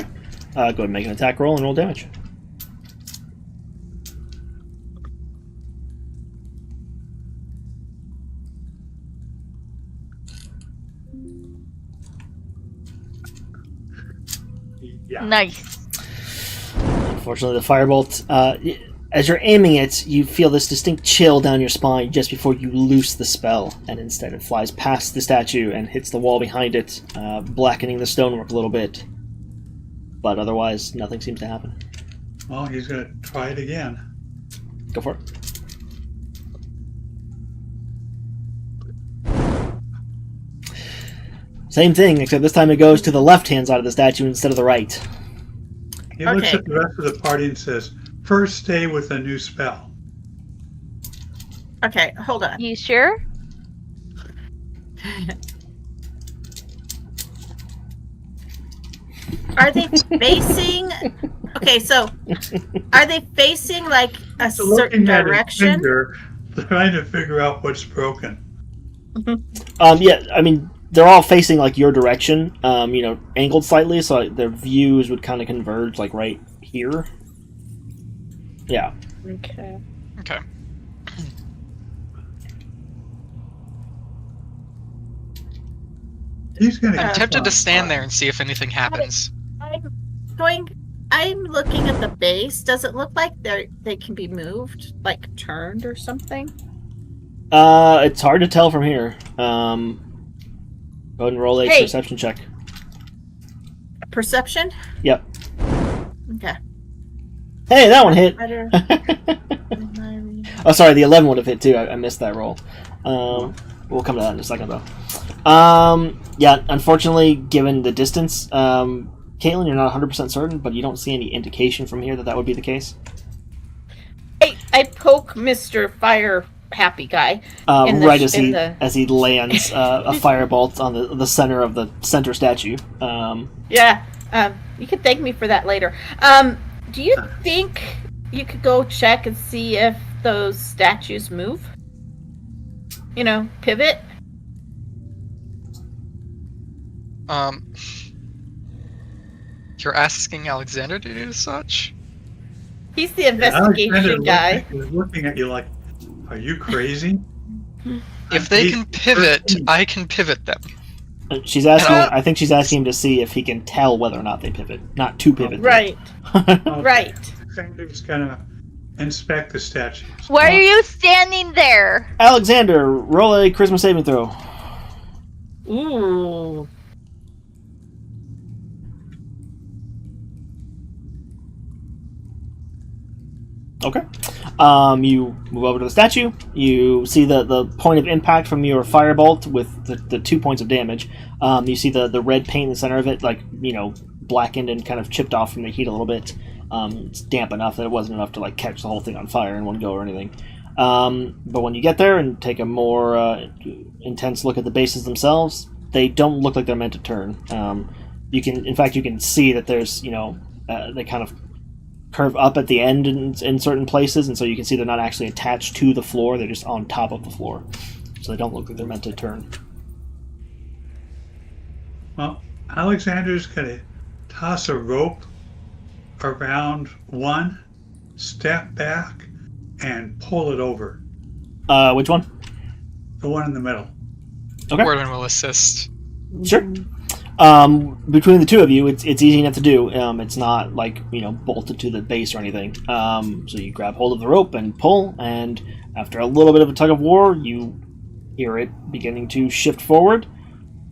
[SPEAKER 1] Go ahead and make an attack roll and roll damage.
[SPEAKER 2] Yeah.
[SPEAKER 5] Nice.
[SPEAKER 1] Unfortunately, the firebolt, as you're aiming it, you feel this distinct chill down your spine just before you loose the spell, and instead it flies past the statue and hits the wall behind it, blackening the stonework a little bit. But otherwise, nothing seems to happen.
[SPEAKER 2] Well, he's going to try it again.
[SPEAKER 1] Go for it. Same thing, except this time it goes to the left-hand side of the statue instead of the right.
[SPEAKER 2] He looks at the rest of the party and says, first stay with a new spell.
[SPEAKER 4] Okay, hold on.
[SPEAKER 5] You sure?
[SPEAKER 4] Are they facing? Okay, so are they facing like a certain
[SPEAKER 2] Looking at his
[SPEAKER 4] direction?
[SPEAKER 2] finger, trying to figure out what's broken.
[SPEAKER 1] Yeah, I mean, they're all facing like your direction, angled slightly, so their views would kind of converge like right here. Yeah.
[SPEAKER 4] Okay.
[SPEAKER 3] Okay.
[SPEAKER 2] He's going to.
[SPEAKER 3] I'm tempted to stand there and see if anything happens.
[SPEAKER 4] I'm looking at the base. Does it look like they can be moved, like turned or something?
[SPEAKER 1] It's hard to tell from here. Go ahead and roll a perception check.
[SPEAKER 4] Perception?
[SPEAKER 1] Yep.
[SPEAKER 4] Okay.
[SPEAKER 1] Hey, that one hit.
[SPEAKER 4] Better.
[SPEAKER 1] Oh, sorry, the 11 would have hit too. I missed that roll. We'll come to that in a second, though. Yeah, unfortunately, given the distance, Caitlin, you're not 100% certain, but you don't see any indication from here that would be the case.
[SPEAKER 4] I poke Mr. Fire Happy Guy.
[SPEAKER 1] Right as he lands a firebolt on the center of the center statue.
[SPEAKER 4] Yeah, you can thank me for that later. Do you think you could go check and see if those statues move? Pivot?
[SPEAKER 3] You're asking Alexander to do such?
[SPEAKER 4] He's the investigation guy.
[SPEAKER 2] He's looking at you like, are you crazy?
[SPEAKER 3] If they can pivot, I can pivot them.
[SPEAKER 1] She's asking. I think she's asking him to see if he can tell whether or not they pivot, not to pivot.
[SPEAKER 4] Right.
[SPEAKER 2] Okay.
[SPEAKER 4] Right.
[SPEAKER 2] He's gonna inspect the statues.
[SPEAKER 5] Why are you standing there?
[SPEAKER 1] Alexander, roll a charisma saving throw.
[SPEAKER 4] Ooh.
[SPEAKER 1] Okay. You move over to the statue. You see the point of impact from your firebolt with the 2 points of damage. You see the red paint in the center of it, blackened and kind of chipped off from the heat a little bit. It's damp enough that it wasn't enough to catch the whole thing on fire in one go or anything. But when you get there and take a more intense look at the bases themselves, they don't look like they're meant to turn. You can see that there's they kind of curve up at the end in certain places, and so you can see they're not actually attached to the floor, they're just on top of the floor. So they don't look like they're meant to turn.
[SPEAKER 2] Well, Alexander's going to toss a rope around one, step back, and pull it over.
[SPEAKER 1] Which one?
[SPEAKER 2] The one in the middle.
[SPEAKER 1] Okay.
[SPEAKER 3] Gordon will assist.
[SPEAKER 1] Sure. Between the two of you, it's easy enough to do. It's not like bolted to the base or anything. So you grab hold of the rope and pull, and after a little bit of a tug of war, you hear it beginning to shift forward,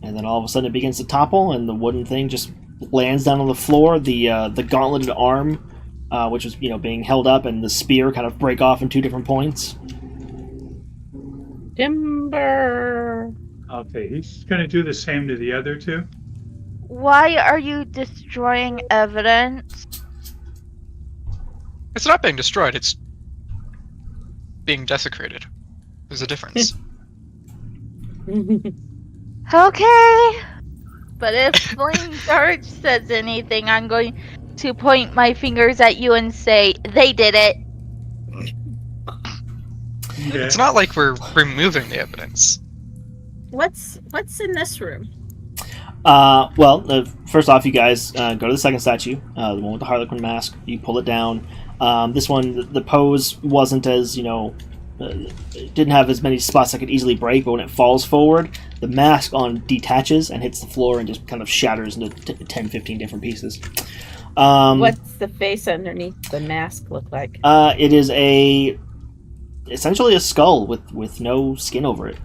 [SPEAKER 1] and then all of a sudden it begins to topple, and the wooden thing just lands down on the floor. The gauntleted arm, which was being held up, and the spear kind of break off in two different points.
[SPEAKER 4] Timber.
[SPEAKER 2] Okay, he's going to do the same to the other two.
[SPEAKER 5] Why are you destroying evidence?
[SPEAKER 3] It's not being destroyed, it's being desecrated. There's a difference.
[SPEAKER 5] Okay. But if Flame Charge says anything, I'm going to point my fingers at you and say, they did it.
[SPEAKER 2] Okay.
[SPEAKER 3] It's not like we're removing the evidence.
[SPEAKER 4] What's in this room?
[SPEAKER 1] Well, first off, you guys go to the second statue, the one with the Harlequin mask. You pull it down. This one, the pose wasn't as, it didn't have as many spots that could easily break, but when it falls forward, the mask on detaches and hits the floor and just kind of shatters into 10, 15 different pieces.
[SPEAKER 4] What's the face underneath the mask look like?
[SPEAKER 1] It is essentially a skull with no skin over it.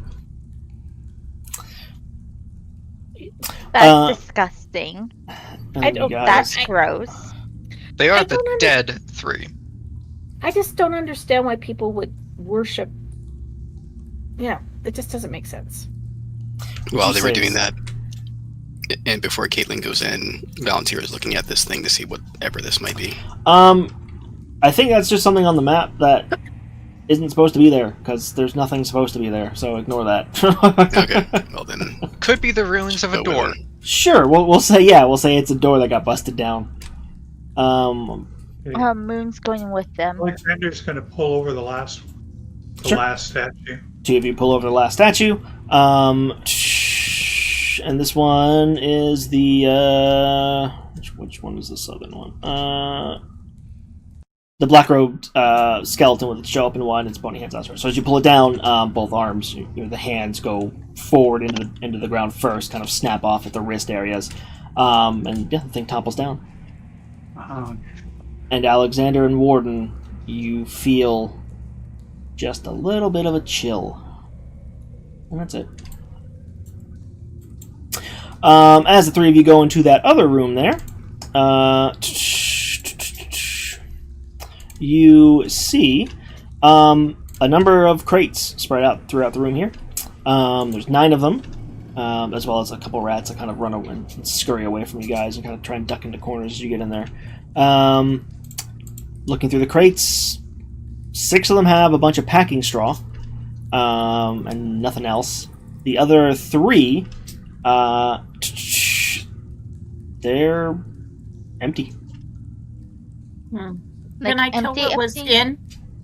[SPEAKER 5] That's disgusting.
[SPEAKER 4] I don't-
[SPEAKER 1] You guys-
[SPEAKER 5] That's gross.
[SPEAKER 3] They are
[SPEAKER 4] I
[SPEAKER 3] the
[SPEAKER 4] don't
[SPEAKER 3] dead three.
[SPEAKER 4] I just don't understand why people would worship. Yeah, it just doesn't make sense.
[SPEAKER 6] While they were
[SPEAKER 1] Says-
[SPEAKER 6] doing that, and before Caitlin goes in, Valentina is looking at this thing to see whatever this might be.
[SPEAKER 1] I think that's just something on the map that isn't supposed to be there, because there's nothing supposed to be there, so ignore that.
[SPEAKER 6] Okay, well then.
[SPEAKER 3] Could be the ruins of a
[SPEAKER 6] go
[SPEAKER 3] door.
[SPEAKER 6] with it.
[SPEAKER 1] Sure, we'll say it's a door that got busted down.
[SPEAKER 5] Moon's going with them.
[SPEAKER 2] Alexander's going to pull over the last
[SPEAKER 1] Sure.
[SPEAKER 2] statue.
[SPEAKER 1] Two of you pull over the last statue. And this one is the which one is the southern one? The black-robed skeleton with its jaw open wide and its bony hands outstretched. So as you pull it down, both arms, the hands go forward into the ground first, kind of snap off at the wrist areas, and the thing topples down. And Alexander and Warden, you feel just a little bit of a chill. And that's it. As the three of you go into that other room there, you see a number of crates spread out throughout the room here. There's 9 of them, as well as a couple rats that kind of run away and scurry away from you guys and kind of try and duck into corners as you get in there. Looking through the crates, 6 of them have a bunch of packing straw, and nothing else. The other 3, they're empty.
[SPEAKER 8] Can I tell
[SPEAKER 5] empty,
[SPEAKER 8] what was
[SPEAKER 5] empty?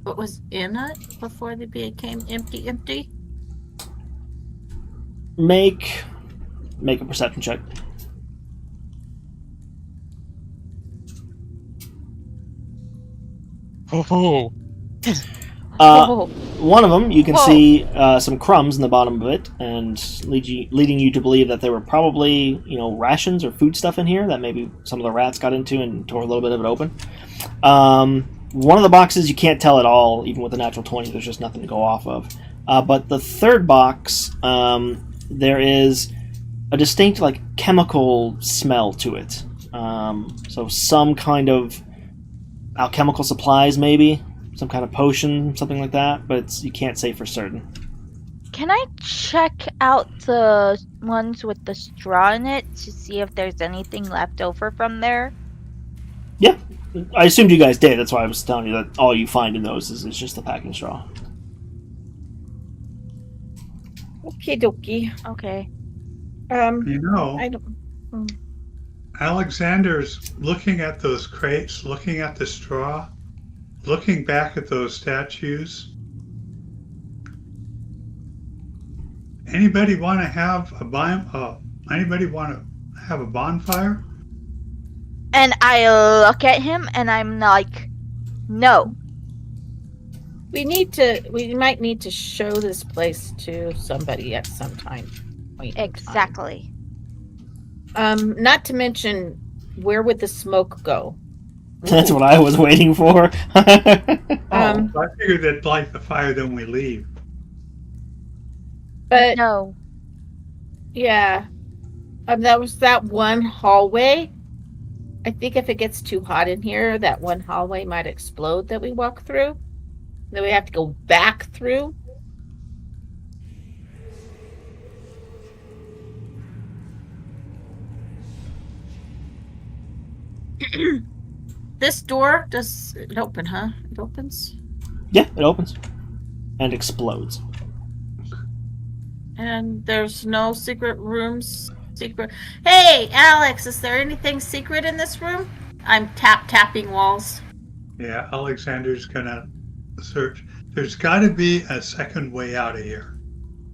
[SPEAKER 8] what was in it before they became empty?
[SPEAKER 1] Make a perception check.
[SPEAKER 3] Oh.
[SPEAKER 5] Oh.
[SPEAKER 1] One of them, you can
[SPEAKER 5] Whoa.
[SPEAKER 1] see some crumbs in the bottom of it, and leading you to believe that there were probably, rations or food stuff in here that maybe some of the rats got into and tore a little bit of it open. One of the boxes you can't tell at all, even with a natural 20. There's just nothing to go off of. But the third box, there is a distinct chemical smell to it. So some kind of alchemical supplies, maybe. Some kind of potion, something like that, but you can't say for certain.
[SPEAKER 5] Can I check out the ones with the straw in it to see if there's anything left over from there?
[SPEAKER 1] Yeah, I assumed you guys did. That's why I was telling you that all you find in those is just the packing straw.
[SPEAKER 4] Okie dokie.
[SPEAKER 5] Okay.
[SPEAKER 4] I don't.
[SPEAKER 2] Alexander's looking at those crates, looking at the straw, looking back at those statues. Anybody want to have a bonfire?
[SPEAKER 5] And I look at him and I'm like, no.
[SPEAKER 4] We might need to show this place to somebody at some time.
[SPEAKER 5] Exactly.
[SPEAKER 4] Not to mention, where would the smoke go?
[SPEAKER 1] That's
[SPEAKER 4] Ooh.
[SPEAKER 1] what I was waiting for.
[SPEAKER 2] I figured they'd light the fire, then we leave.
[SPEAKER 4] But
[SPEAKER 5] No.
[SPEAKER 4] yeah, that was that one hallway. I think if it gets too hot in here, that one hallway might explode that we walk through. Then we have to go back through. This door, does it open, huh? It opens.
[SPEAKER 1] Yeah, it opens and explodes.
[SPEAKER 4] And there's no secret rooms. Hey, Alex, is there anything secret in this room? I'm tapping walls.
[SPEAKER 2] Yeah, Alexander's gonna search. There's got to be a second way out of here.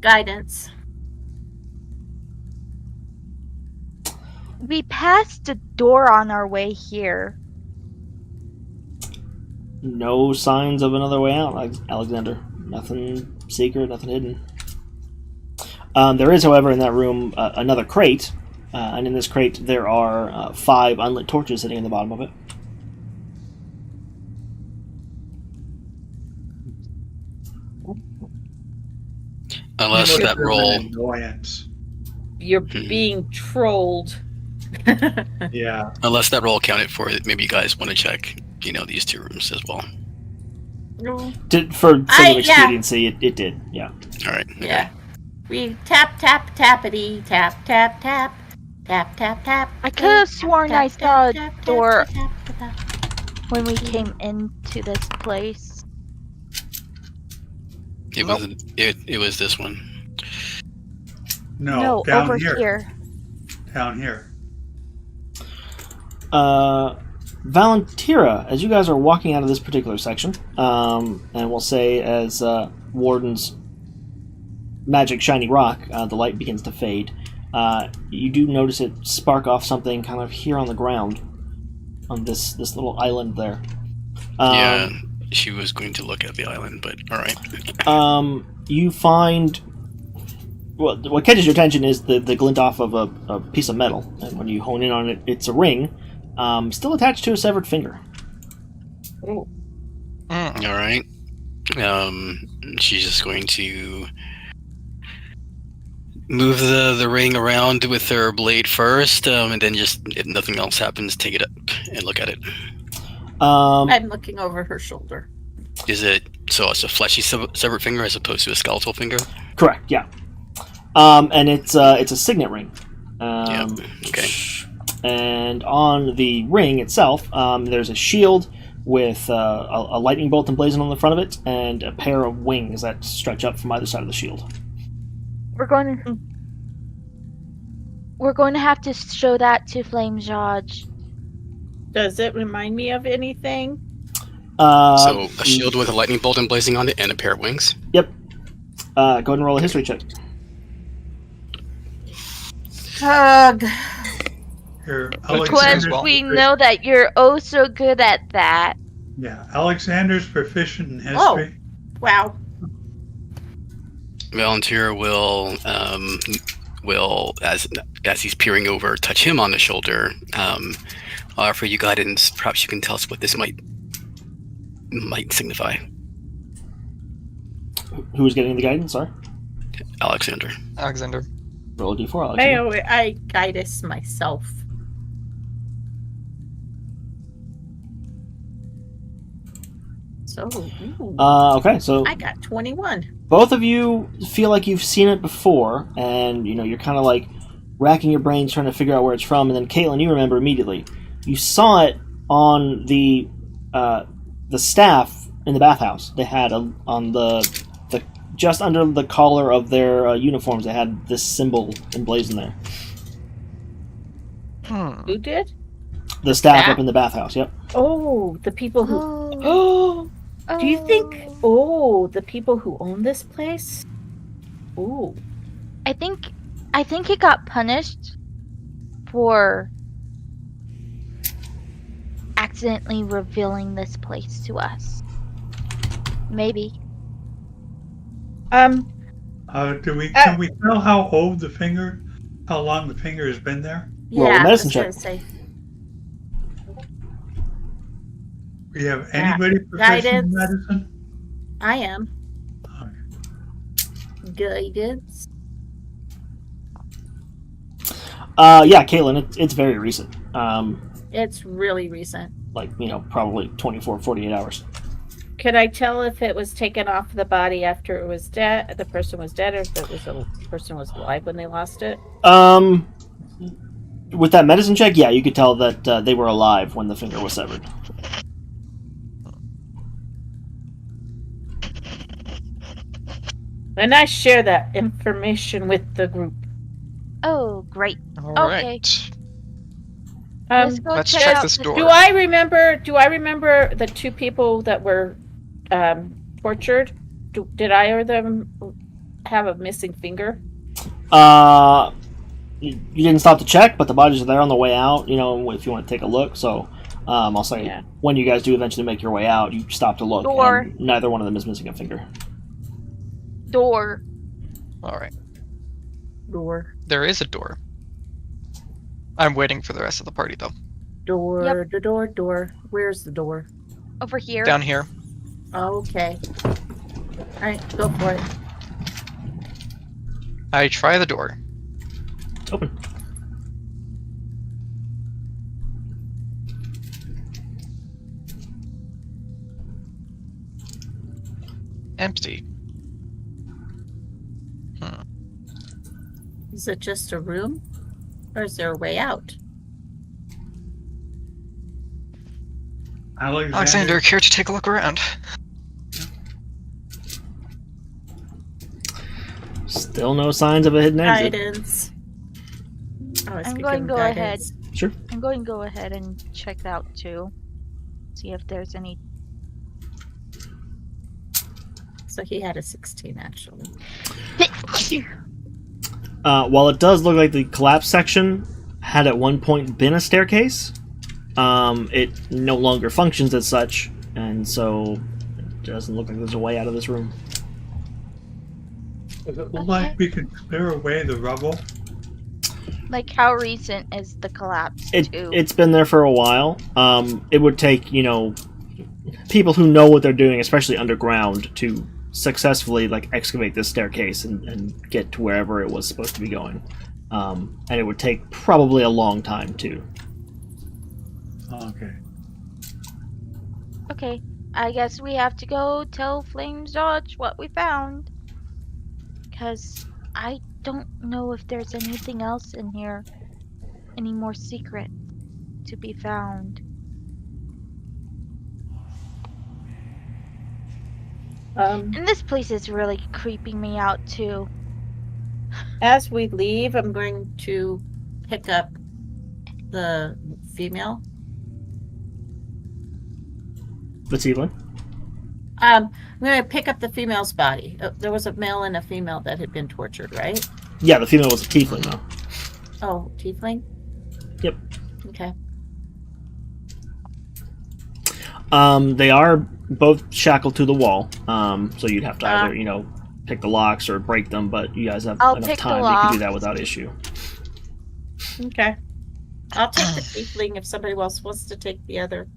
[SPEAKER 4] Guidance.
[SPEAKER 5] We passed a door on our way here.
[SPEAKER 1] No signs of another way out, Alexander. Nothing secret, nothing hidden. There is, however, in that room another crate, and in this crate there are 5 unlit torches sitting in the bottom of it.
[SPEAKER 6] Unless that roll.
[SPEAKER 2] Annoyance.
[SPEAKER 4] You're being trolled.
[SPEAKER 2] Yeah.
[SPEAKER 6] Unless that roll counted for it, maybe you guys want to check, these 2 rooms as well.
[SPEAKER 4] No.
[SPEAKER 1] For sake of expediency, it did, yeah.
[SPEAKER 6] All right. Okay.
[SPEAKER 4] Yeah. We tappity, tap, tap, tap. Tap, tap, tap.
[SPEAKER 5] I could have sworn I saw a door when we came into this place.
[SPEAKER 6] It wasn't. It was this one.
[SPEAKER 2] No, down
[SPEAKER 5] over
[SPEAKER 2] here. Down here.
[SPEAKER 1] Valentira, as you guys are walking out of this particular section, and we'll say as Warden's magic shiny rock, the light begins to fade, you do notice it spark off something kind of here on the ground, on this little island there.
[SPEAKER 6] Yeah, she was going to look at the island, but all right.
[SPEAKER 1] You find... Well, what catches your attention is the glint off of a piece of metal, and when you hone in on it, it's a ring, still attached to a severed finger.
[SPEAKER 4] Oh.
[SPEAKER 6] All right. She's just going to move the ring around with her blade first, and then just, if nothing else happens, take it up and look at it.
[SPEAKER 4] I'm looking over her shoulder.
[SPEAKER 6] Is it so? It's a fleshy severed finger as opposed to a skeletal finger.
[SPEAKER 1] Correct. Yeah. And it's a signet ring.
[SPEAKER 6] Yeah. Okay.
[SPEAKER 1] And on the ring itself, there's a shield with a lightning bolt emblazoned on the front of it, and a pair of wings that stretch up from either side of the shield.
[SPEAKER 5] We're going to have to show that to Flame Judge.
[SPEAKER 4] Does it remind me of anything?
[SPEAKER 6] So a shield with a lightning bolt emblazoned on it and a pair of wings.
[SPEAKER 1] Yep. Go ahead and roll a history check.
[SPEAKER 4] Ugh.
[SPEAKER 2] Here,
[SPEAKER 5] Because we know that you're oh so good at that.
[SPEAKER 2] Yeah, Alexander's proficient in history.
[SPEAKER 4] Wow.
[SPEAKER 6] Valentira will as he's peering over, touch him on the shoulder. Offer you guidance. Perhaps you can tell us what this might signify.
[SPEAKER 1] Who's getting the guidance? Sorry.
[SPEAKER 6] Alexander.
[SPEAKER 1] Roll a d4, Alexander.
[SPEAKER 4] I guide us myself. So,
[SPEAKER 1] Okay, so
[SPEAKER 4] I got 21.
[SPEAKER 1] both of you feel like you've seen it before, and you're kind of like racking your brains trying to figure out where it's from. And then Caitlin, you remember immediately. You saw it on the staff in the bathhouse. They had on the just under the collar of their uniforms. They had this symbol emblazoned there.
[SPEAKER 4] Who did?
[SPEAKER 1] The staff up in the bathhouse. Yep.
[SPEAKER 4] Oh, the people who. Oh. Do you think? Oh, the people who own this place. Ooh.
[SPEAKER 5] I think he got punished for accidentally revealing this place to us. Maybe.
[SPEAKER 2] Can we tell how long the finger has been there?
[SPEAKER 1] Roll a
[SPEAKER 4] Yeah, I
[SPEAKER 1] medicine
[SPEAKER 4] was gonna
[SPEAKER 1] check.
[SPEAKER 4] say
[SPEAKER 2] We have anybody proficient in
[SPEAKER 4] guidance.
[SPEAKER 2] medicine?
[SPEAKER 4] I am
[SPEAKER 2] Okay.
[SPEAKER 4] guidance.
[SPEAKER 1] Yeah, Caitlin, it's very recent.
[SPEAKER 4] It's really recent.
[SPEAKER 1] Like, probably 24, 48 hours.
[SPEAKER 4] Could I tell if it was taken off the body after it was dead, the person was dead, or if it was the person was alive when they lost it?
[SPEAKER 1] With that medicine check, yeah, you could tell that they were alive when the finger was severed.
[SPEAKER 4] And I share that information with the group.
[SPEAKER 5] Oh, great.
[SPEAKER 3] All
[SPEAKER 5] Okay.
[SPEAKER 3] right.
[SPEAKER 5] Let's go
[SPEAKER 3] Let's
[SPEAKER 5] check
[SPEAKER 3] check
[SPEAKER 5] out
[SPEAKER 3] this door.
[SPEAKER 4] Do I remember the two people that were tortured? Did I or them have a missing finger?
[SPEAKER 1] You didn't stop to check, but the bodies are there on the way out. If you want to take a look. So, I'll say
[SPEAKER 4] Yeah.
[SPEAKER 1] when you guys do eventually make your way out, you stop to look,
[SPEAKER 5] Door.
[SPEAKER 1] and neither one of them is missing a finger.
[SPEAKER 5] Door.
[SPEAKER 3] All right.
[SPEAKER 4] Door.
[SPEAKER 3] There is a door. I'm waiting for the rest of the party though.
[SPEAKER 4] Door. Door. Where's the door?
[SPEAKER 5] Over here.
[SPEAKER 3] Down here.
[SPEAKER 4] Okay. All right, go for it.
[SPEAKER 3] I try the door.
[SPEAKER 1] Open.
[SPEAKER 3] Empty.
[SPEAKER 4] Is it just a room? Or is there a way out?
[SPEAKER 3] Alexander, care to take a look around?
[SPEAKER 1] Still no signs of a hidden exit.
[SPEAKER 4] Guidance.
[SPEAKER 5] I'm going to go ahead.
[SPEAKER 1] Sure.
[SPEAKER 5] I'm going to go ahead and check out too. See if there's any.
[SPEAKER 4] So he had a 16 actually.
[SPEAKER 1] While it does look like the collapse section had at one point been a staircase, it no longer functions as such, and so it doesn't look like there's a way out of this room.
[SPEAKER 2] Does it look like we can clear away the rubble?
[SPEAKER 5] Like, how recent is the collapse too?
[SPEAKER 1] It's been there for a while. It would take, people who know what they're doing, especially underground, to successfully excavate this staircase and get to wherever it was supposed to be going. And it would take probably a long time too.
[SPEAKER 2] Okay.
[SPEAKER 5] Okay, I guess we have to go tell Flames Dodge what we found. Because I don't know if there's anything else in here. Any more secret to be found. And this place is really creeping me out too.
[SPEAKER 4] As we leave, I'm going to pick up the female.
[SPEAKER 1] The tiefling?
[SPEAKER 4] I'm going to pick up the female's body. There was a male and a female that had been tortured, right?
[SPEAKER 1] Yeah, the female was a tiefling, though.
[SPEAKER 4] Oh, tiefling?
[SPEAKER 1] Yep.
[SPEAKER 4] Okay.
[SPEAKER 1] They are both shackled to the wall, so you'd have to either, pick the locks or break them, but you guys have enough time you can do that without issue.
[SPEAKER 4] Okay. I'll take the tiefling if somebody else wants to take the other.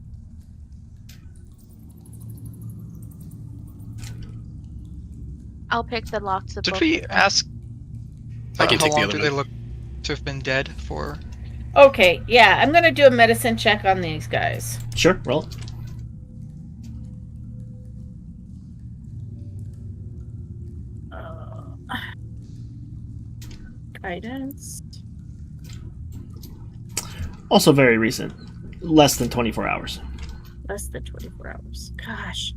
[SPEAKER 5] I'll pick the locks of
[SPEAKER 3] Did
[SPEAKER 5] both
[SPEAKER 3] we
[SPEAKER 5] of them.
[SPEAKER 3] ask
[SPEAKER 6] I can
[SPEAKER 3] how
[SPEAKER 6] take the
[SPEAKER 3] long
[SPEAKER 6] other
[SPEAKER 3] do they
[SPEAKER 6] one.
[SPEAKER 3] look to have been dead for?
[SPEAKER 4] Okay, yeah, I'm going to do a medicine check on these guys.
[SPEAKER 1] Sure, roll it.
[SPEAKER 4] Guidance.
[SPEAKER 1] Also very recent. Less than 24 hours.
[SPEAKER 4] Less than 24 hours. Gosh.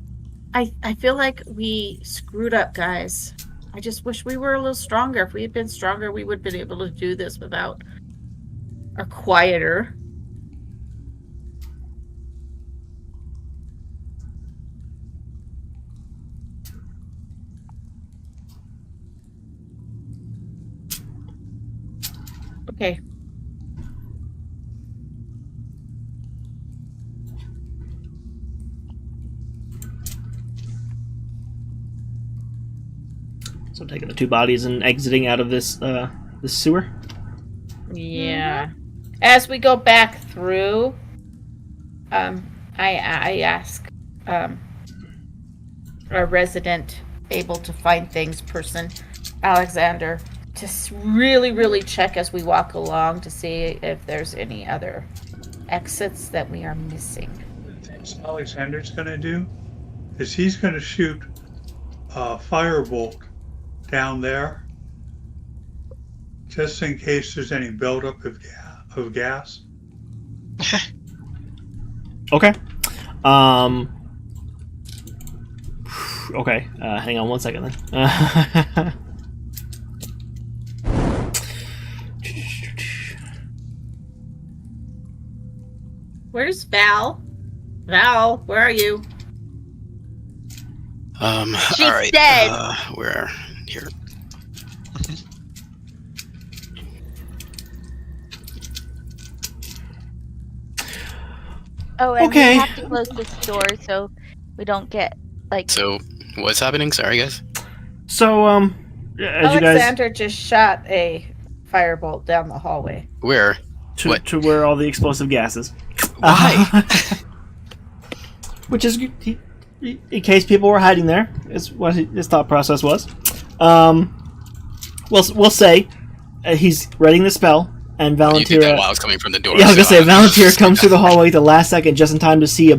[SPEAKER 4] I feel like we screwed up, guys. I just wish we were a little stronger. If we had been stronger, we would have been able to do this without a quieter. Okay.
[SPEAKER 1] So taking the two bodies and exiting out of this this sewer.
[SPEAKER 4] Yeah. as we go back through, I ask our resident able to find things person, Alexander, to really check as we walk along to see if there's any other exits that we are missing.
[SPEAKER 2] The things Alexander's going to do is he's going to shoot a firebolt down there, just in case there's any buildup of gas.
[SPEAKER 1] Okay. Okay. Hang on one second then.
[SPEAKER 4] Where's Val? Val, where are you?
[SPEAKER 5] She's
[SPEAKER 6] all right.
[SPEAKER 5] dead.
[SPEAKER 6] We're here.
[SPEAKER 5] Oh, and
[SPEAKER 1] Okay.
[SPEAKER 5] we have to close this door so we don't get like.
[SPEAKER 6] So, what's happening? Sorry, guys.
[SPEAKER 1] So, as you guys
[SPEAKER 4] Alexander just shot a firebolt down the hallway.
[SPEAKER 6] Where? What?
[SPEAKER 1] to where all the explosive gases.
[SPEAKER 6] Why?
[SPEAKER 1] Which is in case people were hiding there, is what his thought process was. We'll say he's reading the spell, and
[SPEAKER 6] You did that
[SPEAKER 1] Valentina.
[SPEAKER 6] while I was coming from the door.
[SPEAKER 1] Yeah, I was gonna
[SPEAKER 6] so
[SPEAKER 1] say
[SPEAKER 6] I'm
[SPEAKER 1] Valentina
[SPEAKER 6] just
[SPEAKER 1] comes
[SPEAKER 6] like,
[SPEAKER 1] through the hallway at the last second, just in time to see a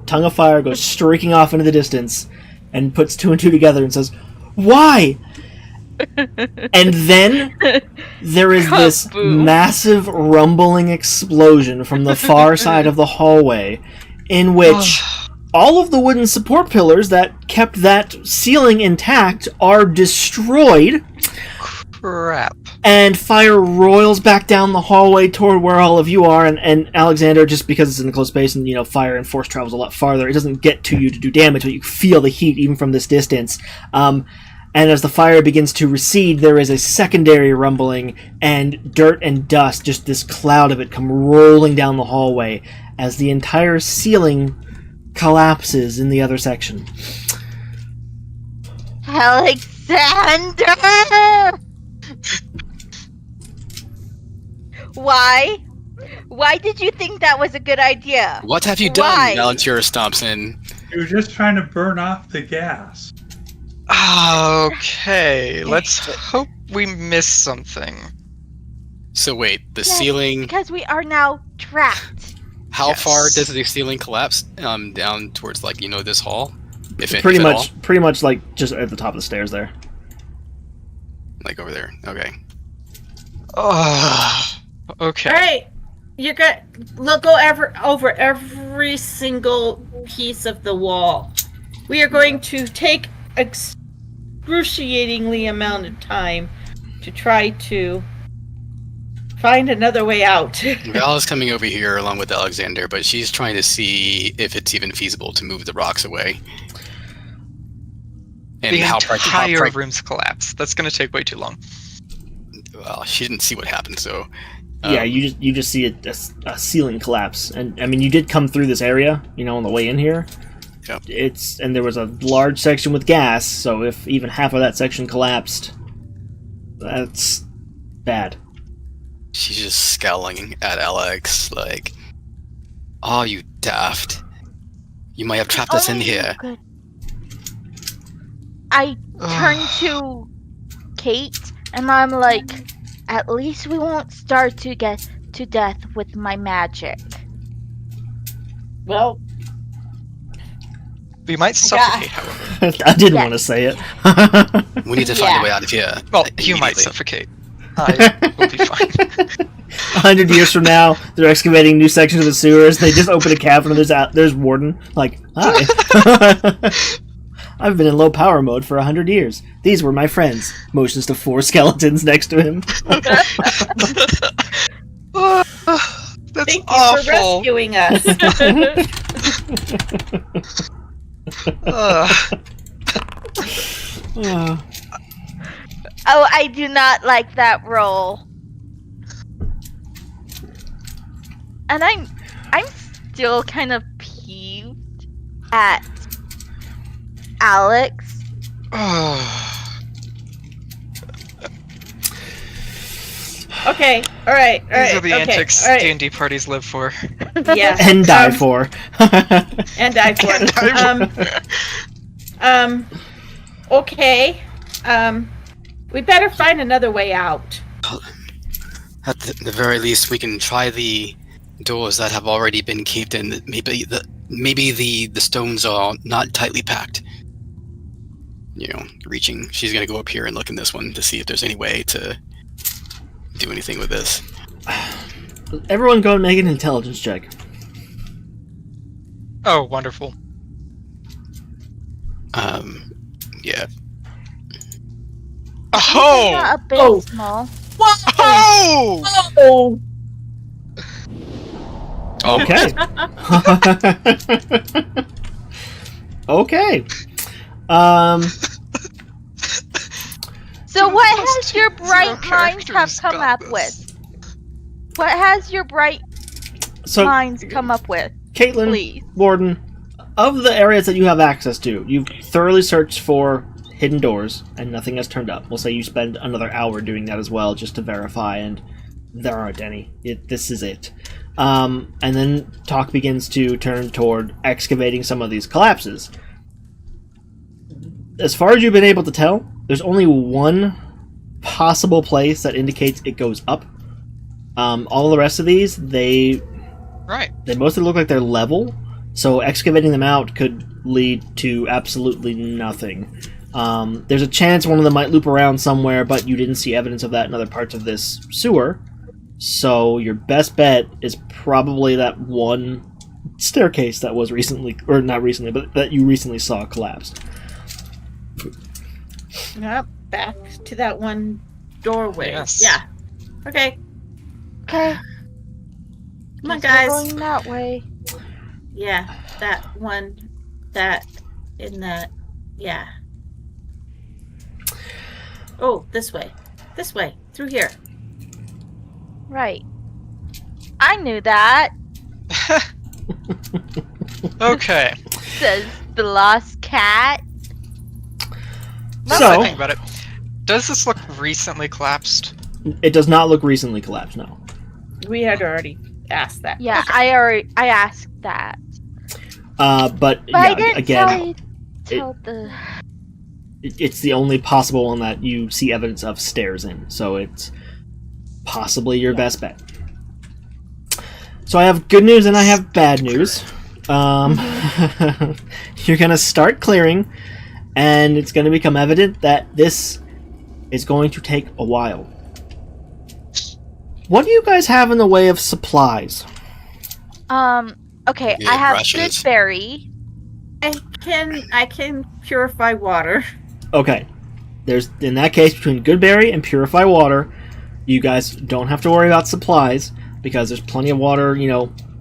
[SPEAKER 1] tongue of fire go streaking off into the distance, and puts two and two together and says, "Why?" And then there is this
[SPEAKER 5] Kaboom.
[SPEAKER 1] massive rumbling explosion from the far side of the hallway, in which all of the wooden support pillars that kept that ceiling intact are destroyed,
[SPEAKER 3] Crap.
[SPEAKER 1] and fire roils back down the hallway toward where all of you are, and Alexander, just because it's in a close space and, fire and force travels a lot farther, it doesn't get to you to do damage, but you feel the heat even from this distance. And as the fire begins to recede, there is a secondary rumbling, and dirt and dust, just this cloud of it, come rolling down the hallway as the entire ceiling collapses in the other section.
[SPEAKER 5] Alexander! Why? Why did you think that was a good idea?
[SPEAKER 6] What have you
[SPEAKER 5] Why?
[SPEAKER 6] done? Valentina stomps in.
[SPEAKER 2] You were just trying to burn off the gas.
[SPEAKER 3] Okay, let's hope we missed something.
[SPEAKER 6] So wait, the
[SPEAKER 5] Yes,
[SPEAKER 6] ceiling.
[SPEAKER 5] Because we are now trapped.
[SPEAKER 6] How
[SPEAKER 3] Yes.
[SPEAKER 6] far does the ceiling collapse? Down towards this hall. If
[SPEAKER 1] Pretty
[SPEAKER 6] at all?
[SPEAKER 1] much like just at the top of the stairs there.
[SPEAKER 6] Like over there. Okay.
[SPEAKER 3] Okay.
[SPEAKER 4] All right, you're gonna go over every single piece of the wall. We are going to take excruciatingly amount of time to try to find another way out.
[SPEAKER 6] Val is coming over here along with Alexander, but she's trying to see if it's even feasible to move the rocks away. And
[SPEAKER 3] The
[SPEAKER 6] how
[SPEAKER 3] entire room's collapsed. That's gonna take way too long.
[SPEAKER 6] Well, she didn't see what happened, so.
[SPEAKER 1] Yeah, you just see a ceiling collapse, and I mean you did come through this area, on the way in here.
[SPEAKER 6] Yep.
[SPEAKER 1] And there was a large section with gas, so if even half of that section collapsed, that's bad.
[SPEAKER 6] She's just scowling at Alex, like, "Oh, you daft! You might have trapped us in here."
[SPEAKER 5] Good. I turn to Kate and I'm like, at least we won't start to get to death with my magic.
[SPEAKER 4] Well,
[SPEAKER 3] We might suffocate, however.
[SPEAKER 1] I didn't
[SPEAKER 5] Yeah.
[SPEAKER 1] want to say it.
[SPEAKER 6] We need to find a way out of here.
[SPEAKER 3] Well, you might
[SPEAKER 6] immediately.
[SPEAKER 3] suffocate. I will be fine.
[SPEAKER 1] 100 years from now, they're excavating new sections of the sewers. They just open a cavern and there's Warden. Like, hi. I've been in low power mode for 100 years. These were my friends. Motions to 4 skeletons next to him.
[SPEAKER 3] That's
[SPEAKER 4] thank you for
[SPEAKER 3] awful.
[SPEAKER 4] rescuing us.
[SPEAKER 5] Oh, I do not like that roll. And I'm still kind of peeved at Alex.
[SPEAKER 4] Okay. All right.
[SPEAKER 3] These are the
[SPEAKER 4] okay,
[SPEAKER 3] antics
[SPEAKER 4] all right.
[SPEAKER 3] D&D parties live for.
[SPEAKER 4] Yeah.
[SPEAKER 1] And die for.
[SPEAKER 4] And die for.
[SPEAKER 3] And die
[SPEAKER 4] Okay. We better find another way out.
[SPEAKER 6] At the very least, we can try the doors that have already been caved in. Maybe the stones are not tightly packed. Reaching. She's gonna go up here and look in this one to see if there's any way to do anything with this.
[SPEAKER 1] Everyone go and make an intelligence check.
[SPEAKER 3] Oh, wonderful.
[SPEAKER 6] Yeah.
[SPEAKER 3] Oh!
[SPEAKER 5] Not a bit
[SPEAKER 4] Oh.
[SPEAKER 5] small.
[SPEAKER 3] Oh!
[SPEAKER 4] Oh.
[SPEAKER 1] Okay. Okay.
[SPEAKER 5] So
[SPEAKER 3] Two
[SPEAKER 5] what
[SPEAKER 3] plus
[SPEAKER 5] has
[SPEAKER 3] two,
[SPEAKER 5] your
[SPEAKER 3] 0
[SPEAKER 5] bright minds have
[SPEAKER 3] characters
[SPEAKER 5] come
[SPEAKER 3] got
[SPEAKER 5] up
[SPEAKER 3] this.
[SPEAKER 5] with? What has your bright
[SPEAKER 1] So,
[SPEAKER 5] minds come up with?
[SPEAKER 1] Caitlin,
[SPEAKER 5] Please.
[SPEAKER 1] Warden, of the areas that you have access to, you've thoroughly searched for hidden doors, and nothing has turned up. We'll say you spend another hour doing that as well, just to verify, and there aren't any. This is it. And then talk begins to turn toward excavating some of these collapses. As far as you've been able to tell, there's only one possible place that indicates it goes up. All the rest of these, they mostly look like they're level, so excavating them out could lead to absolutely nothing. There's a chance one of them might loop around somewhere, but you didn't see evidence of that in other parts of this sewer. So your best bet is probably that one staircase that was recently, or not recently, but that you recently saw collapsed.
[SPEAKER 4] Yep. Back to that one doorway.
[SPEAKER 3] Yes.
[SPEAKER 4] Yeah. Okay.
[SPEAKER 5] Okay.
[SPEAKER 4] Come on,
[SPEAKER 5] Guess we're
[SPEAKER 4] guys.
[SPEAKER 5] going that way.
[SPEAKER 4] Yeah. That one. That. In that. Yeah. Oh, this way. This way. Through here.
[SPEAKER 5] Right. I knew that,
[SPEAKER 3] Okay.
[SPEAKER 5] says the lost cat.
[SPEAKER 3] Now that
[SPEAKER 1] So-
[SPEAKER 3] I think about it, does this look recently collapsed?
[SPEAKER 1] It does not look recently collapsed, no.
[SPEAKER 4] We had already asked that.
[SPEAKER 5] Yeah,
[SPEAKER 4] Okay.
[SPEAKER 5] I asked that.
[SPEAKER 1] But
[SPEAKER 5] But
[SPEAKER 1] yeah,
[SPEAKER 5] I didn't
[SPEAKER 1] again,
[SPEAKER 5] tell the...
[SPEAKER 1] it's the only possible one that you see evidence of stairs in, so it's possibly your best bet. So I have good news and I have bad news. You're gonna start clearing, and it's gonna become evident that this is going to take a while. What do you guys have in the way of supplies?
[SPEAKER 5] Okay,
[SPEAKER 6] Yeah,
[SPEAKER 5] I have
[SPEAKER 6] rations.
[SPEAKER 5] good berry.
[SPEAKER 4] I can purify water.
[SPEAKER 1] Okay. There's, in that case, between Goodberry and Purify Water, you guys don't have to worry about supplies, because there's plenty of water,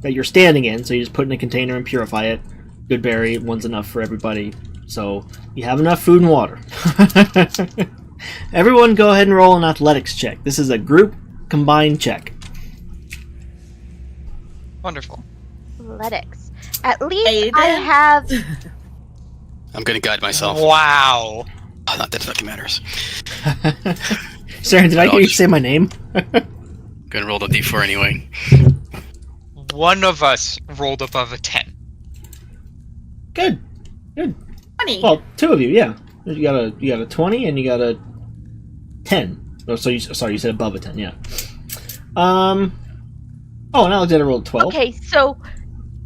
[SPEAKER 1] that you're standing in, so you just put in a container and purify it. Goodberry, one's enough for everybody. So, you have enough food and water. Everyone go ahead and roll an athletics check. This is a group combined check.
[SPEAKER 3] Wonderful.
[SPEAKER 5] Athletics. At least
[SPEAKER 4] Aiden?
[SPEAKER 5] I have...
[SPEAKER 6] I'm gonna guide myself.
[SPEAKER 3] Wow.
[SPEAKER 6] Oh, not that it fucking matters.
[SPEAKER 1] Sarah, did I hear
[SPEAKER 6] I'll
[SPEAKER 1] you
[SPEAKER 6] just-
[SPEAKER 1] say my name?
[SPEAKER 6] Gonna roll the d4 anyway.
[SPEAKER 3] One of us rolled above a 10.
[SPEAKER 1] Good.
[SPEAKER 4] 20.
[SPEAKER 1] Well, two of you, yeah. You got a 20 and you got a 10. Oh, so you said above a 10, yeah. Oh, and Alexander rolled 12.
[SPEAKER 5] Okay, so,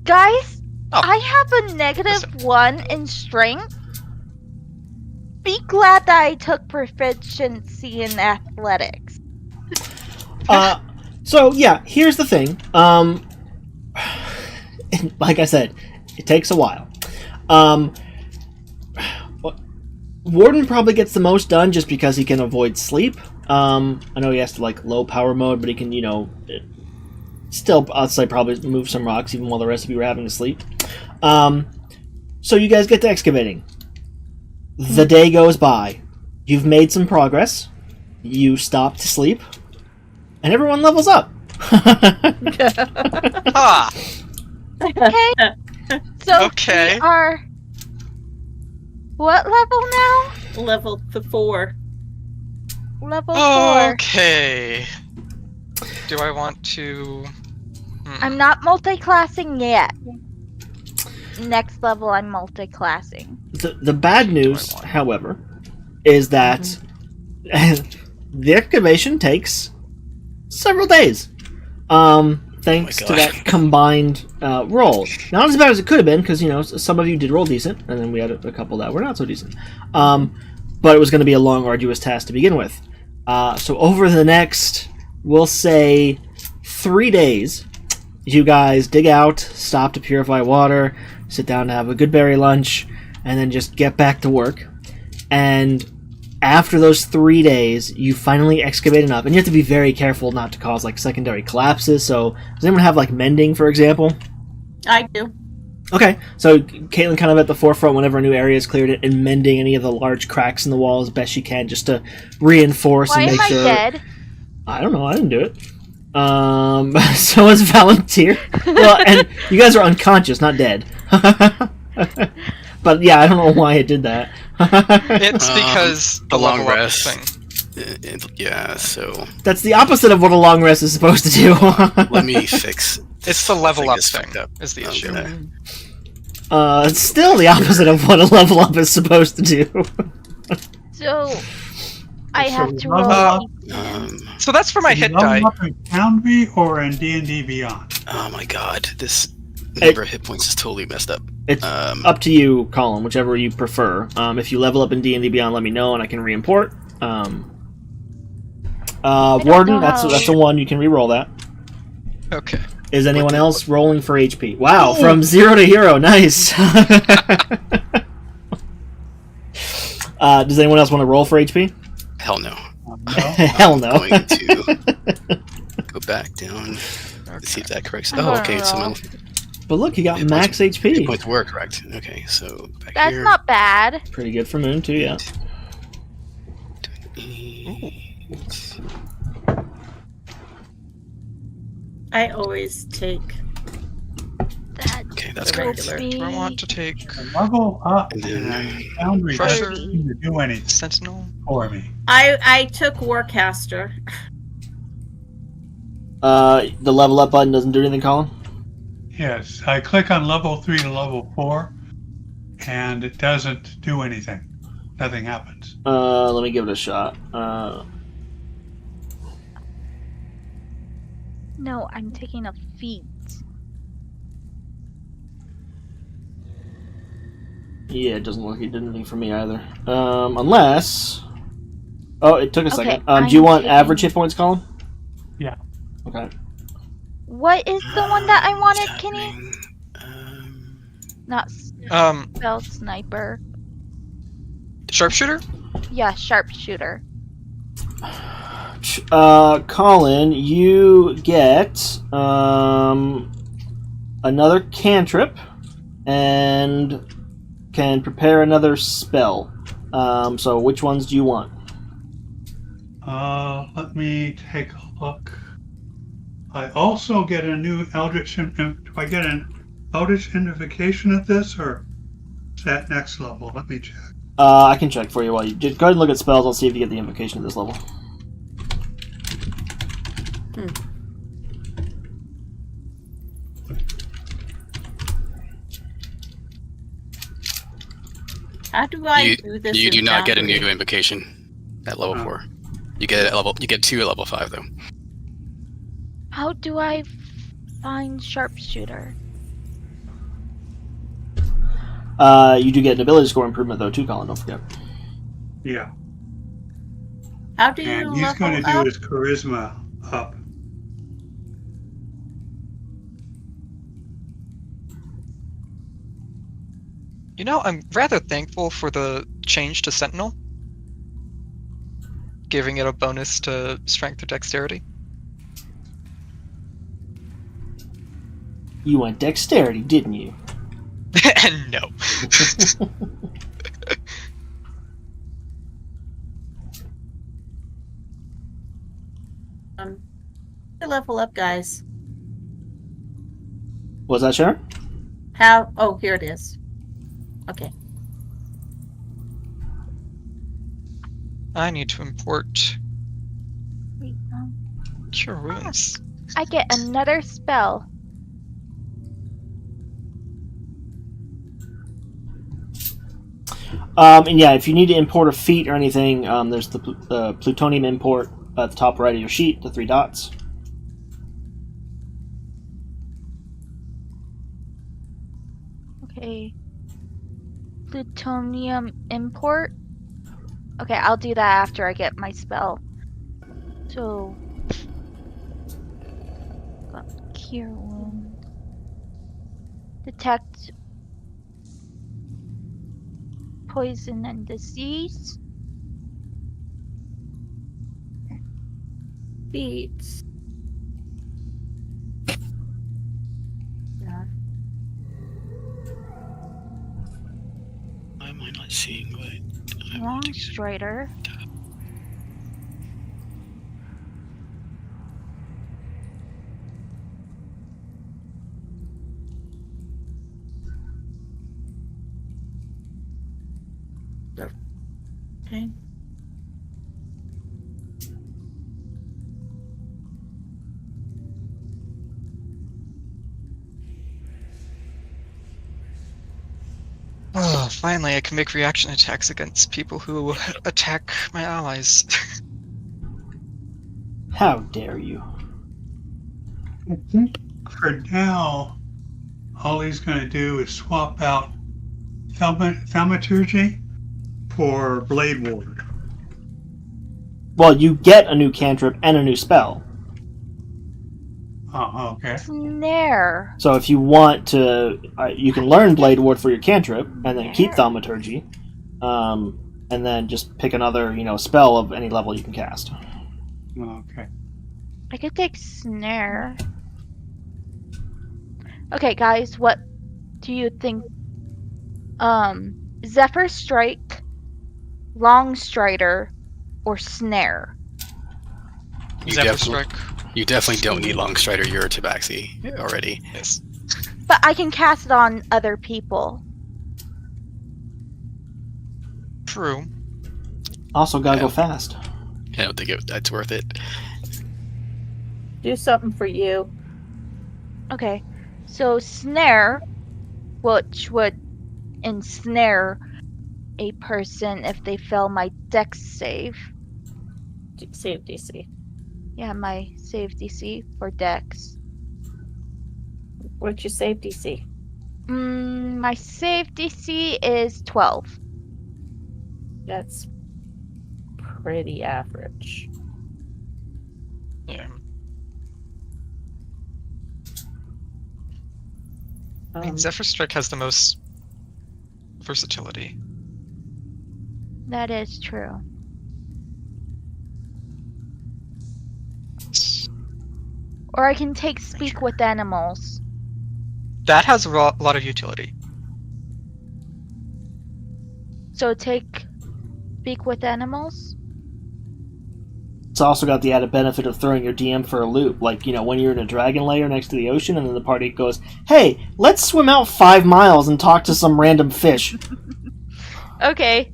[SPEAKER 5] guys,
[SPEAKER 3] Oh.
[SPEAKER 5] I have a negative 1 in strength. Be glad that I took proficiency in athletics.
[SPEAKER 1] So yeah, here's the thing. Like I said, it takes a while. Warden probably gets the most done just because he can avoid sleep. I know he has to low power mode, but he can, still, I'd say probably move some rocks even while the rest of you are having to sleep. So you guys get to excavating. The day goes by. You've made some progress. You stop to sleep. And everyone levels up.
[SPEAKER 3] Ah!
[SPEAKER 5] Okay. So
[SPEAKER 3] Okay.
[SPEAKER 5] we are... What level now?
[SPEAKER 4] Level 4.
[SPEAKER 5] Level 4.
[SPEAKER 3] Okay. do I want to...
[SPEAKER 5] I'm not multi-classing yet. Next level, I'm multi-classing.
[SPEAKER 1] The bad news,
[SPEAKER 3] want?
[SPEAKER 1] however, is that the excavation takes several days. Thanks to
[SPEAKER 6] God.
[SPEAKER 1] that combined roll. Not as bad as it could have been, because, you know, some of you did roll decent, and then we had a couple that were not so decent. But it was going to be a long, arduous task to begin with. So over the next, we'll say, 3 days, you guys dig out, stop to purify water, sit down to have a good berry lunch, and then just get back to work. And after those 3 days, you finally excavate enough, and you have to be very careful not to cause like secondary collapses. So, does anyone have like mending, for example?
[SPEAKER 4] I do.
[SPEAKER 1] Okay, so Caitlin kind of at the forefront whenever a new area is cleared and mending any of the large cracks in the wall as best she can, just to reinforce
[SPEAKER 5] Why
[SPEAKER 1] and make
[SPEAKER 5] am I
[SPEAKER 1] sure.
[SPEAKER 5] dead?
[SPEAKER 1] I don't know. I didn't do it. So as volunteer. Well, and you guys are unconscious, not dead. But yeah, I don't know why it did that.
[SPEAKER 3] It's because the
[SPEAKER 6] a long
[SPEAKER 3] level up
[SPEAKER 6] rest.
[SPEAKER 3] thing.
[SPEAKER 6] Yeah, so
[SPEAKER 1] That's the opposite of what a long rest is supposed to do.
[SPEAKER 6] let me fix.
[SPEAKER 3] It's the level up
[SPEAKER 6] this
[SPEAKER 3] thing
[SPEAKER 6] fucked up.
[SPEAKER 3] is the issue.
[SPEAKER 6] Okay.
[SPEAKER 1] It's still the opposite of what a level up is supposed to do.
[SPEAKER 5] So, I
[SPEAKER 2] So
[SPEAKER 5] have to
[SPEAKER 2] level
[SPEAKER 5] roll.
[SPEAKER 2] up.
[SPEAKER 3] So that's for my hit
[SPEAKER 2] Level
[SPEAKER 3] die.
[SPEAKER 2] up in Foundry or in D&D Beyond?
[SPEAKER 6] Oh my god, this number of hit points is totally messed up.
[SPEAKER 1] It's up to you, Colin, whichever you prefer. If you level up in D&D Beyond, let me know and I can re-import. Warden, that's a one. You can re-roll that.
[SPEAKER 3] Okay.
[SPEAKER 1] Is anyone else rolling for HP? Wow, from 0 to hero. Nice. Does anyone else want to roll for HP?
[SPEAKER 6] Hell no.
[SPEAKER 2] No?
[SPEAKER 1] Hell no.
[SPEAKER 6] I'm going to go back down. Let's see if that corrects.
[SPEAKER 5] I'm
[SPEAKER 6] Oh,
[SPEAKER 5] gonna
[SPEAKER 6] okay. So
[SPEAKER 5] roll.
[SPEAKER 6] my
[SPEAKER 1] But look, you got
[SPEAKER 6] hit
[SPEAKER 1] max
[SPEAKER 6] Hit
[SPEAKER 1] HP.
[SPEAKER 6] points were correct. Okay, so back
[SPEAKER 5] That's
[SPEAKER 6] here.
[SPEAKER 5] not bad.
[SPEAKER 1] Pretty good for Moon, too, yeah.
[SPEAKER 4] I always take.
[SPEAKER 5] That
[SPEAKER 6] Okay, that's
[SPEAKER 4] The
[SPEAKER 6] correct.
[SPEAKER 4] regular.
[SPEAKER 5] be
[SPEAKER 3] Do I want to take
[SPEAKER 2] Level up
[SPEAKER 6] And
[SPEAKER 2] and
[SPEAKER 6] then-
[SPEAKER 2] Foundry
[SPEAKER 3] Pressure.
[SPEAKER 2] doesn't seem to do anything
[SPEAKER 3] Sentinel?
[SPEAKER 2] for me.
[SPEAKER 4] I took Warcaster.
[SPEAKER 1] The level up button doesn't do anything, Colin?
[SPEAKER 2] Yes, I click on level 3 to level 4, and it doesn't do anything. Nothing happens.
[SPEAKER 1] Let me give it a shot.
[SPEAKER 5] No, I'm taking a feat.
[SPEAKER 1] Yeah, it doesn't look like it did anything for me either. Unless... Oh, it took a second. Do you
[SPEAKER 5] I'm
[SPEAKER 1] want
[SPEAKER 5] taking-
[SPEAKER 1] average hit points, Colin?
[SPEAKER 2] Yeah.
[SPEAKER 1] Okay.
[SPEAKER 5] What is the one that I wanted, Kenny? Not
[SPEAKER 3] Um,
[SPEAKER 5] spell sniper.
[SPEAKER 3] sharpshooter?
[SPEAKER 5] Yeah, sharpshooter.
[SPEAKER 1] Colin, you get another cantrip and can prepare another spell. So which ones do you want?
[SPEAKER 2] Let me take a look. I also get a new Eldritch. Do I get an Eldritch Identification at this, or is that next level? Let me check.
[SPEAKER 1] I can check for you while you... Just go ahead and look at spells. I'll see if you get the invocation at this level.
[SPEAKER 4] How do I
[SPEAKER 6] You,
[SPEAKER 4] do this?
[SPEAKER 6] you
[SPEAKER 4] in
[SPEAKER 6] do not get a
[SPEAKER 4] Foundry?
[SPEAKER 6] new invocation at level
[SPEAKER 2] Oh.
[SPEAKER 6] 4. You get at level. You get 2 at level 5 though.
[SPEAKER 5] How do I find sharpshooter?
[SPEAKER 1] You do get an ability score improvement, though, too, Colin. Don't forget.
[SPEAKER 2] Yeah.
[SPEAKER 4] How do you
[SPEAKER 2] And he's
[SPEAKER 4] level
[SPEAKER 2] going to do
[SPEAKER 4] up?
[SPEAKER 2] his charisma up.
[SPEAKER 3] You know, I'm rather thankful for the change to Sentinel. Giving it a bonus to strength or dexterity.
[SPEAKER 1] You went dexterity, didn't you?
[SPEAKER 3] And no.
[SPEAKER 4] Level up, guys.
[SPEAKER 1] Was that Sharon?
[SPEAKER 4] How? Oh, here it is. Okay.
[SPEAKER 3] I need to import
[SPEAKER 5] Wait,
[SPEAKER 3] Cure wounds.
[SPEAKER 5] I get another spell.
[SPEAKER 1] And yeah, if you need to import a feat or anything, there's the plutonium import at the top right of your sheet, the 3 dots.
[SPEAKER 5] Okay. Plutonium import. Okay, I'll do that after I get my spell. So, got cure wound. Detect poison and disease.
[SPEAKER 4] Beats. Yeah.
[SPEAKER 6] Why am I not seeing what I want
[SPEAKER 5] Long
[SPEAKER 6] to get?
[SPEAKER 5] strider.
[SPEAKER 4] Okay.
[SPEAKER 3] Oh, finally, I can make reaction attacks against people who attack my allies.
[SPEAKER 1] How dare you?
[SPEAKER 2] I think for now, all he's going to do is swap out thaumaturgy for blade ward.
[SPEAKER 1] Well, you get a new cantrip and a new spell.
[SPEAKER 2] Oh, okay.
[SPEAKER 5] Snare.
[SPEAKER 1] So if you want to, you can learn Blade Ward for your cantrip, and then keep Thaumaturgy, and then just pick another, spell of any level you can cast.
[SPEAKER 2] Okay.
[SPEAKER 5] I could take snare. Okay, guys, what do you think? Zephyr Strike, Long Strider, or Snare?
[SPEAKER 3] Zephyr Strike.
[SPEAKER 6] You definitely don't need Long Strider. You're a Tabaxi already.
[SPEAKER 3] Yes.
[SPEAKER 5] But I can cast it on other people.
[SPEAKER 3] True.
[SPEAKER 1] Also, gotta
[SPEAKER 6] Yeah.
[SPEAKER 1] go fast.
[SPEAKER 6] I don't think that's worth it.
[SPEAKER 4] Do something for you.
[SPEAKER 5] Okay, so Snare, which would ensnare a person if they fail my dex save.
[SPEAKER 4] Save DC.
[SPEAKER 5] Yeah, my save DC for dex.
[SPEAKER 4] What's your save DC?
[SPEAKER 5] My save DC is 12.
[SPEAKER 4] That's pretty average.
[SPEAKER 3] Yeah. I mean,
[SPEAKER 4] Um,
[SPEAKER 3] Zephyr Strike has the most versatility.
[SPEAKER 5] That is true. Or I can take Speak with Animals.
[SPEAKER 3] That has a lot of utility.
[SPEAKER 5] So take Speak with Animals?
[SPEAKER 1] It's also got the added benefit of throwing your DM for a loop. Like, when you're in a dragon lair next to the ocean, and then the party goes, "Hey, let's swim out 5 miles and talk to some random fish."
[SPEAKER 5] Okay.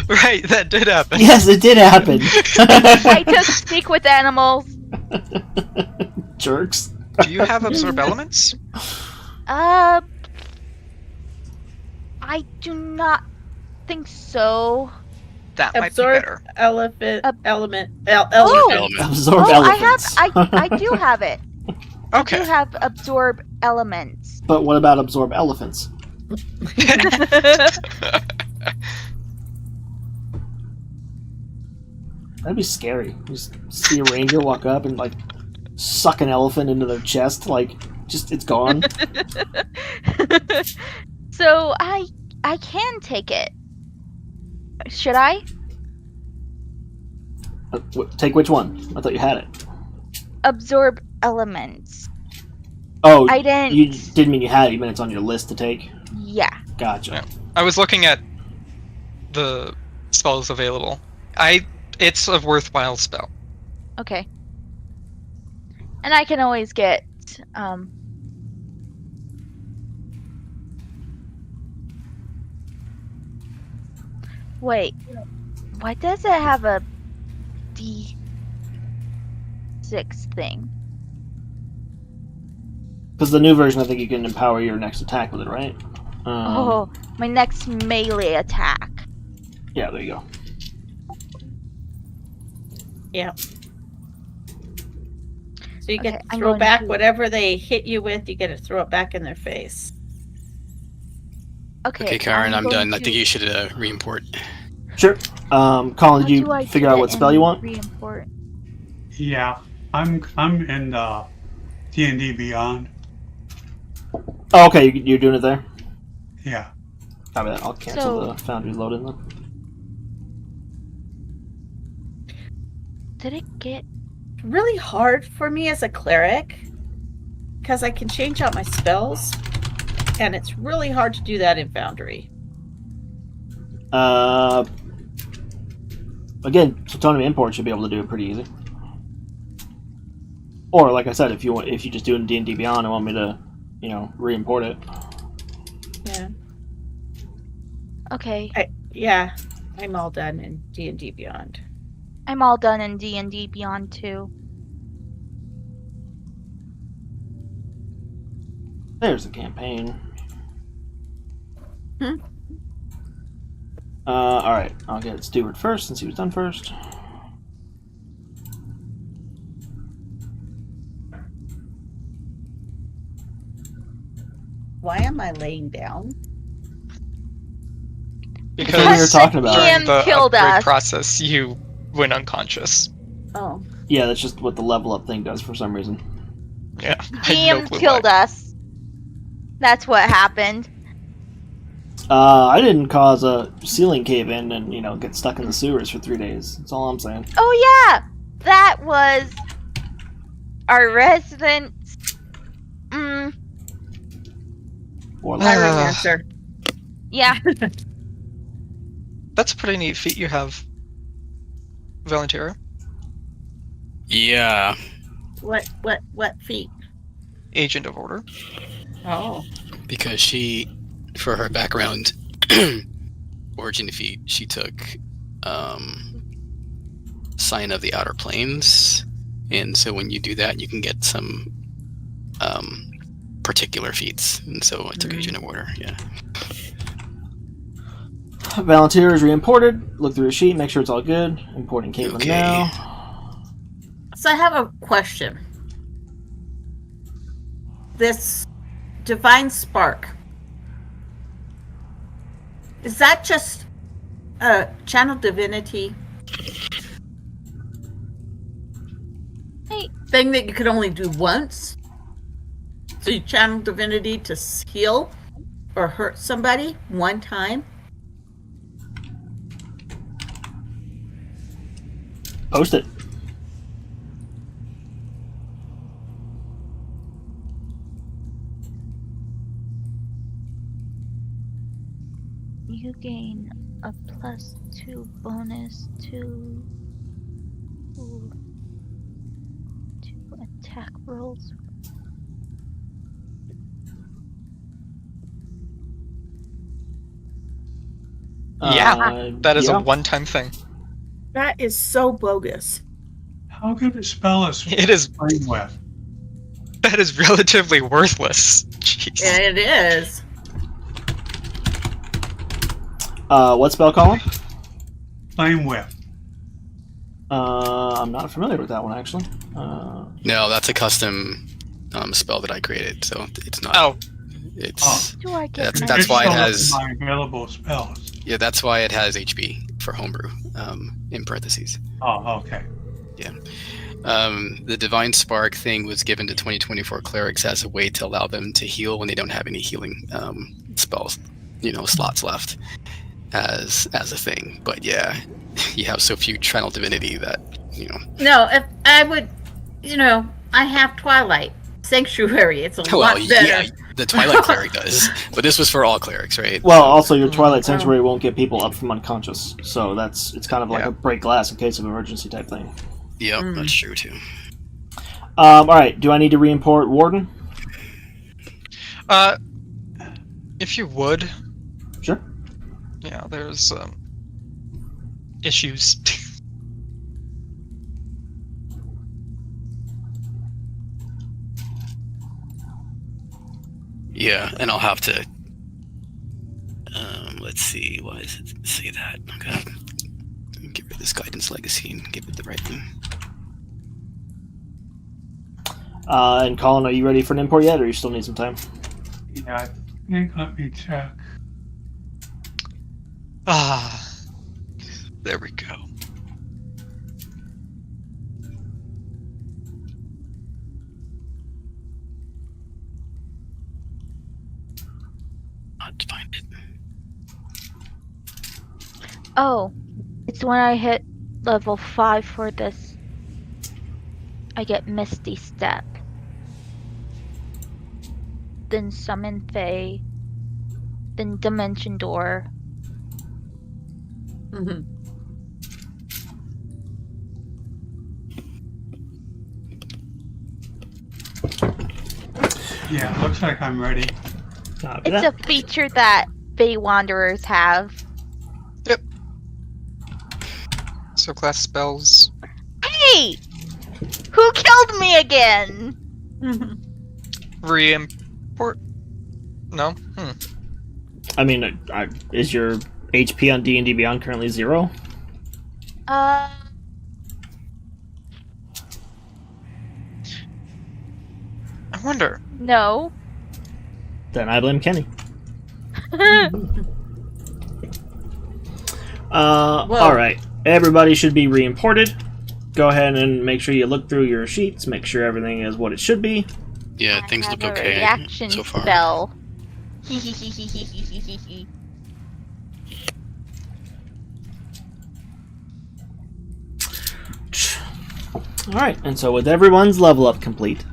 [SPEAKER 3] Right, that did happen.
[SPEAKER 1] Yes, it did happen.
[SPEAKER 5] I took Speak with Animals.
[SPEAKER 1] Jerks.
[SPEAKER 3] Do you have Absorb Elements?
[SPEAKER 5] I do not think so.
[SPEAKER 3] That might be
[SPEAKER 4] absorb
[SPEAKER 3] better.
[SPEAKER 4] element.
[SPEAKER 5] Ab-
[SPEAKER 4] Element.
[SPEAKER 6] Element.
[SPEAKER 1] Absorb elephants.
[SPEAKER 5] I do have it. I do
[SPEAKER 3] Okay.
[SPEAKER 5] have Absorb Elements.
[SPEAKER 1] But what about absorb elephants? That'd be scary. Just see a ranger walk up and suck an elephant into their chest, it's gone.
[SPEAKER 5] So I can take it. Should I?
[SPEAKER 1] Take which one? I thought you had it.
[SPEAKER 5] Absorb Elements.
[SPEAKER 1] Oh,
[SPEAKER 5] I didn't.
[SPEAKER 1] you didn't mean you had it. You meant it's on your list to take.
[SPEAKER 5] Yeah.
[SPEAKER 1] Gotcha.
[SPEAKER 3] Yeah. I was looking at the spells available. It's a worthwhile spell.
[SPEAKER 5] Okay. And I can always get Wait. Why does it have a D? 6 thing.
[SPEAKER 1] Because the new version, I think you can empower your next attack with it, right?
[SPEAKER 5] Oh, my next melee attack.
[SPEAKER 1] Yeah, there you go.
[SPEAKER 4] Yeah. So you get
[SPEAKER 5] Okay,
[SPEAKER 4] to
[SPEAKER 5] I'm
[SPEAKER 4] throw
[SPEAKER 5] going
[SPEAKER 4] back
[SPEAKER 5] to-
[SPEAKER 4] whatever they hit you with, you get to throw it back in their face.
[SPEAKER 6] Okay, Karen, I'm
[SPEAKER 5] going
[SPEAKER 6] done. I
[SPEAKER 5] to-
[SPEAKER 6] think you should re-import.
[SPEAKER 1] Sure. Colin,
[SPEAKER 5] How
[SPEAKER 1] did you
[SPEAKER 5] do I
[SPEAKER 1] figure
[SPEAKER 5] do
[SPEAKER 1] out
[SPEAKER 5] it
[SPEAKER 1] what spell you
[SPEAKER 5] in
[SPEAKER 1] want?
[SPEAKER 5] Re-import?
[SPEAKER 2] Yeah, I'm in D&D Beyond.
[SPEAKER 1] Oh, okay, you're doing it there?
[SPEAKER 2] Yeah.
[SPEAKER 1] Copy that. I'll cancel
[SPEAKER 5] So-
[SPEAKER 1] the Foundry load-in then.
[SPEAKER 5] Did it get...
[SPEAKER 4] Really hard for me as a cleric because I can change out my spells, and it's really hard to do that in Foundry.
[SPEAKER 1] Again, Plutonium Import should be able to do it pretty easy. Or, like I said, if you just do it in D&D Beyond and want me to, re-import it.
[SPEAKER 4] Yeah.
[SPEAKER 5] Okay,
[SPEAKER 4] Yeah, I'm all done in D&D Beyond.
[SPEAKER 5] I'm all done in D&D Beyond too.
[SPEAKER 1] There's the campaign.
[SPEAKER 4] Hmm.
[SPEAKER 1] Alright, I'll get Stewart first since he was done first.
[SPEAKER 4] Why am I laying down?
[SPEAKER 1] That's what we were talking about.
[SPEAKER 3] during
[SPEAKER 5] Ian
[SPEAKER 3] the
[SPEAKER 5] killed
[SPEAKER 3] upgrade
[SPEAKER 5] us.
[SPEAKER 3] process, you went unconscious.
[SPEAKER 4] Oh.
[SPEAKER 1] Yeah, that's just what the level up thing does for some reason.
[SPEAKER 3] Yeah, I had no
[SPEAKER 5] DM
[SPEAKER 3] clue
[SPEAKER 5] killed
[SPEAKER 3] why.
[SPEAKER 5] us. That's what happened.
[SPEAKER 1] I didn't cause a ceiling cave in and, get stuck in the sewers for 3 days. That's all I'm saying.
[SPEAKER 5] Oh yeah! That was... our resident...
[SPEAKER 1] Or
[SPEAKER 4] Iron
[SPEAKER 3] Ah.
[SPEAKER 4] Dancer.
[SPEAKER 5] yeah.
[SPEAKER 3] That's a pretty neat feat you have, Valentira.
[SPEAKER 6] Yeah.
[SPEAKER 4] What feet?
[SPEAKER 3] Agent of Order.
[SPEAKER 4] Oh.
[SPEAKER 6] Because she, for her background origin feat, she took Sign of the Outer Planes, and so when you do that, you can get some particular feats, and so I took Agent of Order. Yeah.
[SPEAKER 1] Volunteer is re-imported. Look through the sheet, make sure it's all good. Importing Caitlin
[SPEAKER 6] Okay.
[SPEAKER 1] now.
[SPEAKER 7] So I have a question. This divine spark, is that just a channel divinity
[SPEAKER 5] Hey.
[SPEAKER 7] thing that you could only do once? So you channel divinity to heal or hurt somebody one time?
[SPEAKER 1] Post it.
[SPEAKER 5] You gain a +2 bonus to attack rolls.
[SPEAKER 3] Yeah, that is
[SPEAKER 1] yeah.
[SPEAKER 3] a one-time thing.
[SPEAKER 4] That is so bogus.
[SPEAKER 2] How good a spell is
[SPEAKER 3] It is.
[SPEAKER 2] playing with?
[SPEAKER 3] That is relatively worthless. Jeez.
[SPEAKER 7] It is.
[SPEAKER 1] What spell, Colin?
[SPEAKER 2] Flame whip.
[SPEAKER 1] I'm not familiar with that one, actually.
[SPEAKER 6] No, that's a custom spell that I created, so it's not.
[SPEAKER 3] Oh,
[SPEAKER 6] It's
[SPEAKER 5] Do I get
[SPEAKER 6] That's-
[SPEAKER 5] my-
[SPEAKER 6] that's why it
[SPEAKER 2] Show up
[SPEAKER 6] has-
[SPEAKER 2] my available spells.
[SPEAKER 6] yeah, that's why it has HP for homebrew in parentheses.
[SPEAKER 2] Oh, okay.
[SPEAKER 6] The Divine Spark thing was given to 2024 clerics as a way to allow them to heal when they don't have any healing spells, slots left as a thing. But yeah, you have so few channel divinity that
[SPEAKER 7] No, if I would, I have Twilight Sanctuary. It's a lot better.
[SPEAKER 6] yeah, the Twilight cleric does, but this was for all clerics, right?
[SPEAKER 1] Well, also your Twilight Sanctuary won't get people up from unconscious, so it's kind of like
[SPEAKER 3] Yeah.
[SPEAKER 1] a break glass in case of emergency type thing.
[SPEAKER 6] Yep, that's true too.
[SPEAKER 1] All right, do I need to re-import Warden?
[SPEAKER 3] if you would.
[SPEAKER 1] Sure.
[SPEAKER 3] Yeah, there's issues.
[SPEAKER 6] Yeah, and I'll have to. Let's see. Why does it say that? Okay. Get rid of this guidance legacy and give it the right thing.
[SPEAKER 1] And Colin, are you ready for an import yet, or you still need some time?
[SPEAKER 2] Yeah, I think, let me check.
[SPEAKER 3] Ah, there we go.
[SPEAKER 6] Not to find it.
[SPEAKER 5] Oh, it's when I hit level 5 for this. I get Misty Step. Then Summon Fae. Then Dimension Door.
[SPEAKER 7] Mhm.
[SPEAKER 2] Yeah, looks like I'm ready.
[SPEAKER 1] Copy
[SPEAKER 5] It's
[SPEAKER 1] that.
[SPEAKER 5] a feature that Fae Wanderers have.
[SPEAKER 3] So class spells.
[SPEAKER 5] Hey! Who killed me again?
[SPEAKER 3] Re-import? No?
[SPEAKER 1] I mean, is your HP on D&D Beyond currently 0?
[SPEAKER 3] I wonder.
[SPEAKER 5] No.
[SPEAKER 1] Then I blame Kenny.
[SPEAKER 7] Well-
[SPEAKER 1] Alright. Everybody should be re-imported. Go ahead and make sure you look through your sheets, make sure everything is what it should be.
[SPEAKER 6] Yeah,
[SPEAKER 5] I
[SPEAKER 6] things
[SPEAKER 5] have
[SPEAKER 6] look
[SPEAKER 5] a
[SPEAKER 6] okay
[SPEAKER 5] reaction
[SPEAKER 6] so far.
[SPEAKER 5] spell.
[SPEAKER 1] Alright, and so with everyone's level up complete,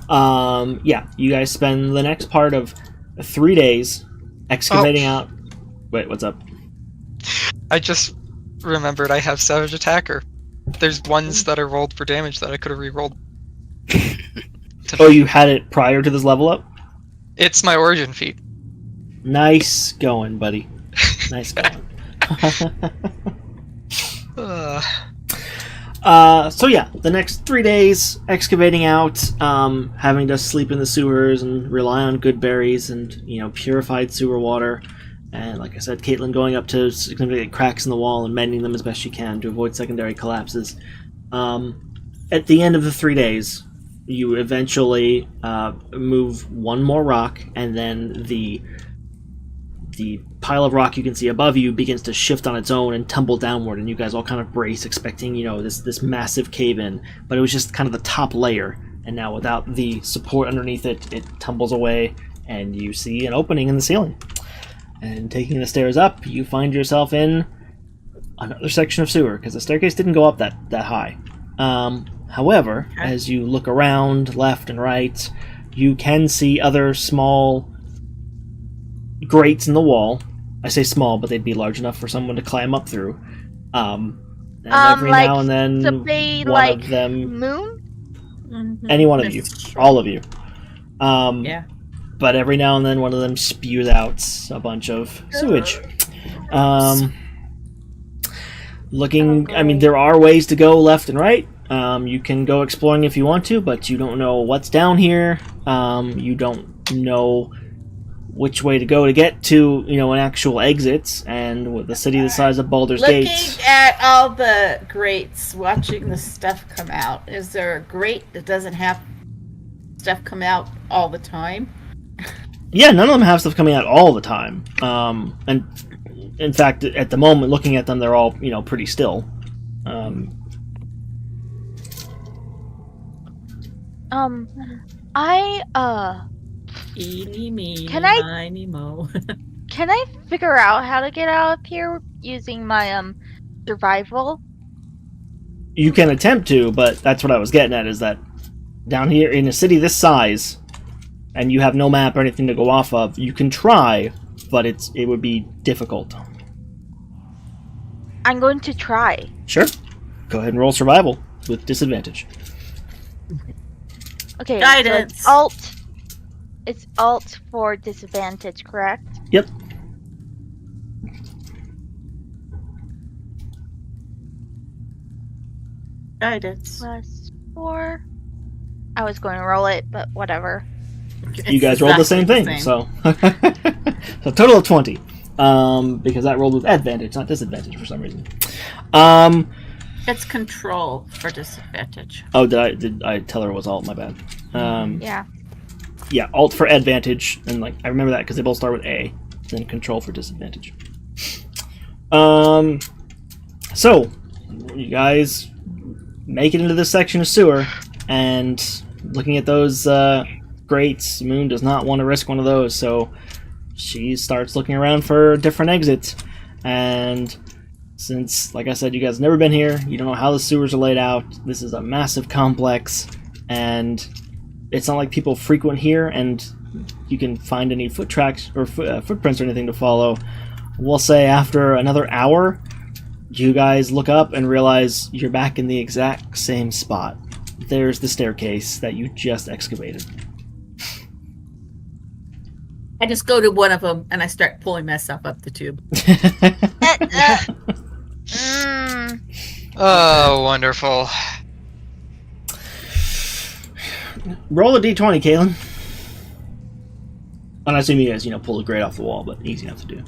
[SPEAKER 1] yeah, you guys spend the next part of 3 days excavating out... Wait, what's up?
[SPEAKER 3] I just remembered I have Savage Attacker. There's ones that are rolled for damage that I could have re-rolled.
[SPEAKER 1] Oh, you had it prior to this level up?
[SPEAKER 3] It's my origin feat.
[SPEAKER 1] Nice going, buddy. Nice going. So yeah, the next 3 days excavating out, having to sleep in the sewers and rely on good berries and, purified sewer water. And like I said, Caitlin going up to significant cracks in the wall and mending them as best she can to avoid secondary collapses. At the end of the 3 days, you eventually move one more rock, and then the pile of rock you can see above you begins to shift on its own and tumble downward, and you guys all kind of brace, expecting this massive cave-in. But it was just kind of the top layer, and now without the support underneath it, it tumbles away, and you see an opening in the ceiling. And taking the stairs up, you find yourself in another section of sewer, because the staircase didn't go up that high. However, as you look around left and right, you can see other small grates in the wall. I say small, but they'd be large enough for someone to climb up through. And every
[SPEAKER 5] like
[SPEAKER 1] now and then,
[SPEAKER 5] somebody
[SPEAKER 1] one
[SPEAKER 5] like
[SPEAKER 1] of them,
[SPEAKER 5] Moon?
[SPEAKER 1] any one of you,
[SPEAKER 7] That's true.
[SPEAKER 1] all of you.
[SPEAKER 7] Yeah.
[SPEAKER 1] But every now and then, one of them spews out a bunch of sewage. Looking, I mean, there are ways to go left and right. You can go exploring if you want to, but you don't know what's down here. You don't know which way to go to get to, an actual exit. And with the city the size of Baldur's
[SPEAKER 7] Looking
[SPEAKER 1] Gate,
[SPEAKER 7] at all the grates, watching the stuff come out, is there a grate that doesn't have stuff come out all the time?
[SPEAKER 1] yeah, none of them have stuff coming out all the time. And in fact, at the moment, looking at them, they're all, pretty still.
[SPEAKER 7] Eeny, meeny,
[SPEAKER 5] Can I-
[SPEAKER 7] miny, mo.
[SPEAKER 5] Can I figure out how to get out of here using my survival?
[SPEAKER 1] You can attempt to, but that's what I was getting at, is that down here in a city this size, and you have no map or anything to go off of, you can try, but it would be difficult.
[SPEAKER 5] I'm going to try.
[SPEAKER 1] Sure. Go ahead and roll survival with disadvantage.
[SPEAKER 5] Okay,
[SPEAKER 7] Guidance.
[SPEAKER 5] So it's alt for disadvantage, correct?
[SPEAKER 1] Yep.
[SPEAKER 7] Guidance.
[SPEAKER 5] +4. I was going to roll it, but whatever.
[SPEAKER 1] You guys rolled the same thing, so so total of 20. Because that rolled with advantage, not disadvantage for some reason.
[SPEAKER 7] It's control for disadvantage.
[SPEAKER 1] Oh, did I tell her it was alt? My bad.
[SPEAKER 5] Yeah.
[SPEAKER 1] Yeah, alt for advantage, and like I remember that because they both start with A. Then control for disadvantage. So you guys make it into this section of sewer, and looking at those grates, Moon does not want to risk one of those, so she starts looking around for different exits. And since, like I said, you guys have never been here, you don't know how the sewers are laid out. This is a massive complex, and it's not like people frequent here, and you can find any foot tracks or footprints or anything to follow. We'll say after another hour, you guys look up and realize you're back in the exact same spot. There's the staircase that you just excavated.
[SPEAKER 7] I just go to one of them and I start pulling myself up the tube.
[SPEAKER 3] Oh, wonderful.
[SPEAKER 1] Roll a d20, Kaylin. And I assume you guys, pull the grate off the wall, but easy enough to do.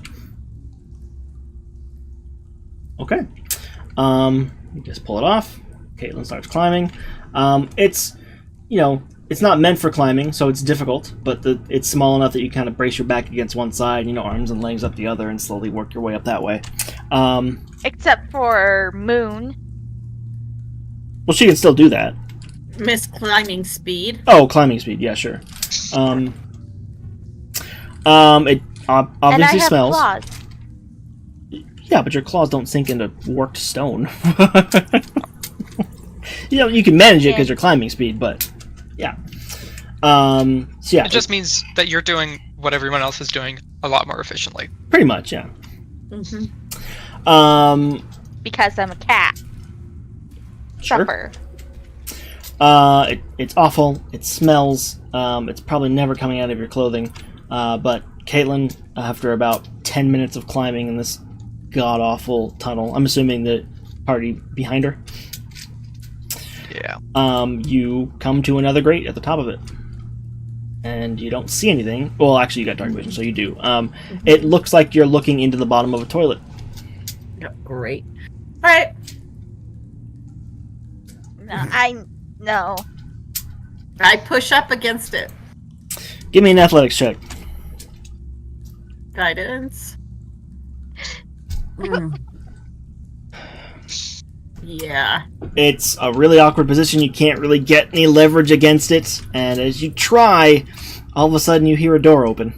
[SPEAKER 1] Okay. You just pull it off. Caitlin starts climbing. It's not meant for climbing, so it's difficult, but it's small enough that you kind of brace your back against one side, arms and legs up the other, and slowly work your way up that way.
[SPEAKER 5] Except for Moon.
[SPEAKER 1] Well, she can still do that.
[SPEAKER 7] Miss climbing speed.
[SPEAKER 1] Oh, climbing speed, yeah, sure. It obviously
[SPEAKER 5] And I have
[SPEAKER 1] smells.
[SPEAKER 5] claws.
[SPEAKER 1] Yeah, but your claws don't sink into worked stone. You can manage it because you're climbing speed, but yeah. So yeah,
[SPEAKER 3] It just means that you're doing what everyone else is doing a lot more efficiently.
[SPEAKER 1] pretty much, yeah.
[SPEAKER 7] Mm-hmm.
[SPEAKER 5] Because I'm a cat.
[SPEAKER 1] Sure.
[SPEAKER 5] Supper.
[SPEAKER 1] It's awful. It smells. It's probably never coming out of your clothing. But Caitlin, after about 10 minutes of climbing in this god-awful tunnel, I'm assuming the party behind her,
[SPEAKER 3] Yeah.
[SPEAKER 1] you come to another grate at the top of it. And you don't see anything. Well, actually, you got dark vision, so you do. It looks like you're looking into the bottom of a toilet.
[SPEAKER 7] Yeah, great. All right.
[SPEAKER 5] No.
[SPEAKER 7] I push up against it.
[SPEAKER 1] Give me an athletics check.
[SPEAKER 7] Guidance. Yeah.
[SPEAKER 1] It's a really awkward position. You can't really get any leverage against it. And as you try, all of a sudden you hear a door open.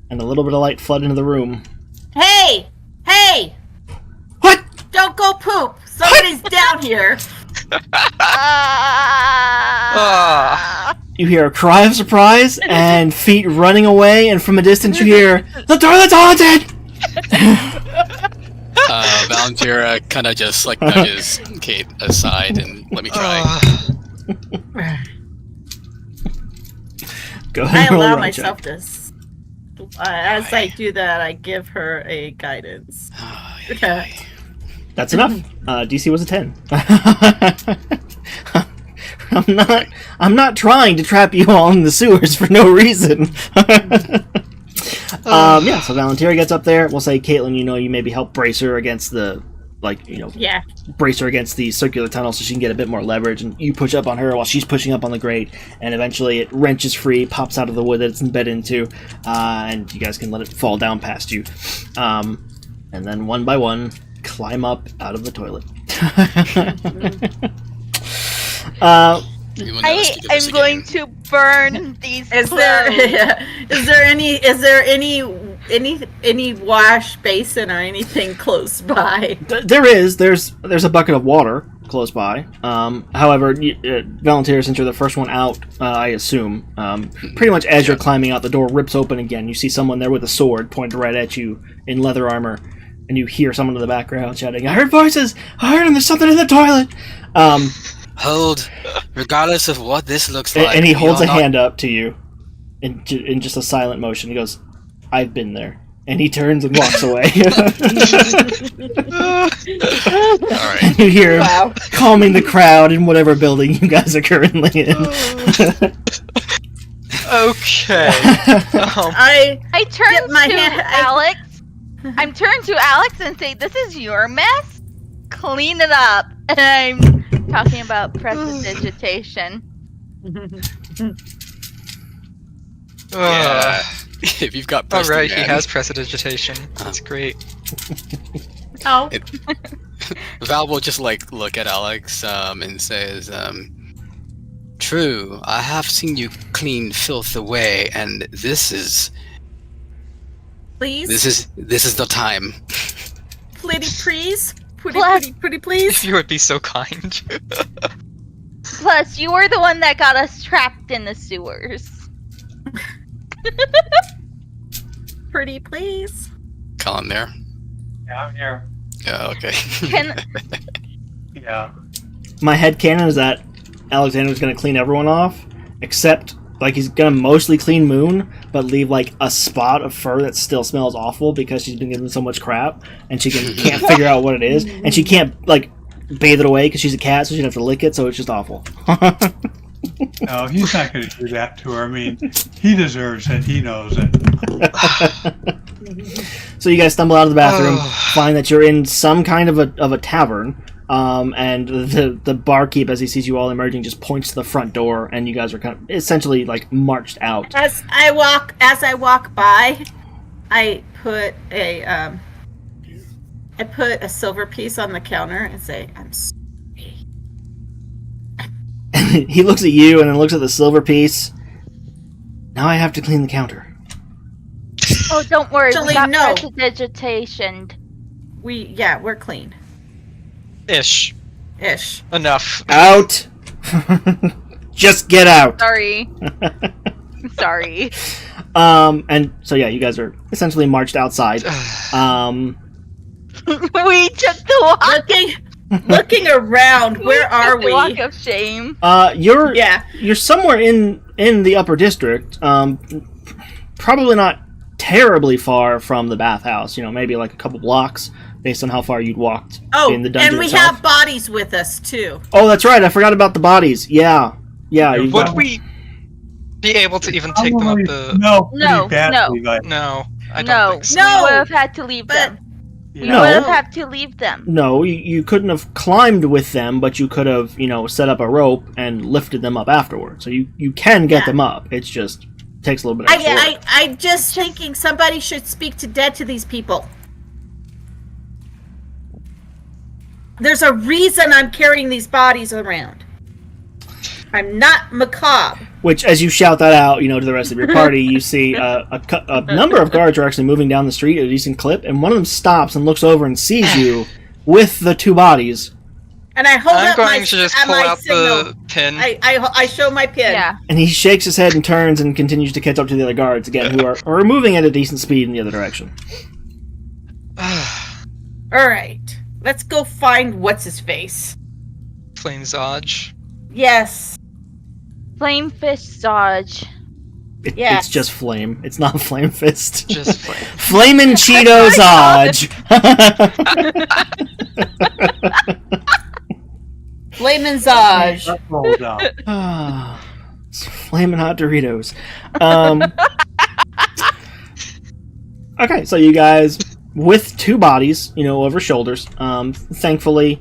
[SPEAKER 1] And a little bit of light flood into the room.
[SPEAKER 7] Hey! Hey!
[SPEAKER 1] What?
[SPEAKER 7] Don't go poop! Somebody's down here!
[SPEAKER 1] You hear a cry of surprise and feet running away, and from a distance you hear, "The toilet's haunted!"
[SPEAKER 6] Valentina kind of just nudges Kate aside and let me try.
[SPEAKER 1] Go
[SPEAKER 7] I
[SPEAKER 1] ahead and roll
[SPEAKER 7] allow
[SPEAKER 1] a
[SPEAKER 7] myself
[SPEAKER 1] check.
[SPEAKER 7] this. As I do that, I give her a guidance. Okay.
[SPEAKER 1] That's enough. DC was a 10. I'm not trying to trap you all in the sewers for no reason. Yeah, so Valentina gets up there. We'll say, Caitlin, you maybe help brace her against the,
[SPEAKER 7] Yeah.
[SPEAKER 1] brace her against the circular tunnel so she can get a bit more leverage, and you push up on her while she's pushing up on the grate, and eventually it wrenches free, pops out of the wood that it's embedded into, and you guys can let it fall down past you. And then one by one, climb up out of the toilet.
[SPEAKER 5] I am going to burn these
[SPEAKER 7] Is
[SPEAKER 5] clothes.
[SPEAKER 7] there any wash basin or anything close by?
[SPEAKER 1] There's a bucket of water close by. However, Valentina, since you're the first one out, I assume, pretty much as you're climbing out, the door rips open again. You see someone there with a sword pointed right at you in leather armor, and you hear someone in the background shouting, "I heard voices! I heard them! There's something in the toilet!"
[SPEAKER 6] Hold, regardless of what this looks like.
[SPEAKER 1] And he holds a hand up to you in just a silent motion. He goes, "I've been there." And he turns and walks away.
[SPEAKER 6] Alright.
[SPEAKER 1] And you hear him calming the crowd in whatever building you guys are currently in.
[SPEAKER 3] Okay.
[SPEAKER 5] I turn
[SPEAKER 7] Get my
[SPEAKER 5] to
[SPEAKER 7] hand-
[SPEAKER 5] Alex. I'm turned to Alex and say, "This is your mess. Clean it up." And I'm talking about prestidigitation.
[SPEAKER 6] Yeah. If you've got
[SPEAKER 3] All
[SPEAKER 6] Preston,
[SPEAKER 3] right, he
[SPEAKER 6] man.
[SPEAKER 3] has prestidigitation. That's great.
[SPEAKER 7] Oh,
[SPEAKER 6] Val will just like look at Alex and says, "True, I have seen you clean filth away, and this is
[SPEAKER 7] please,
[SPEAKER 6] the time."
[SPEAKER 7] pretty please,
[SPEAKER 5] Plus-
[SPEAKER 7] pretty
[SPEAKER 3] If
[SPEAKER 7] please.
[SPEAKER 3] you would be so kind.
[SPEAKER 5] Plus, you were the one that got us trapped in the sewers.
[SPEAKER 7] Pretty please.
[SPEAKER 6] Colin there.
[SPEAKER 2] Yeah, I'm here.
[SPEAKER 6] Yeah. Okay.
[SPEAKER 5] Can
[SPEAKER 2] Yeah.
[SPEAKER 1] My headcanon is that Alexander's going to clean everyone off, except like he's going to mostly clean Moon, but leave like a spot of fur that still smells awful because she's been given so much crap, and she can't figure out what it is, and she can't like bathe it away because she's a cat, so she'd have to lick it, so it's just awful.
[SPEAKER 2] No, he's not going to do that to her. I mean, he deserves it. He knows it.
[SPEAKER 1] So you guys stumble out of the bathroom, find that you're in some kind of a tavern, and the barkeep, as he sees you all emerging, just points to the front door, and you guys are kind of essentially like marched out.
[SPEAKER 7] As I walk by, I put a silver piece on the counter and say, "I'm sorry."
[SPEAKER 1] He looks at you and then looks at the silver piece. Now I have to clean the counter.
[SPEAKER 5] Oh, don't worry.
[SPEAKER 7] Actually,
[SPEAKER 5] We got
[SPEAKER 7] no.
[SPEAKER 5] prestidigitation.
[SPEAKER 7] We're clean.
[SPEAKER 3] Ish. Enough.
[SPEAKER 1] Out! Just get out!
[SPEAKER 5] Sorry. Sorry.
[SPEAKER 1] And so yeah, you guys are essentially marched outside.
[SPEAKER 5] We took the walk.
[SPEAKER 7] Looking around. Where are
[SPEAKER 5] The walk
[SPEAKER 7] we?
[SPEAKER 5] of shame.
[SPEAKER 1] You're somewhere in the upper district. Probably not terribly far from the bathhouse. You know, maybe like a couple blocks based on how far you'd walked
[SPEAKER 7] Oh,
[SPEAKER 1] in the dungeon
[SPEAKER 7] and we
[SPEAKER 1] itself.
[SPEAKER 7] have bodies with us too.
[SPEAKER 1] Oh, that's right. I forgot about the bodies. Yeah. You've
[SPEAKER 3] Would
[SPEAKER 1] got-
[SPEAKER 3] we be able to even take them up the...
[SPEAKER 2] No,
[SPEAKER 5] No,
[SPEAKER 2] pretty badly. Like,
[SPEAKER 3] No, I don't
[SPEAKER 5] No,
[SPEAKER 3] think so.
[SPEAKER 5] we
[SPEAKER 7] No,
[SPEAKER 5] would have had to leave
[SPEAKER 7] but-
[SPEAKER 5] them.
[SPEAKER 2] yeah.
[SPEAKER 5] We
[SPEAKER 1] No.
[SPEAKER 5] would have had to leave them.
[SPEAKER 1] No, you couldn't have climbed with them, but you could have, set up a rope and lifted them up afterward. So you can get
[SPEAKER 7] Yeah.
[SPEAKER 1] them up. It's just takes a little bit extra work.
[SPEAKER 7] I'm just thinking somebody should speak to these people. There's a reason I'm carrying these bodies around. I'm not macabre.
[SPEAKER 1] Which, as you shout that out, to the rest of your party, you see a number of guards are actually moving down the street at a decent clip, and one of them stops and looks over and sees you with the two bodies,
[SPEAKER 7] And I hold
[SPEAKER 3] I'm
[SPEAKER 7] up my,
[SPEAKER 3] going to just pull
[SPEAKER 7] my
[SPEAKER 3] out
[SPEAKER 7] signal.
[SPEAKER 3] the pin.
[SPEAKER 7] I show my pin.
[SPEAKER 5] Yeah.
[SPEAKER 1] and he shakes his head and turns and continues to catch up to the other guards again, who are moving at a decent speed in the other direction.
[SPEAKER 7] All right. Let's go find what's his face.
[SPEAKER 3] Plain Zodge.
[SPEAKER 7] Yes.
[SPEAKER 5] Flamefish Dodge.
[SPEAKER 7] Yes.
[SPEAKER 1] It's just Flame. It's not Flame Fist.
[SPEAKER 3] Just plain.
[SPEAKER 1] Flamin' Cheetos Odge!
[SPEAKER 7] Flaminzage.
[SPEAKER 2] That rolls out.
[SPEAKER 1] It's Flamin' Hot Doritos. Okay, so you guys, with two bodies, over shoulders, thankfully,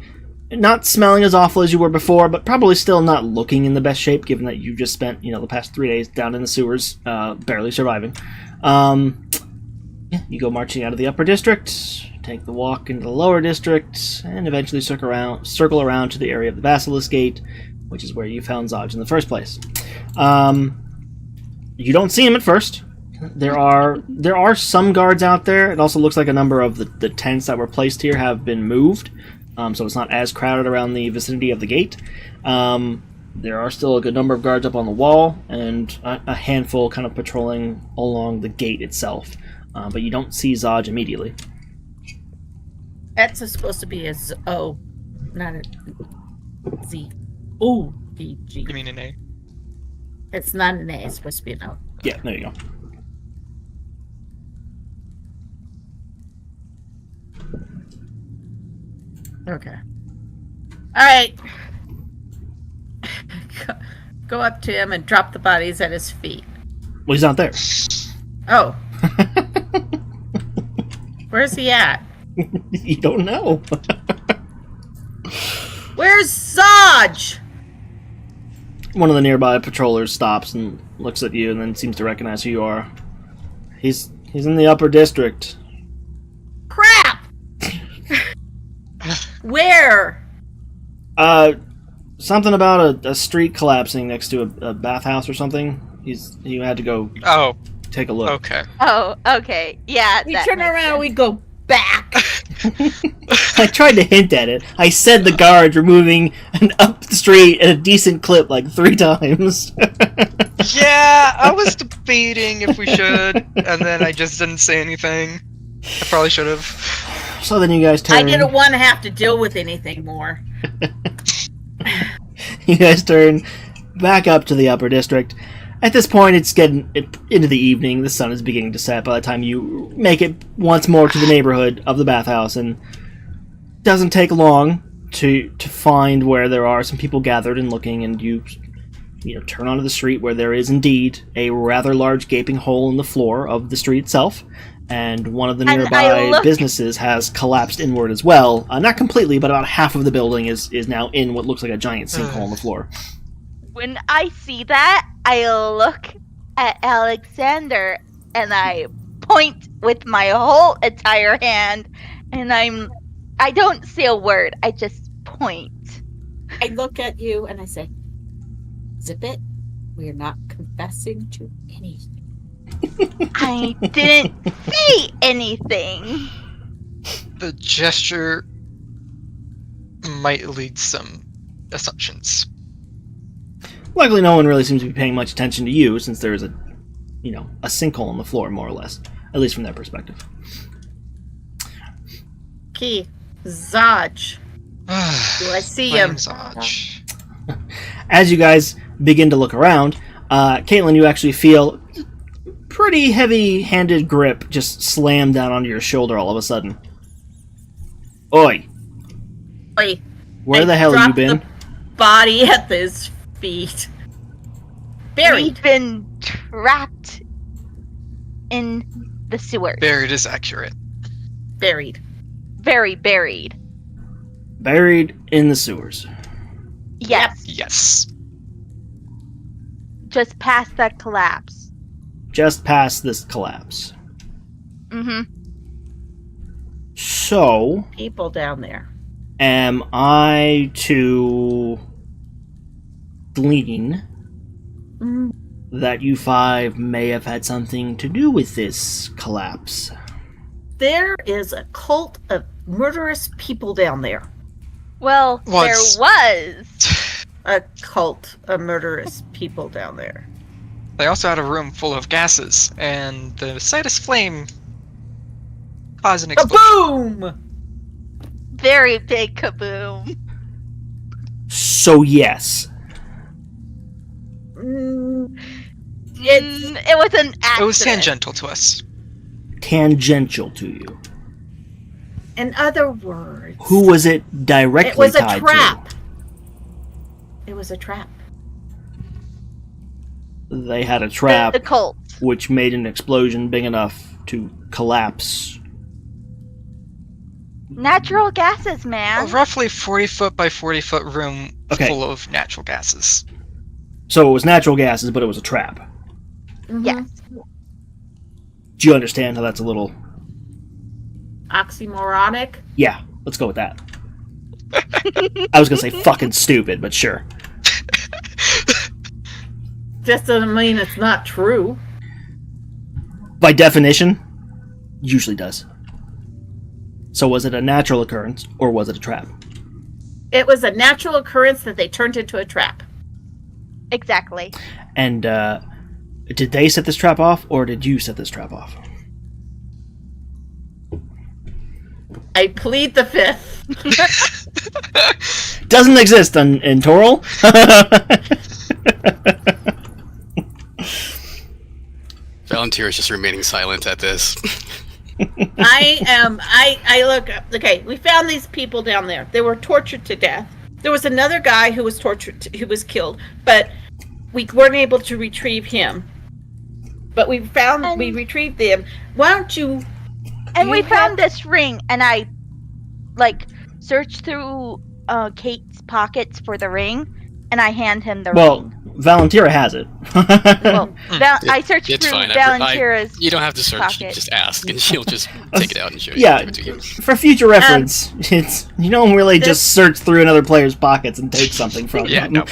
[SPEAKER 1] not smelling as awful as you were before, but probably still not looking in the best shape, given that you just spent, the past 3 days down in the sewers, barely surviving. You go marching out of the upper district, take the walk into the lower district, and eventually circle around to the area of the Basilisk Gate, which is where you found Zodge in the first place. You don't see him at first. There are some guards out there. It also looks like a number of the tents that were placed here have been moved, so it's not as crowded around the vicinity of the gate. There are still a good number of guards up on the wall, and a handful kind of patrolling along the gate itself. But you don't see Zodge immediately.
[SPEAKER 7] That's supposed to be a Z. O, not a Z. O, D, G.
[SPEAKER 3] You mean an A?
[SPEAKER 7] It's not an A. It's supposed to be an O.
[SPEAKER 1] Yeah, there you go.
[SPEAKER 7] Okay. All right. Go up to him and drop the bodies at his feet.
[SPEAKER 1] Well, he's not there.
[SPEAKER 7] Oh. Where's he at?
[SPEAKER 1] You don't know.
[SPEAKER 7] Where's Zaj?
[SPEAKER 1] One of the nearby patrollers stops and looks at you and then seems to recognize who you are. He's in the upper district.
[SPEAKER 7] Crap! Where?
[SPEAKER 1] Something about a street collapsing next to a bathhouse or something. He had to go
[SPEAKER 3] Oh,
[SPEAKER 1] take a look.
[SPEAKER 3] okay.
[SPEAKER 5] Oh, okay. Yeah.
[SPEAKER 7] We
[SPEAKER 5] that
[SPEAKER 7] turn
[SPEAKER 5] makes
[SPEAKER 7] around,
[SPEAKER 5] sense.
[SPEAKER 7] we go back.
[SPEAKER 1] I tried to hint at it. I said the guards were moving up the street at a decent clip like 3 times.
[SPEAKER 3] Yeah, I was debating if we should, and then I just didn't say anything. I probably should have.
[SPEAKER 1] So then you guys turn.
[SPEAKER 7] I didn't want to have to deal with anything more.
[SPEAKER 1] You guys turn back up to the upper district. At this point, it's getting into the evening. The sun is beginning to set by the time you make it once more to the neighborhood of the bathhouse, and it doesn't take long to find where there are some people gathered and looking, and you turn onto the street where there is indeed a rather large gaping hole in the floor of the street itself, and one of the
[SPEAKER 5] And
[SPEAKER 1] nearby businesses has collapsed inward as well. Not completely, but about half of the building is now in what looks like a giant sinkhole in the floor.
[SPEAKER 5] When I see that, I look at Alexander and I point with my whole entire hand, and I don't say a word, I just point.
[SPEAKER 7] I look at you and I say, zip it. We're not confessing to anything.
[SPEAKER 5] I didn't say anything.
[SPEAKER 3] The gesture might lead some assumptions.
[SPEAKER 1] Luckily, no one really seems to be paying much attention to you, since there is a sinkhole in the floor, more or less, at least from their perspective.
[SPEAKER 7] Key. Zaj. Do I see him?
[SPEAKER 3] Zaj.
[SPEAKER 1] As you guys begin to look around, Caitlin, you actually feel pretty heavy-handed grip just slam down onto your shoulder all of a sudden. Oi!
[SPEAKER 7] Oi.
[SPEAKER 1] Where
[SPEAKER 7] I
[SPEAKER 1] the hell have you
[SPEAKER 7] dropped
[SPEAKER 1] been?
[SPEAKER 7] the body at his feet. Buried.
[SPEAKER 5] We've been trapped in the sewers.
[SPEAKER 3] Buried is accurate.
[SPEAKER 7] Buried.
[SPEAKER 5] Very buried.
[SPEAKER 1] Buried in the sewers.
[SPEAKER 5] Yes.
[SPEAKER 3] Yes.
[SPEAKER 5] Just past that collapse.
[SPEAKER 1] Just past this collapse.
[SPEAKER 5] Mm-hmm.
[SPEAKER 1] So,
[SPEAKER 7] People down there.
[SPEAKER 1] am I to glean that you 5 may have had something to do with this collapse?
[SPEAKER 7] There is a cult of murderous people down there.
[SPEAKER 5] Well, there was.
[SPEAKER 7] A cult of murderous people down there.
[SPEAKER 3] They also had a room full of gases, and the slightest flame caused an explosion.
[SPEAKER 7] Kaboom!
[SPEAKER 5] Very big kaboom.
[SPEAKER 1] So, yes.
[SPEAKER 7] It's
[SPEAKER 5] It was an accident.
[SPEAKER 3] It was tangential to us.
[SPEAKER 1] Tangential to you.
[SPEAKER 7] in other words.
[SPEAKER 1] Who was it directly
[SPEAKER 7] It was a
[SPEAKER 1] tied
[SPEAKER 7] trap. It was a trap.
[SPEAKER 1] to? They had a trap
[SPEAKER 5] The cult.
[SPEAKER 1] which made an explosion big enough to collapse.
[SPEAKER 5] Natural gases, man.
[SPEAKER 3] A roughly 40-foot by 40-foot room
[SPEAKER 1] Okay.
[SPEAKER 3] full of natural gases.
[SPEAKER 1] So it was natural gases, but it was a trap.
[SPEAKER 7] Mhm.
[SPEAKER 5] Yes.
[SPEAKER 1] Do you understand how that's a little...
[SPEAKER 7] Oxymoronic.
[SPEAKER 1] Yeah, let's go with that. I was going to say fucking stupid, but sure.
[SPEAKER 7] Just doesn't mean it's not true.
[SPEAKER 1] By definition, usually does. So was it a natural occurrence, or was it a trap?
[SPEAKER 7] It was a natural occurrence that they turned into a trap.
[SPEAKER 5] Exactly.
[SPEAKER 1] And did they set this trap off, or did you set this trap off?
[SPEAKER 7] I plead the fifth.
[SPEAKER 1] Doesn't exist in Toral.
[SPEAKER 6] Valentir is just remaining silent at this.
[SPEAKER 7] I look up. Okay, we found these people down there. They were tortured to death. There was another guy who was tortured, who was killed, but we weren't able to retrieve him.
[SPEAKER 4] But we
[SPEAKER 5] And-
[SPEAKER 4] retrieved them. Why don't you?
[SPEAKER 5] And
[SPEAKER 4] You
[SPEAKER 5] we found
[SPEAKER 4] have-
[SPEAKER 5] this ring, and I searched through Kate's pockets for the ring, and I hand him the
[SPEAKER 1] Well,
[SPEAKER 5] ring.
[SPEAKER 1] Valentira has it.
[SPEAKER 5] Well, I searched
[SPEAKER 6] It's
[SPEAKER 5] through
[SPEAKER 6] fine.
[SPEAKER 5] Valentira's
[SPEAKER 6] You don't have to search.
[SPEAKER 5] pocket.
[SPEAKER 6] Just ask, and she'll just take it out and show you.
[SPEAKER 1] Yeah,
[SPEAKER 6] Give it to you.
[SPEAKER 1] for future reference, it's you don't really just search through another player's pockets and take something from
[SPEAKER 6] Yeah,
[SPEAKER 1] them.
[SPEAKER 6] no.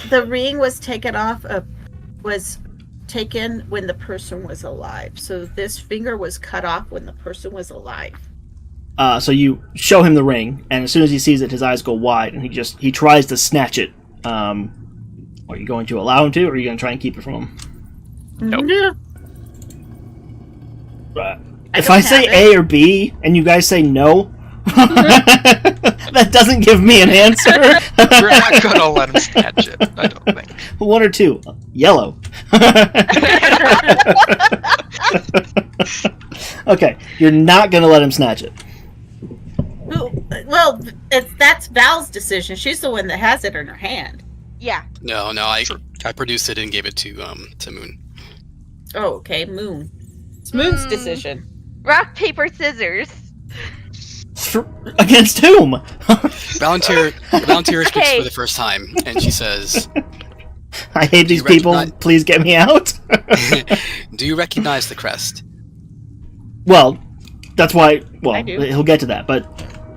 [SPEAKER 4] The ring was taken when the person was alive. So this finger was cut off when the person was alive.
[SPEAKER 1] So you show him the ring, and as soon as he sees it, his eyes go wide, and he tries to snatch it. Are you going to allow him to, or are you going to try and keep it from him?
[SPEAKER 6] Nope.
[SPEAKER 1] If I say A or B, and you guys say no, that doesn't give me an answer.
[SPEAKER 3] We're not gonna let him snatch it, I don't think.
[SPEAKER 1] One or two. Yellow. Okay, you're not going to let him snatch it.
[SPEAKER 4] Well, that's Val's decision. She's the one that has it in her hand.
[SPEAKER 5] Yeah.
[SPEAKER 6] No, I produced it and gave it to Moon.
[SPEAKER 4] Oh, okay, Moon. It's Moon's decision.
[SPEAKER 5] Rock, paper, scissors.
[SPEAKER 1] Against whom?
[SPEAKER 6] Volunteer speaks
[SPEAKER 5] Okay.
[SPEAKER 6] for the first time, and she says,
[SPEAKER 1] I hate these
[SPEAKER 6] You
[SPEAKER 1] people.
[SPEAKER 6] recognize-
[SPEAKER 1] Please get me out.
[SPEAKER 6] "Do you recognize the crest?"
[SPEAKER 1] Well, that's why. Well,
[SPEAKER 4] I do.
[SPEAKER 1] he'll get to that. But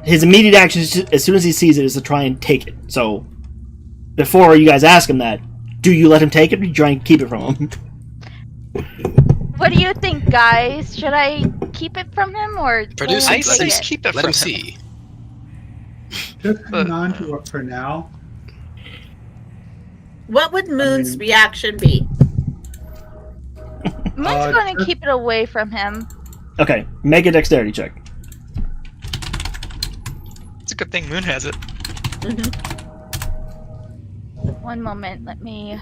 [SPEAKER 1] his immediate action, as soon as he sees it, is to try and take it. So, before you guys ask him that, do you let him take it, or do you try and keep it from him?
[SPEAKER 5] What do you think, guys? Should I keep it from him or
[SPEAKER 6] Produce
[SPEAKER 5] let
[SPEAKER 3] I
[SPEAKER 5] him
[SPEAKER 6] it,
[SPEAKER 3] say
[SPEAKER 5] take it?
[SPEAKER 3] keep it
[SPEAKER 6] Let
[SPEAKER 3] from
[SPEAKER 6] him
[SPEAKER 3] him.
[SPEAKER 6] see.
[SPEAKER 2] Just hang on to it for now.
[SPEAKER 4] What would Moon's
[SPEAKER 2] mean-
[SPEAKER 4] reaction be?
[SPEAKER 5] Moon's going to keep it away from him.
[SPEAKER 1] Okay, make a dexterity check.
[SPEAKER 3] It's a good thing Moon has it.
[SPEAKER 5] One moment, let me...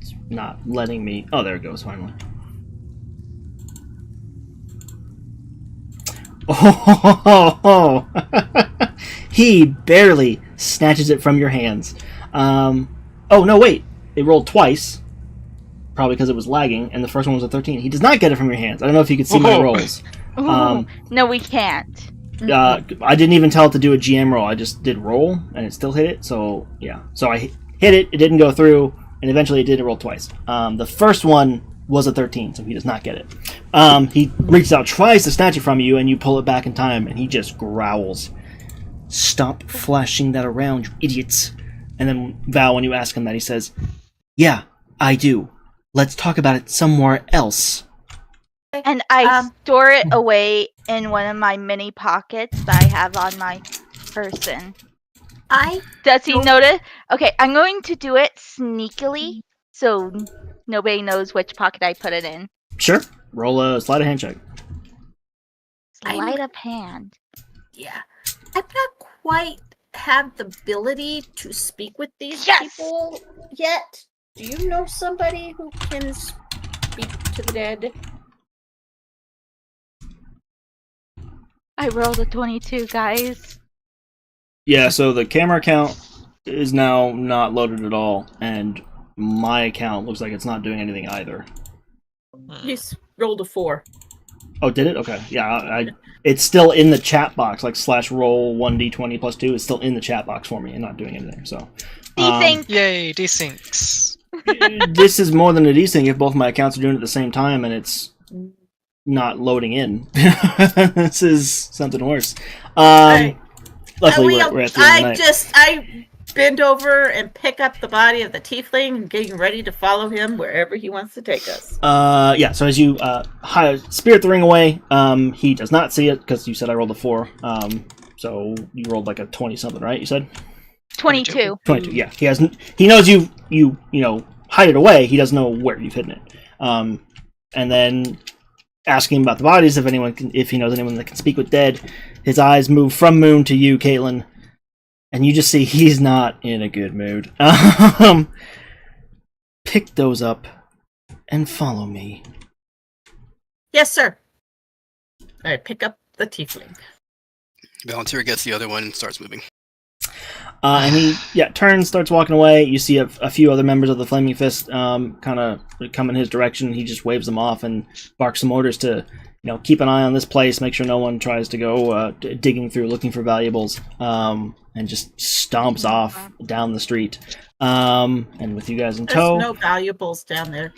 [SPEAKER 1] It's not letting me. Oh, there it goes. Finally. Oh, he barely snatches it from your hands. Oh no, wait! It rolled twice, probably because it was lagging, and the first one was a 13. He does not get it from your hands. I don't know if you could see my
[SPEAKER 3] Whoa.
[SPEAKER 1] rolls.
[SPEAKER 5] Ooh, no, we can't.
[SPEAKER 1] I didn't even tell it to do a GM roll. I just did roll, and it still hit it. So yeah, so I hit it. It didn't go through, and eventually it did roll twice. The first one was a 13, so he does not get it. He reaches out, tries to snatch it from you, and you pull it back in time, and he just growls, "Stop flashing that around, you idiots!" And then Val, when you ask him that, he says, "Yeah, I do. Let's talk about it somewhere else."
[SPEAKER 5] And I store it away in one of my mini pockets that I have on my person. Does he notice? Okay, I'm going to do it sneakily so nobody knows which pocket I put it in.
[SPEAKER 1] Sure. Roll a sleight of hand check.
[SPEAKER 5] Sleight of hand.
[SPEAKER 4] Yeah. I'm not quite have the ability to speak with these
[SPEAKER 5] Yes!
[SPEAKER 4] people yet. Do you know somebody who can speak to the dead?
[SPEAKER 5] I rolled a 22, guys.
[SPEAKER 1] Yeah, so the camera account is now not loaded at all, and my account looks like it's not doing anything either.
[SPEAKER 4] He's rolled a 4.
[SPEAKER 1] Oh, did it? Okay. Yeah, it's still in the chat box, like /roll 1d20 plus 2 is still in the chat box for me and not doing anything, so.
[SPEAKER 5] Desync.
[SPEAKER 3] Yay, desyncs.
[SPEAKER 1] This is more than a desync if both my accounts are doing it at the same time and it's not loading in. This is something worse. Luckily, we're at the end of the night.
[SPEAKER 4] I bend over and pick up the body of the tiefling and getting ready to follow him wherever he wants to take us.
[SPEAKER 1] Yeah, so as you spirit the ring away, he does not see it because you said I rolled a 4. So you rolled like a 20-something, right? You said
[SPEAKER 5] 22.
[SPEAKER 1] 22. Yeah, he knows you hide it away. He doesn't know where you've hidden it. And then asking about the bodies, if he knows anyone that can speak with dead, his eyes move from Moon to you, Caitlin, and you just see he's not in a good mood. Pick those up and follow me.
[SPEAKER 4] Yes, sir. I pick up
[SPEAKER 7] the tiefling.
[SPEAKER 6] Valentina gets the other one and starts moving.
[SPEAKER 1] And he turns, starts walking away. You see a few other members of the Flaming Fist kind of come in his direction. He just waves them off and barks some orders to, keep an eye on this place, make sure no one tries to go digging through, looking for valuables, and just stomps off down the street. And with you guys in tow.
[SPEAKER 7] There's no valuables down there.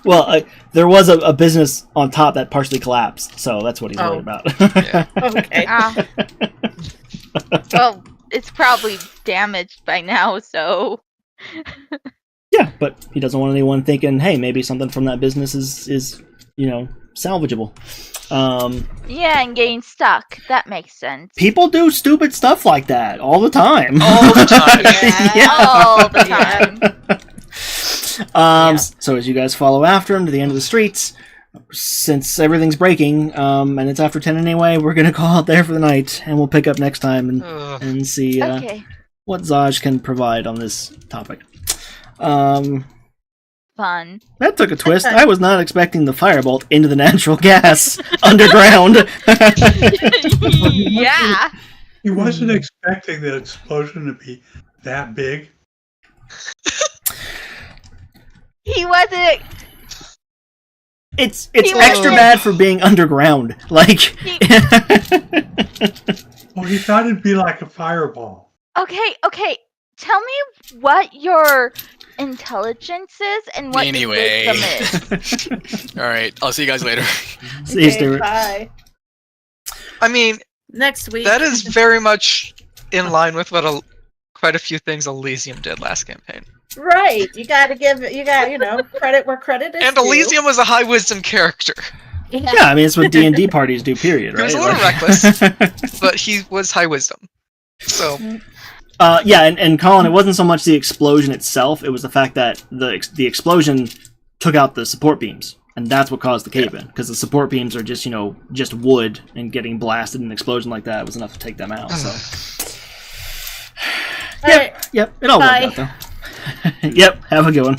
[SPEAKER 1] Well, there was a business on top that partially collapsed, so that's what he's worried about.
[SPEAKER 3] Yeah.
[SPEAKER 7] Okay.
[SPEAKER 5] Well, it's probably damaged by now, so...
[SPEAKER 1] Yeah, but he doesn't want anyone thinking, hey, maybe something from that business is salvageable.
[SPEAKER 5] Yeah, and getting stuck. That makes sense.
[SPEAKER 1] People do stupid stuff like that all the time.
[SPEAKER 3] All the time.
[SPEAKER 5] All the time.
[SPEAKER 1] So as you guys follow after him to the end of the streets, since everything's breaking, and it's after 10 anyway, we're going to call it there for the night, and we'll pick up next time and see
[SPEAKER 5] Okay.
[SPEAKER 1] what Zaj can provide on this topic.
[SPEAKER 5] Fun.
[SPEAKER 1] That took a twist. I was not expecting the firebolt into the natural gas underground.
[SPEAKER 5] Yeah.
[SPEAKER 2] He wasn't expecting the explosion to be that big.
[SPEAKER 5] He wasn't...
[SPEAKER 1] It's extra bad for being underground. Like...
[SPEAKER 2] Well, he thought it'd be like a fireball.
[SPEAKER 5] Okay. Tell me what your intelligence is and what
[SPEAKER 6] Anyway.
[SPEAKER 5] your wisdom is.
[SPEAKER 6] All right, I'll see you guys later.
[SPEAKER 1] See you, Stuart.
[SPEAKER 7] Bye.
[SPEAKER 3] I mean,
[SPEAKER 7] Next week.
[SPEAKER 3] that is very much in line with what quite a few things Elysium did last campaign.
[SPEAKER 7] Right. You got credit where credit is
[SPEAKER 3] And
[SPEAKER 7] due.
[SPEAKER 3] Elysium was a high wisdom character.
[SPEAKER 7] Yeah.
[SPEAKER 1] Yeah, I mean, it's what D&D parties do, period,
[SPEAKER 3] He
[SPEAKER 1] right?
[SPEAKER 3] was a little reckless, but he was high wisdom. So,
[SPEAKER 1] and Colin, it wasn't so much the explosion itself, it was the fact that the explosion took out the support beams, and that's what caused the cave-in, because the support beams are just, just wood, and getting blasted in an explosion like that was enough to take them out, so...
[SPEAKER 7] All right.
[SPEAKER 1] Yep, it all
[SPEAKER 7] Bye.
[SPEAKER 1] worked out, though. Yep, have a good one.